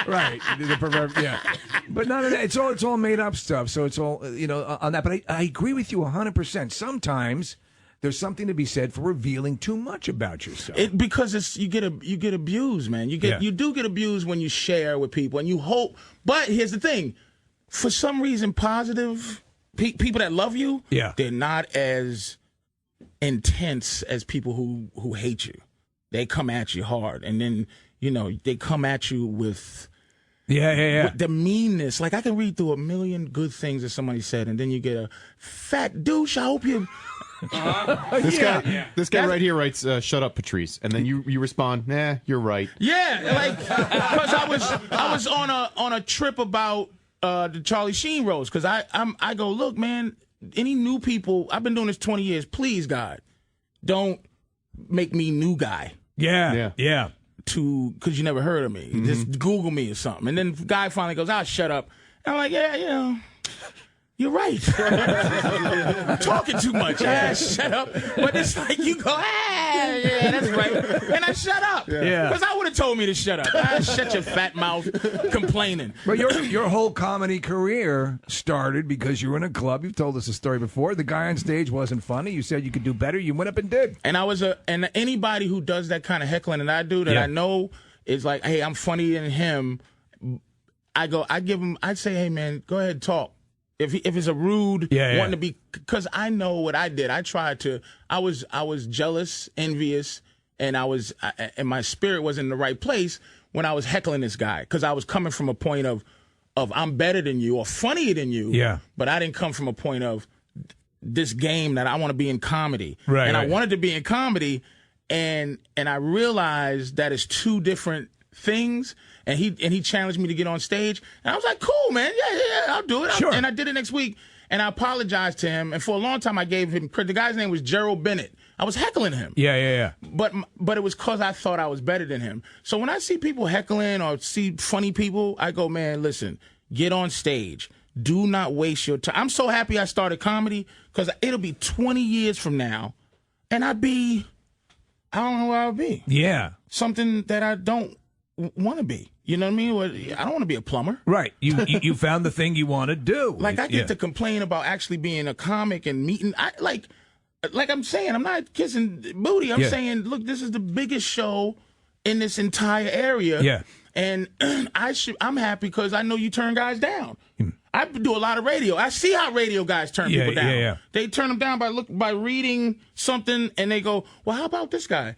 Speaker 5: Right. The proverb, yeah. But none of that. It's all made up stuff. So it's all, on that. But I agree with you 100%. Sometimes there's something to be said for revealing too much about yourself.
Speaker 9: Because you get abused, man. You do get abused when you share with people, and you hope. But here's the thing: for some reason, positive people that love you, they're not as intense as people who hate you. They come at you hard, and then they come at you with. With the meanness. Like, I can read through a million good things that somebody said, and then you get a fat douche. I hope you.
Speaker 4: This guy right here writes, "Shut up, Patrice," and then you respond, "Nah, you're right."
Speaker 9: Yeah, like because I was on a trip about the Charlie Sheen roast because I go, look, man, any new people, I've been doing this 20 years. Please, God, don't make me new guy.
Speaker 5: Yeah.
Speaker 9: Because you never heard of me. Just Google me or something. And then the guy finally goes, shut up. And I'm like, you're right. I'm talking too much. Shut up. But it's like you go, yeah, that's right. And I shut up.
Speaker 5: Yeah.
Speaker 9: Because I would have told me to shut up. Shut your fat mouth complaining.
Speaker 5: But your whole comedy career started because you were in a club. You've told us a story before. The guy on stage wasn't funny. You said you could do better. You went up and did.
Speaker 9: And and anybody who does that kind of heckling that I do, that I know is like, hey, I'm funnier than him. I'd say, hey man, go ahead and talk. If it's a rude wanting to be, because I know what I did. I was jealous, envious, and and my spirit was in the right place when I was heckling this guy, because I was coming from a point of I'm better than you or funnier than you.
Speaker 5: Yeah.
Speaker 9: But I didn't come from a point of this game that I want to be in comedy.
Speaker 5: Right.
Speaker 9: And I wanted to be in comedy, and I realized that it's two different things. And he challenged me to get on stage, and I was like, "Cool, man, yeah, I'll do it."
Speaker 5: Sure.
Speaker 9: And I did it next week, and I apologized to him. And for a long time, I gave him credit. The guy's name was Gerald Bennett. I was heckling him.
Speaker 5: Yeah.
Speaker 9: But it was because I thought I was better than him. So when I see people heckling or see funny people, I go, "Man, listen, get on stage. Do not waste your time." I'm so happy I started comedy, because it'll be 20 years from now, and I don't know where I'll be.
Speaker 5: Yeah.
Speaker 9: Something that I don't want to be. You know what I mean? I don't want to be a plumber.
Speaker 5: Right. You found the thing you want to do.
Speaker 9: Like, I get to complain about actually being a comic and meeting. Like I'm saying, I'm not kissing booty. I'm saying, look, this is the biggest show in this entire area.
Speaker 5: Yeah.
Speaker 9: And I'm happy because I know you turn guys down. I do a lot of radio. I see how radio guys turn people down.
Speaker 5: Yeah.
Speaker 9: They turn them down by reading something, and they go, well, how about this guy?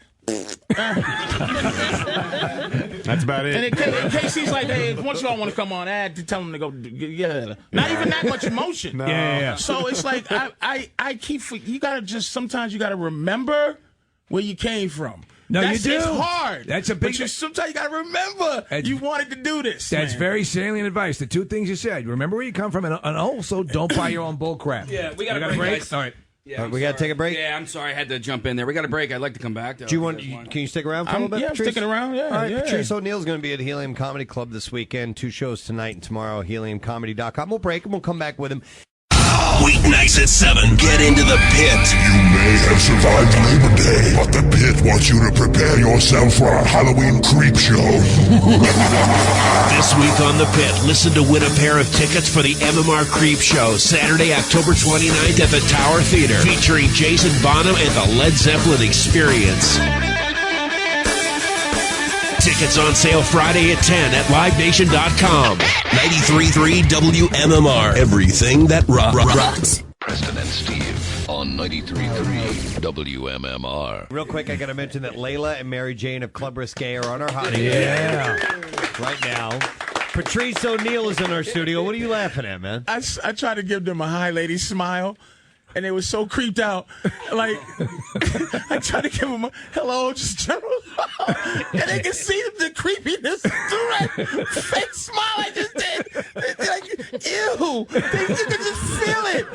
Speaker 4: That's about it.
Speaker 9: And in case he's like, hey, once y'all want to come on, I had to tell him to go. Yeah, not even that much emotion.
Speaker 4: No.
Speaker 5: Yeah.
Speaker 9: So it's like I keep. You gotta sometimes you gotta remember where you came from.
Speaker 5: No, you do.
Speaker 9: It's hard.
Speaker 5: That's a big.
Speaker 9: But sometimes you gotta remember you wanted to do this.
Speaker 5: That's
Speaker 9: man.
Speaker 5: very salient advice. The two things you said: remember where you come from, and also don't buy your own bull crap.
Speaker 8: Yeah, we got a break. Guys.
Speaker 5: All right.
Speaker 8: Yeah,
Speaker 2: we got to take a break?
Speaker 8: Yeah, I'm sorry. I had to jump in there. We got a break. I'd like to come back.
Speaker 2: Do you want? Can you stick around for a little bit?
Speaker 9: Yeah,
Speaker 2: Patrice?
Speaker 9: I'm sticking around. Yeah.
Speaker 2: All right,
Speaker 9: yeah.
Speaker 2: Patrice O'Neal is going to be at Helium Comedy Club this weekend. 2 shows tonight and tomorrow. HeliumComedy.com. We'll break and we'll come back with him.
Speaker 3: Weeknights at 7. Get into the pit.
Speaker 11: You may have survived Labor Day, but the pit wants you to prepare yourself for a Halloween creep show.
Speaker 12: This week on the pit, listen to win a pair of tickets for the MMR Creep Show, Saturday, October 29th at the Tower Theater, featuring Jason Bonham and the Led Zeppelin Experience. Tickets on sale Friday at 10 at livenation.com.
Speaker 3: 93.3 WMMR. Everything that rocks. Preston and Steve on 93.3 WMMR.
Speaker 2: Real quick, I got to mention that Layla and Mary Jane of Club Risque are on our honeymoon.
Speaker 5: Yeah.
Speaker 2: Right now. Patrice O'Neal is in our studio. What are you laughing at, man?
Speaker 9: I tried to give them a hi, lady smile, and they were so creeped out. Like, I tried to give them a hello, just general, and they can see the creepiness through that fake smile I just did. They're like, ew. You can just feel it.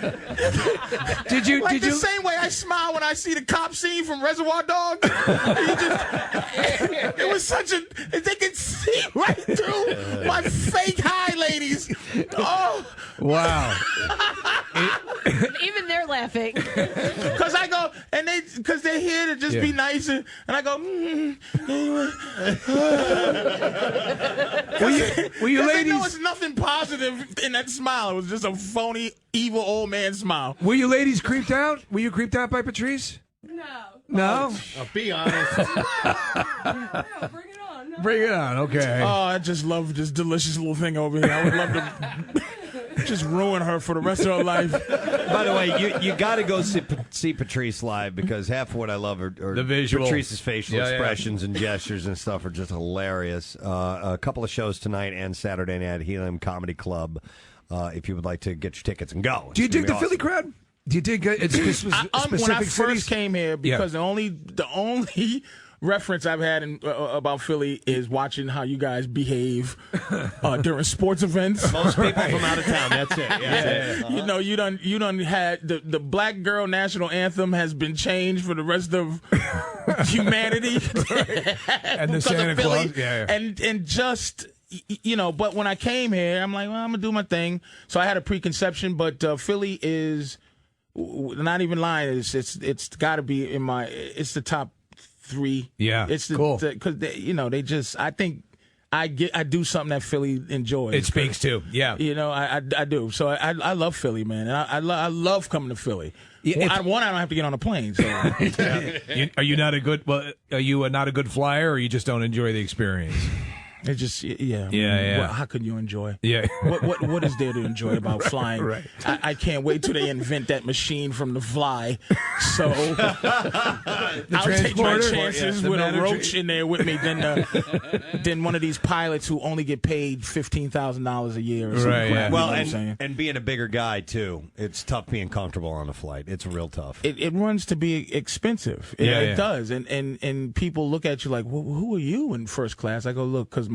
Speaker 9: Like the same way I smile when I see the cop scene from Reservoir Dogs. It was such a. They could see right through my fake hi, ladies. Oh.
Speaker 5: Wow.
Speaker 7: Even they're laughing.
Speaker 9: Because I go, and because they're here to just be nice, and I go,
Speaker 5: Were you ladies?
Speaker 9: They know it's nothing positive in that smile. It was just a phony, evil old man smile.
Speaker 5: Were you ladies creeped out? Were you creeped out by Patrice? No?
Speaker 4: Be honest.
Speaker 7: No, bring it on. No.
Speaker 5: Bring it on, okay.
Speaker 9: Oh, I just love this delicious little thing over here. I would love to just ruin her for the rest of her life.
Speaker 2: By the way, you got to go see Patrice live, because half of what I love are
Speaker 5: the visual.
Speaker 2: Patrice's facial expressions and gestures and stuff are just hilarious. A couple of shows tonight and Saturday night at Helium Comedy Club. If you would like to get your tickets and go.
Speaker 5: Do you dig the Philly crowd? Do you dig it's specific
Speaker 9: when I first
Speaker 5: cities?
Speaker 9: came here, because the only reference I've had about Philly is watching how you guys behave during sports events.
Speaker 2: Most people from out of town. That's it. Yeah.
Speaker 9: Uh-huh. You know, you done had the Black Girl National Anthem has been changed for the rest of humanity.
Speaker 5: And the Santa Claus. Yeah.
Speaker 9: And just but when I came here, I'm like, well, I'm gonna do my thing. So I had a preconception, but Philly is not even lying. It's got to be it's the top 3.
Speaker 5: Yeah,
Speaker 9: it's
Speaker 5: cool
Speaker 9: because they just I think. I do something that Philly enjoys.
Speaker 5: It speaks to, yeah.
Speaker 9: I do. So I love Philly, man, and I love coming to Philly.
Speaker 5: Yeah,
Speaker 9: I don't have to get on a plane. So.
Speaker 5: Are you not a good? Well, are you not a good flyer, or you just don't enjoy the experience?
Speaker 9: It just yeah.
Speaker 5: Yeah.
Speaker 9: How could you enjoy?
Speaker 5: Yeah.
Speaker 9: What is there to enjoy about flying?
Speaker 5: Right.
Speaker 9: I can't wait till they invent that machine from the fly. So I'll take my chances with a roach in there with me than one of these pilots who only get paid $15,000 a year. Or
Speaker 2: right.
Speaker 9: Yeah.
Speaker 2: Well, and being a bigger guy too, it's tough being comfortable on a flight. It's real tough.
Speaker 9: It runs to be expensive. It does, and people look at you like, well, who are you in first class? I go, look, because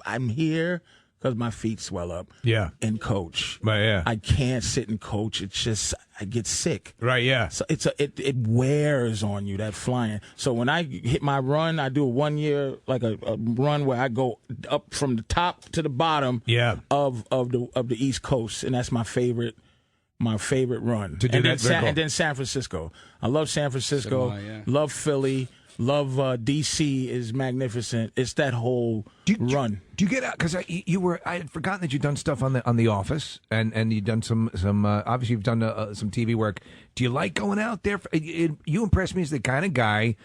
Speaker 9: I'm here because my feet swell up.
Speaker 5: Yeah.
Speaker 9: And coach.
Speaker 5: Right. Yeah.
Speaker 9: I can't sit and coach. It's just I get sick.
Speaker 5: Right. Yeah.
Speaker 9: So it wears on you, that flying. So when I hit my run, I do a 1 year like a run where I go up from the top to the bottom.
Speaker 5: Yeah.
Speaker 9: Of the East Coast, and that's my favorite run.
Speaker 5: To do
Speaker 9: and then San Francisco. I love San Francisco. Love Philly. Love D.C. is magnificent. It's that whole run.
Speaker 5: Do you get out? Because I had forgotten that you'd done stuff on the Office, and you've done some obviously you've done some TV work. Do you like going out there? You impress me as the kind of guy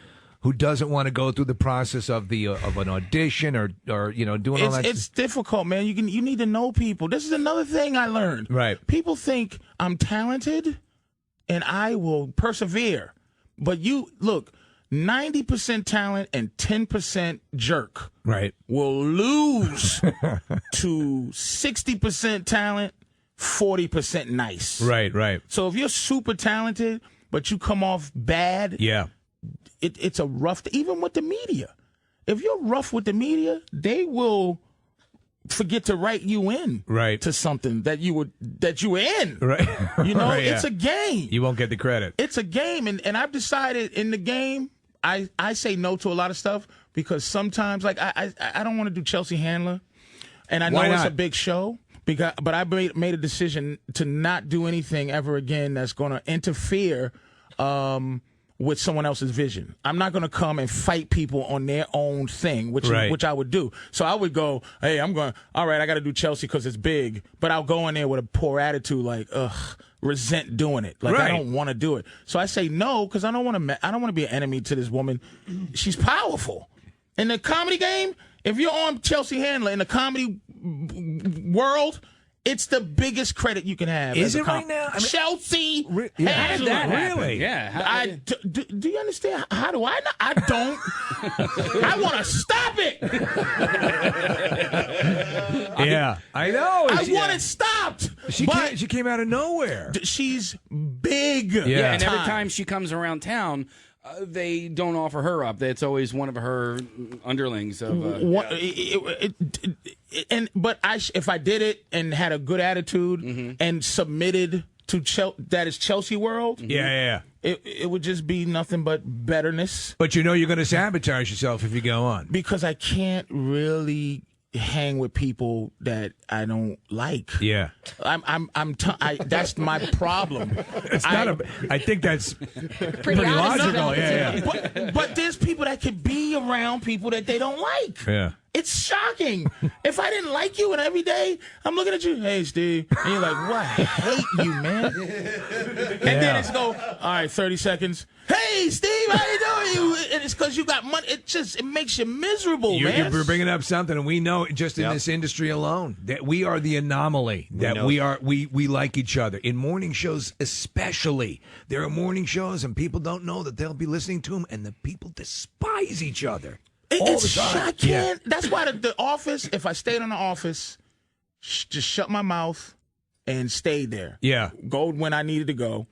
Speaker 5: who doesn't want to go through the process of an audition or doing all that.
Speaker 9: It's difficult, man. You need to know people. This is another thing I learned.
Speaker 5: Right.
Speaker 9: People think I'm talented, and I will persevere. But you look. 90% talent and 10% jerk.
Speaker 5: Right.
Speaker 9: Will lose to 60% talent, 40% nice.
Speaker 5: Right.
Speaker 9: So if you're super talented, but you come off bad, it's a rough. Even with the media, if you're rough with the media, they forget to write you in to something that you were in.
Speaker 5: Right.
Speaker 9: It's a game.
Speaker 5: You won't get the credit.
Speaker 9: It's a game, and I've decided in the game. I say no to a lot of stuff because sometimes, like, I don't want to do Chelsea Handler, and I know it's a big show, but I made a decision to not do anything ever again that's going to interfere with someone else's vision. I'm not going to come and fight people on their own thing, which I would do. So I would go, hey, all right, I got to do Chelsea because it's big, but I'll go in there with a poor attitude, like, resent doing it. Like I don't want to do it. So I say no because I don't want to be an enemy to this woman. She's powerful. In the comedy game, if you're on Chelsea Handler in the comedy world, it's the biggest credit you can have.
Speaker 5: Is it right now?
Speaker 9: Chelsea
Speaker 8: Handler.
Speaker 5: Really?
Speaker 8: Yeah.
Speaker 9: Do you understand? How do I not? I don't. I want to stop it.
Speaker 5: Yeah, I know.
Speaker 9: I want it stopped.
Speaker 5: She came out of nowhere.
Speaker 9: She's big.
Speaker 8: Yeah, and every time she comes around town, they don't offer her up. It's always one of her underlings. If I did it and had a good attitude and submitted to that is Chelsea World. It would just be nothing but betterness.
Speaker 5: But you're going to sabotage yourself if you go on.
Speaker 9: Because I can't really hang with people that I don't like.
Speaker 5: Yeah.
Speaker 9: That's my problem.
Speaker 5: I think that's pretty logical. Yeah.
Speaker 9: But there's people that could be around people that they don't like.
Speaker 5: Yeah.
Speaker 9: It's shocking. If I didn't like you and every day I'm looking at you, hey Steve, and you're like, what? I hate you, man. And then it's all right, 30 seconds. Hey Steve, how you doing? And it's because you got money. It makes you miserable, man.
Speaker 5: You're bringing up something, and we know just in this industry alone that we are the anomaly. That we like each other in morning shows, especially. There are morning shows, and people don't know that they'll be listening to them, and the people despise each other.
Speaker 9: It's shocking. That's why the Office, if I stayed on The Office, just shut my mouth and stayed there.
Speaker 5: Yeah.
Speaker 9: Go when I needed to go.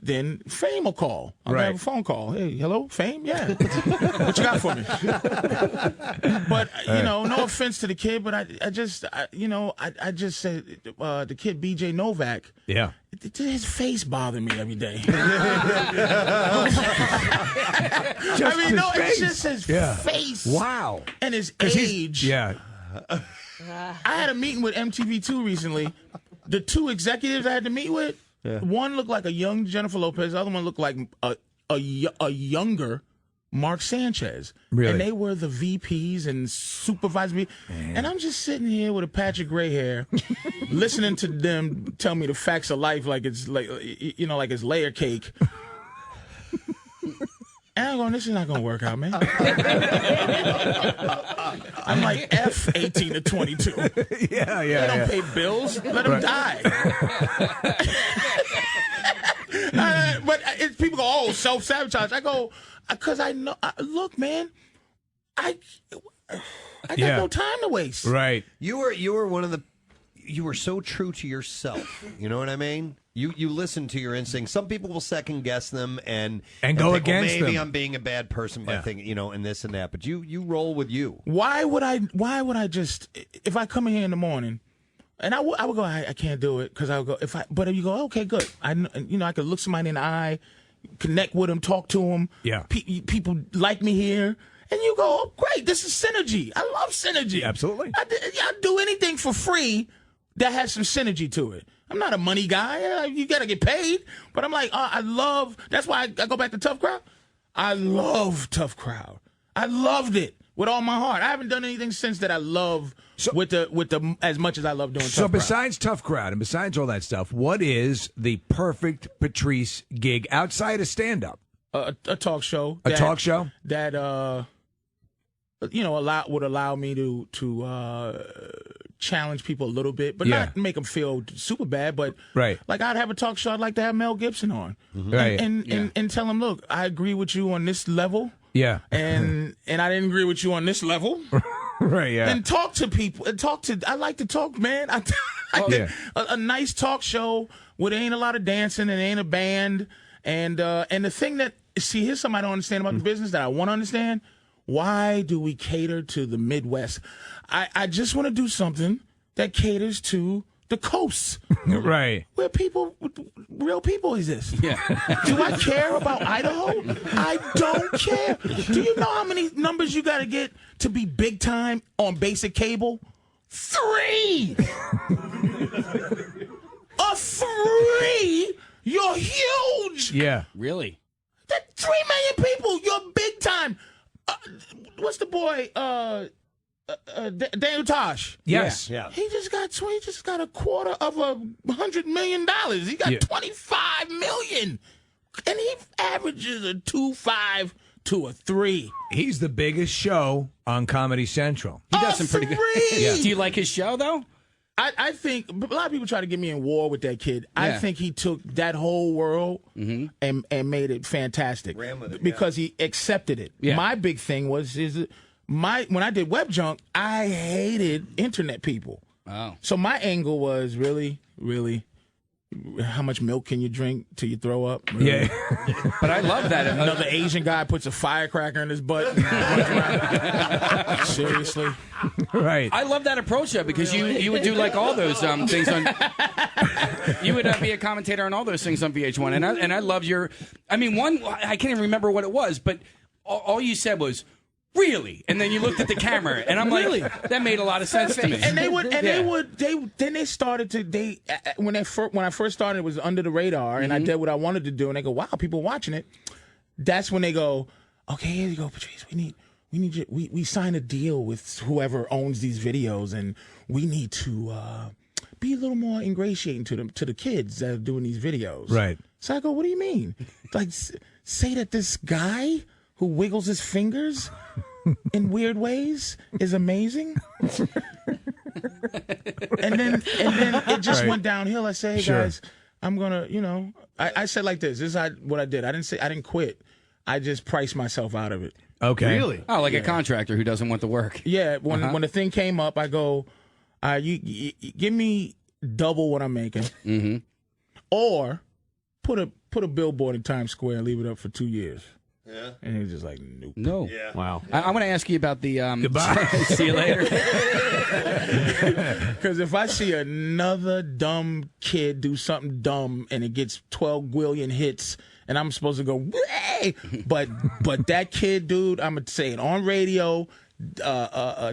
Speaker 9: Then Fame will call. I'm going to have a phone call. Hey, hello, Fame? Yeah. What you got for me? But, no offense to the kid, but I just said the kid, BJ Novak.
Speaker 5: Yeah.
Speaker 9: His face bothered me every day. It's just his face.
Speaker 5: Wow.
Speaker 9: And his age. I had a meeting with MTV2 recently. The two executives I had to meet with, one looked like a young Jennifer Lopez, the other one looked like a younger Mark Sanchez.
Speaker 5: Really?
Speaker 9: And they were the VPs and supervisors. And I'm just sitting here with a patch of gray hair, listening to them tell me the facts of life like it's like it's layer cake. And I'm going, this is not going to work out, man. I'm like, F 18 to 22.
Speaker 5: Yeah.
Speaker 9: They don't pay bills. Let them die. But people go, oh, self-sabotage. I go, because I know, look, man, I got no time to waste.
Speaker 5: Right.
Speaker 2: You were one of the. You were so true to yourself. You know what I mean? You listen to your instincts. Some people will second guess them and
Speaker 5: go
Speaker 2: think,
Speaker 5: against
Speaker 2: maybe
Speaker 5: them.
Speaker 2: I'm being a bad person by thinking, and this and that. But you roll with you.
Speaker 9: Why would I just, if I come in here in the morning, and I would go, I can't do it, because I would go, but if you go, okay, good. I could look somebody in the eye, connect with them, talk to them.
Speaker 5: Yeah.
Speaker 9: People like me here. And you go, oh, great, this is synergy. I love synergy.
Speaker 5: Absolutely.
Speaker 9: I do anything for free that has some synergy to it. I'm not a money guy. You got to get paid. But I'm like, that's why I go back to Tough Crowd. I love Tough Crowd. I loved it with all my heart. I haven't done anything since that I love with the as much as I love doing Tough Crowd.
Speaker 5: So besides Tough Crowd and besides all that stuff, what is the perfect Patrice gig outside of stand-up?
Speaker 9: A talk show.
Speaker 5: A talk show?
Speaker 9: That, would allow me to challenge people a little bit, but not make them feel super bad. But like I'd have a talk show. I'd like to have Mel Gibson on, and tell him, look, I agree with you on this level, and I didn't agree with you on this level, and talk to people. I like to talk, man. A nice talk show where there ain't a lot of dancing and ain't a band, and the thing that here's something I don't understand about the business that I want to understand. Why do we cater to the Midwest? I just want to do something that caters to the coast.
Speaker 5: Right.
Speaker 9: Where real people exist. Yeah. Do I care about Idaho? I don't care. Do you know how many numbers you got to get to be big time on basic cable? 3! A 3? You're huge.
Speaker 5: Yeah.
Speaker 8: Really?
Speaker 9: That 3 million people, you're big time. What's the boy? Daniel Tosh.
Speaker 5: Yes.
Speaker 9: Yeah. He just got a quarter of $100 million. He got 25 million, and he averages a 2.5 to a 3.
Speaker 5: He's the biggest show on Comedy Central.
Speaker 8: He does some pretty good.
Speaker 5: Yeah.
Speaker 8: Do you like his show though?
Speaker 9: I think a lot of people try to get me in war with that kid. I think he took that whole world and made it fantastic because he accepted it. Yeah. My big thing was when I did Web Junk, I hated internet people.
Speaker 8: Oh.
Speaker 9: So my angle was really, how much milk can you drink till you throw up? Really?
Speaker 5: Yeah.
Speaker 8: But I love that.
Speaker 9: Another Asian guy puts a firecracker in his butt. Seriously.
Speaker 5: Right.
Speaker 8: I love that approach, though, because you would do like all those things on. You would be a commentator on all those things on VH1, and I love your. I mean, I can't even remember what it was, but all you said was, really? And then you looked at the camera, and I'm like, really? That made a lot of sense to me.
Speaker 9: And they started to when I first started, it was under the radar, and I did what I wanted to do, and they go, wow, people watching it. That's when they go, okay, here you go, Patrice. We signed a deal with whoever owns these videos, and we need to be a little more ingratiating to the kids that are doing these videos.
Speaker 5: Right.
Speaker 9: So I go, what do you mean? Like, say that this guy who wiggles his fingers in weird ways is amazing. and then it just went downhill. I say, hey guys, I'm gonna, I said like this. This is what I did. I didn't quit. I just priced myself out of it.
Speaker 5: Okay.
Speaker 4: Really?
Speaker 8: Oh, like a contractor who doesn't want the work.
Speaker 9: Yeah. When the thing came up, I go, you give me double what I'm making, or put a billboard in Times Square and leave it up for 2 years. Yeah. And he was just like, nope.
Speaker 8: No.
Speaker 4: Yeah. Wow.
Speaker 8: I want to ask you about the.
Speaker 5: Goodbye.
Speaker 8: See you later.
Speaker 9: Because if I see another dumb kid do something dumb and it gets 12 billion hits, and I'm supposed to go, hey! but that kid, dude, I'm gonna say it on radio.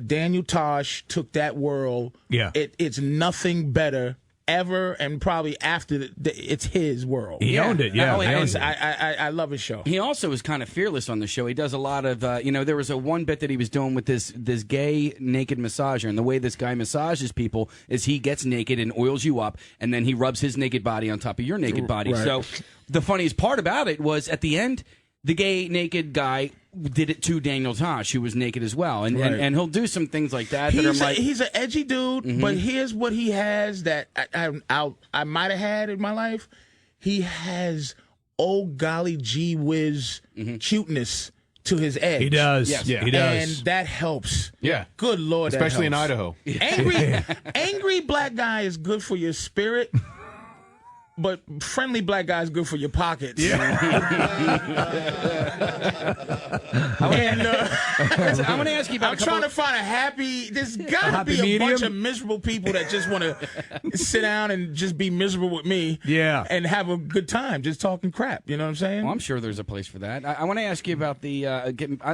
Speaker 9: Daniel Tosh took that world.
Speaker 5: Yeah.
Speaker 9: It's nothing better ever, and probably after it's his world.
Speaker 5: He owned it. Yeah,
Speaker 9: I love his show.
Speaker 8: He also is kind of fearless on the show. He does a lot of, there was a one bit that he was doing with this gay naked massager, and the way this guy massages people is he gets naked and oils you up, and then he rubs his naked body on top of your naked body.
Speaker 9: Right.
Speaker 8: So the funniest part about it was at the end, the gay naked guy did it to Daniel Tosh, who was naked as well, and he'll do some things like that.
Speaker 9: He's an edgy dude, but here's what he has that I might have had in my life. He has golly gee whiz cuteness to his edge.
Speaker 5: He does.
Speaker 9: Yes.
Speaker 5: Yeah, he does,
Speaker 9: and that helps.
Speaker 4: Yeah,
Speaker 9: good Lord,
Speaker 4: especially in Idaho.
Speaker 9: Angry black guy is good for your spirit. But friendly black guy is good for your pockets.
Speaker 8: Yeah. I want to ask you about.
Speaker 9: I'm trying to find a happy. There's got to be a
Speaker 5: medium?
Speaker 9: bunch of miserable people that just want to sit down and just be miserable with me.
Speaker 5: Yeah.
Speaker 9: And have a good time, just talking crap. You know what I'm saying?
Speaker 8: Well, I'm sure there's a place for that. I want to ask you about the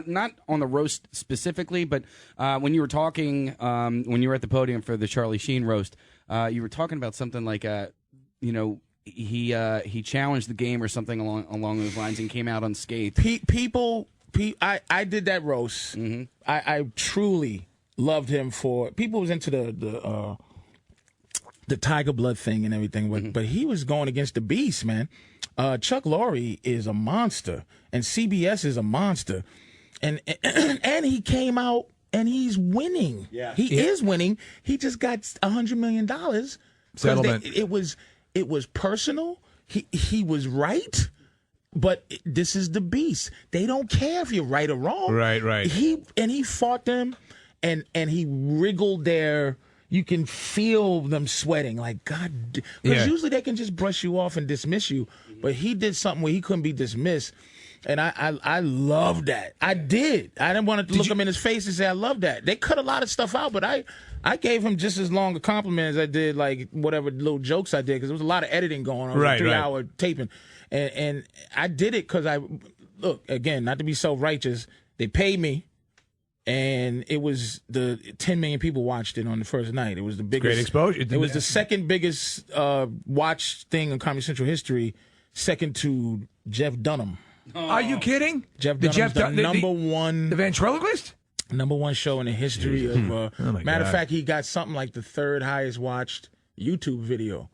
Speaker 8: not on the roast specifically, but when you were talking when you were at the podium for the Charlie Sheen roast, you were talking about something like he challenged the game or something along those lines and came out unscathed.
Speaker 9: I did that roast. I truly loved him for people was into the Tiger Blood thing and everything, but he was going against the beast, man. Chuck Lorre is a monster, and CBS is a monster, and he came out and he's winning. Yeah, he is winning. He just got $100 million
Speaker 5: settlement.
Speaker 9: It was personal. He was right, but this is the beast. They don't care if you're right or wrong.
Speaker 5: Right.
Speaker 9: He fought them, and he wriggled their. You can feel them sweating, like God. Because usually they can just brush you off and dismiss you, but he did something where he couldn't be dismissed, and I love that. I did. I didn't want to look him in his face and say I love that. They cut a lot of stuff out, but I gave him just as long a compliment as I did, like, whatever little jokes I did, because there was a lot of editing going on.
Speaker 5: Right,
Speaker 9: 3-hour taping. And I did it because look, again, not to be so righteous, they paid me, and it was 10 million people watched it on the first night. It was the biggest.
Speaker 5: Great exposure.
Speaker 9: It was the second biggest watched thing in Comedy Central history, second to Jeff Dunham.
Speaker 5: Are you kidding?
Speaker 9: Jeff Dunham's the number one.
Speaker 5: The ventriloquist?
Speaker 9: Number one show in the history of. Matter of fact, he got something like the third highest watched YouTube video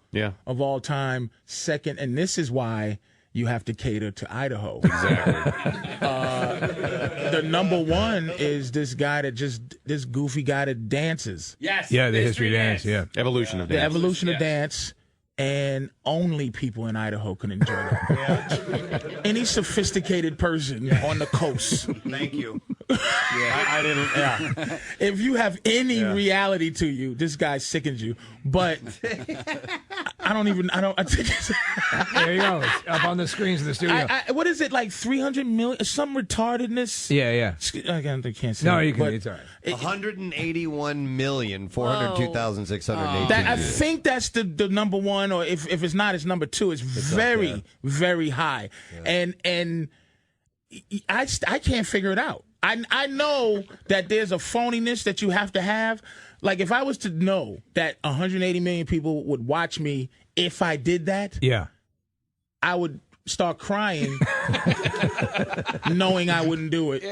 Speaker 9: of all time. Second, and this is why you have to cater to Idaho.
Speaker 4: Exactly.
Speaker 9: The number one is this goofy guy that dances.
Speaker 8: Yes.
Speaker 5: Yeah, the history dance. Yeah.
Speaker 4: Evolution of
Speaker 9: The
Speaker 4: dance.
Speaker 9: evolution of dance. And only people in Idaho can enjoy that. Any sophisticated person on the coast.
Speaker 2: Thank you.
Speaker 4: I didn't. Yeah.
Speaker 9: If you have any reality to you, this guy sickens you. But I think it's.
Speaker 5: There you go. It's up on the screens of the studio.
Speaker 9: What is it, like 300 million? Some retardedness?
Speaker 5: Yeah.
Speaker 9: I can't say
Speaker 5: No,
Speaker 9: it,
Speaker 5: you can.
Speaker 9: but
Speaker 5: It's all right.
Speaker 2: 181,402,618.
Speaker 9: I think that's the number one, or if it's not, it's number two. It's very, very high. Yeah. And I can't figure it out. I know that there's a phoniness that you have to have. Like, if I was to know that 180 million people would watch me if I did that, I would start crying knowing I wouldn't do it.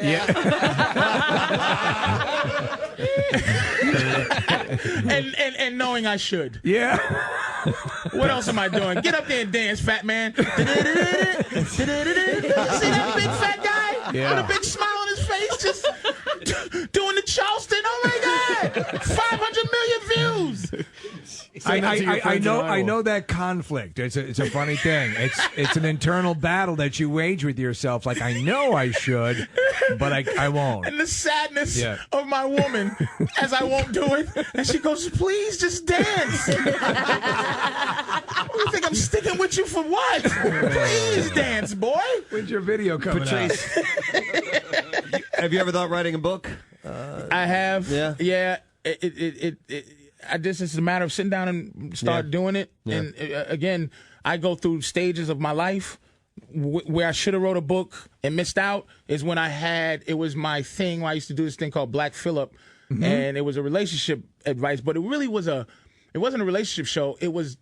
Speaker 9: and knowing I should.
Speaker 5: Yeah.
Speaker 9: What else am I doing? Get up there and dance, fat man. You see that big fat guy with a big smile on his face, just doing the Charleston? Oh my God! 500 million views.
Speaker 5: I know that conflict. It's a funny thing. It's an internal battle that you wage with yourself. Like, I know I should, but I won't.
Speaker 9: And the sadness of my woman as I won't do it, and she goes, "Please just dance." You think I'm sticking with you for what? Please dance, boy.
Speaker 5: When's your video coming
Speaker 2: Patrice, have you ever thought writing a book?
Speaker 9: I have. Yeah. It's a matter of sitting down and start doing it. And again, I go through stages of my life. where I should have wrote a book and missed out is when it was my thing where I used to do this thing called Black Phillip, and it was a relationship advice, but it really was it wasn't a relationship show. It was,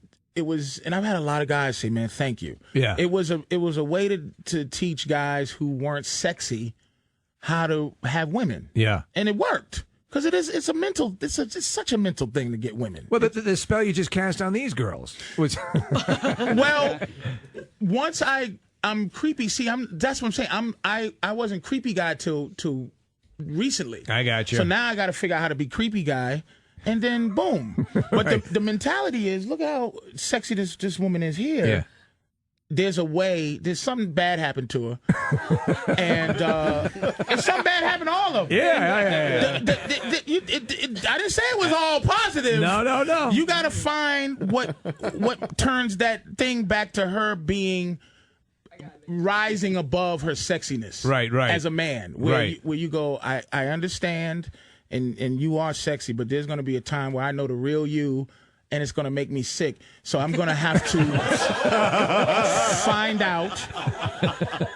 Speaker 9: and I've had a lot of guys say, man, thank you.
Speaker 5: Yeah.
Speaker 9: It was a way to teach guys who weren't sexy how to have women.
Speaker 5: Yeah.
Speaker 9: And it worked. Because it's such a mental thing to get women.
Speaker 5: Well, the spell you just cast on these girls was.
Speaker 9: Well, once I'm creepy. See, that's what I'm saying. I wasn't creepy guy till recently.
Speaker 5: I got you.
Speaker 9: So now I got to figure out how to be creepy guy, and then boom. But
Speaker 5: Right.
Speaker 9: the mentality is, look how sexy this woman is here.
Speaker 5: Yeah.
Speaker 9: There's something bad happened to her, and something bad happened to all of them.
Speaker 5: Yeah.
Speaker 9: I didn't say it was all positive.
Speaker 5: No.
Speaker 9: You got to find what turns that thing back to her being rising above her sexiness.
Speaker 5: Right.
Speaker 9: As a man, where you go, I understand, and you are sexy, but there's going to be a time where I know the real you. And it's going to make me sick. So I'm going to have to find out.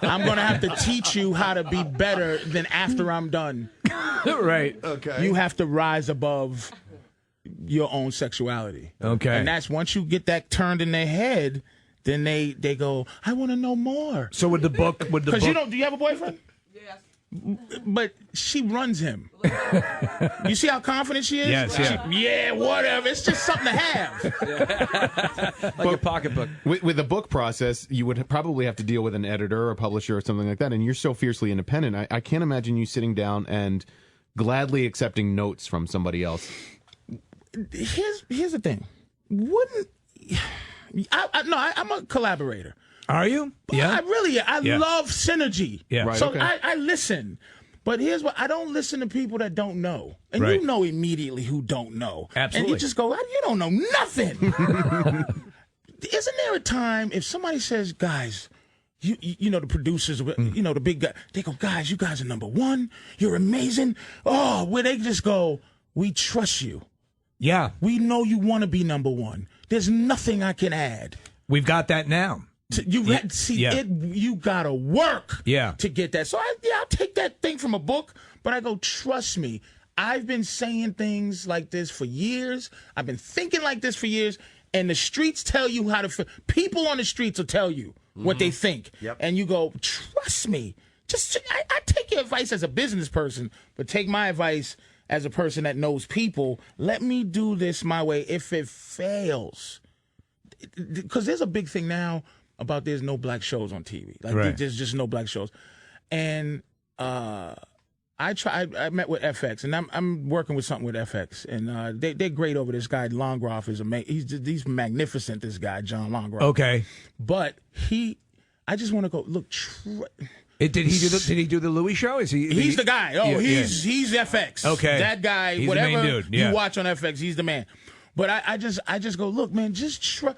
Speaker 9: I'm going to have to teach you how to be better than after I'm done.
Speaker 5: Right.
Speaker 4: Okay.
Speaker 9: You have to rise above your own sexuality.
Speaker 5: Okay.
Speaker 9: And that's once you get that turned in their head, then they go, I want to know more.
Speaker 5: So do
Speaker 9: you have a boyfriend? Yes. But she runs him. You see how confident she is?
Speaker 5: Yes, yeah.
Speaker 9: Whatever. It's just something to have.
Speaker 8: Like a pocketbook.
Speaker 4: With the book process, you would probably have to deal with an editor or a publisher or something like that, and you're so fiercely independent. I can't imagine you sitting down and gladly accepting notes from somebody else.
Speaker 9: Here's the thing. I'm a collaborator.
Speaker 5: Are you? Yeah.
Speaker 9: I love synergy.
Speaker 5: Yeah.
Speaker 4: Right,
Speaker 9: So
Speaker 4: okay.
Speaker 9: I listen. But here's what I don't listen to people that don't know. And
Speaker 5: Right.
Speaker 9: you know immediately who don't know.
Speaker 5: Absolutely.
Speaker 9: And you just go, you don't know nothing. Isn't there a time if somebody says, guys, you know, the producers, you know, the big guy, they go, guys, you guys are number one. You're amazing. Oh, where they just go, we trust you.
Speaker 5: Yeah.
Speaker 9: We know you want to be number one. There's nothing I can add.
Speaker 5: We've got that now.
Speaker 9: You gotta work to get that. So I'll take that thing from a book, but I go, trust me, I've been saying things like this for years. I've been thinking like this for years, and the streets tell you how to. People on the streets will tell you what they think, and you go, trust me. I take your advice as a business person, but take my advice as a person that knows people. Let me do this my way. If it fails, because there's a big thing now about there's no black shows on TV. Like there's just no black shows. And I met with FX, and I'm working with something with FX, and they're great over this guy. Longroff is amazing. He's magnificent, this guy, John Longroff.
Speaker 5: Okay.
Speaker 9: But I just want to go, look,
Speaker 5: Did he do the Louis show?
Speaker 9: He's the guy. Oh, he's FX.
Speaker 5: Okay.
Speaker 9: That guy,
Speaker 5: He's
Speaker 9: whatever
Speaker 5: the main dude. Yeah.
Speaker 9: you watch on FX, he's the man. But I just go, look, man, just try.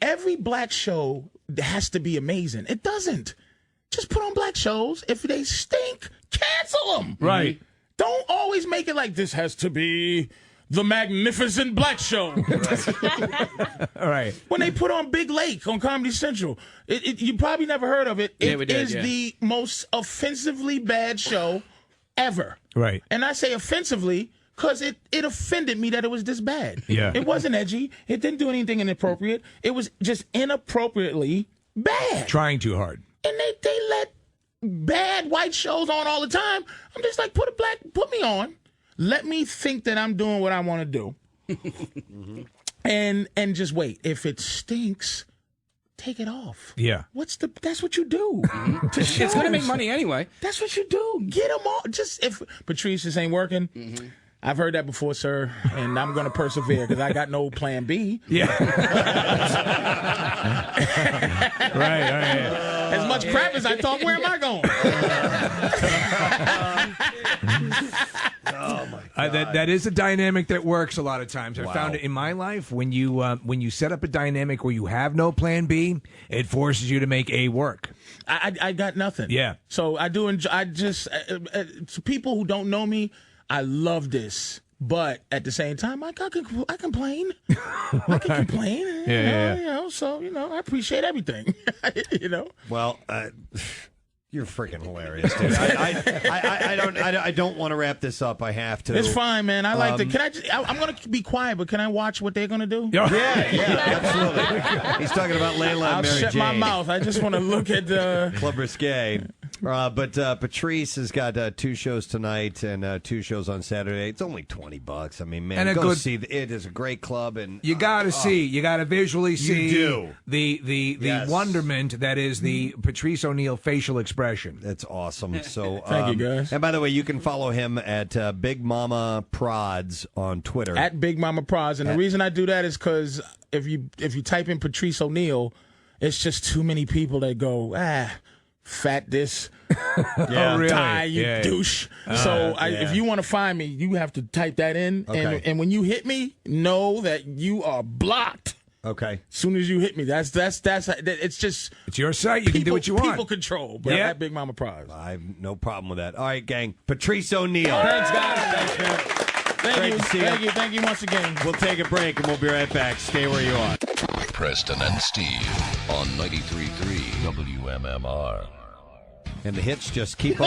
Speaker 9: Every black show has to be amazing. It doesn't. Just put on black shows. If they stink, cancel them.
Speaker 5: Right.
Speaker 9: Don't always make it like this has to be the magnificent black show.
Speaker 5: All right.
Speaker 9: When they put on Big Lake on Comedy Central, you probably never heard of it. It is the most offensively bad show ever.
Speaker 5: Right.
Speaker 9: And I say offensively because it offended me that it was this bad.
Speaker 5: Yeah.
Speaker 9: It wasn't edgy. It didn't do anything inappropriate. It was just inappropriately bad.
Speaker 5: Trying too hard.
Speaker 9: And they let bad white shows on all the time. I'm just like, put me on. Let me think that I'm doing what I want to do. And just wait. If it stinks, take it off.
Speaker 5: Yeah.
Speaker 9: That's what you do.
Speaker 8: It's going to make money anyway.
Speaker 9: That's what you do. Get them all. Just if Patrice, this ain't working. I've heard that before, sir, and I'm going to persevere because I got no plan B.
Speaker 5: Yeah. right.
Speaker 9: As much crap as I talk, where am I going?
Speaker 4: Oh my God.
Speaker 5: That is a dynamic that works a lot of times. I found it in my life when you set up a dynamic where you have no plan B, it forces you to make A work.
Speaker 9: I got nothing.
Speaker 5: Yeah.
Speaker 9: So I do enjoy. To people who don't know me, I love this. But at the same time, I complain. I can complain. You know, so I appreciate everything.
Speaker 2: Well, you're freaking hilarious, dude. I don't want to wrap this up. I have to.
Speaker 9: It's fine, man. I like to. Can I'm going to be quiet, but can I watch what they're going to do?
Speaker 2: Yeah, absolutely. He's talking about Layla and Mary
Speaker 9: Jane. I'll shut my mouth. I just want to look at
Speaker 2: Club Risque. But Patrice has got 2 shows tonight and 2 shows on Saturday. It's only $20. I mean, man, go see it. Is a great club, and
Speaker 5: you got to see. You got to visually see.
Speaker 2: You do.
Speaker 5: the wonderment that is the Patrice O'Neal facial expression.
Speaker 2: That's awesome. So
Speaker 9: thank you, guys.
Speaker 2: And by the way, you can follow him at Big Mama Prods on Twitter.
Speaker 9: At Big Mama Prods, and the reason I do that is because if you type in Patrice O'Neal, it's just too many people that go fat this, die, you douche. If you want to find me, you have to type that in, and when you hit me, know that you are blocked.
Speaker 2: Okay.
Speaker 9: As soon as you hit me, that's it's just
Speaker 5: it's your site. You can do what you want.
Speaker 9: People control, but that Big Mama Prize.
Speaker 2: I have no problem with that. All right, gang. Patrice O'Neal.
Speaker 9: Thanks, guys. Thanks, man. Thank you once again.
Speaker 2: We'll take a break and we'll be right back. Stay where you are.
Speaker 3: Preston and Steve on 93.3 WMMR.
Speaker 2: And the hits just keep on.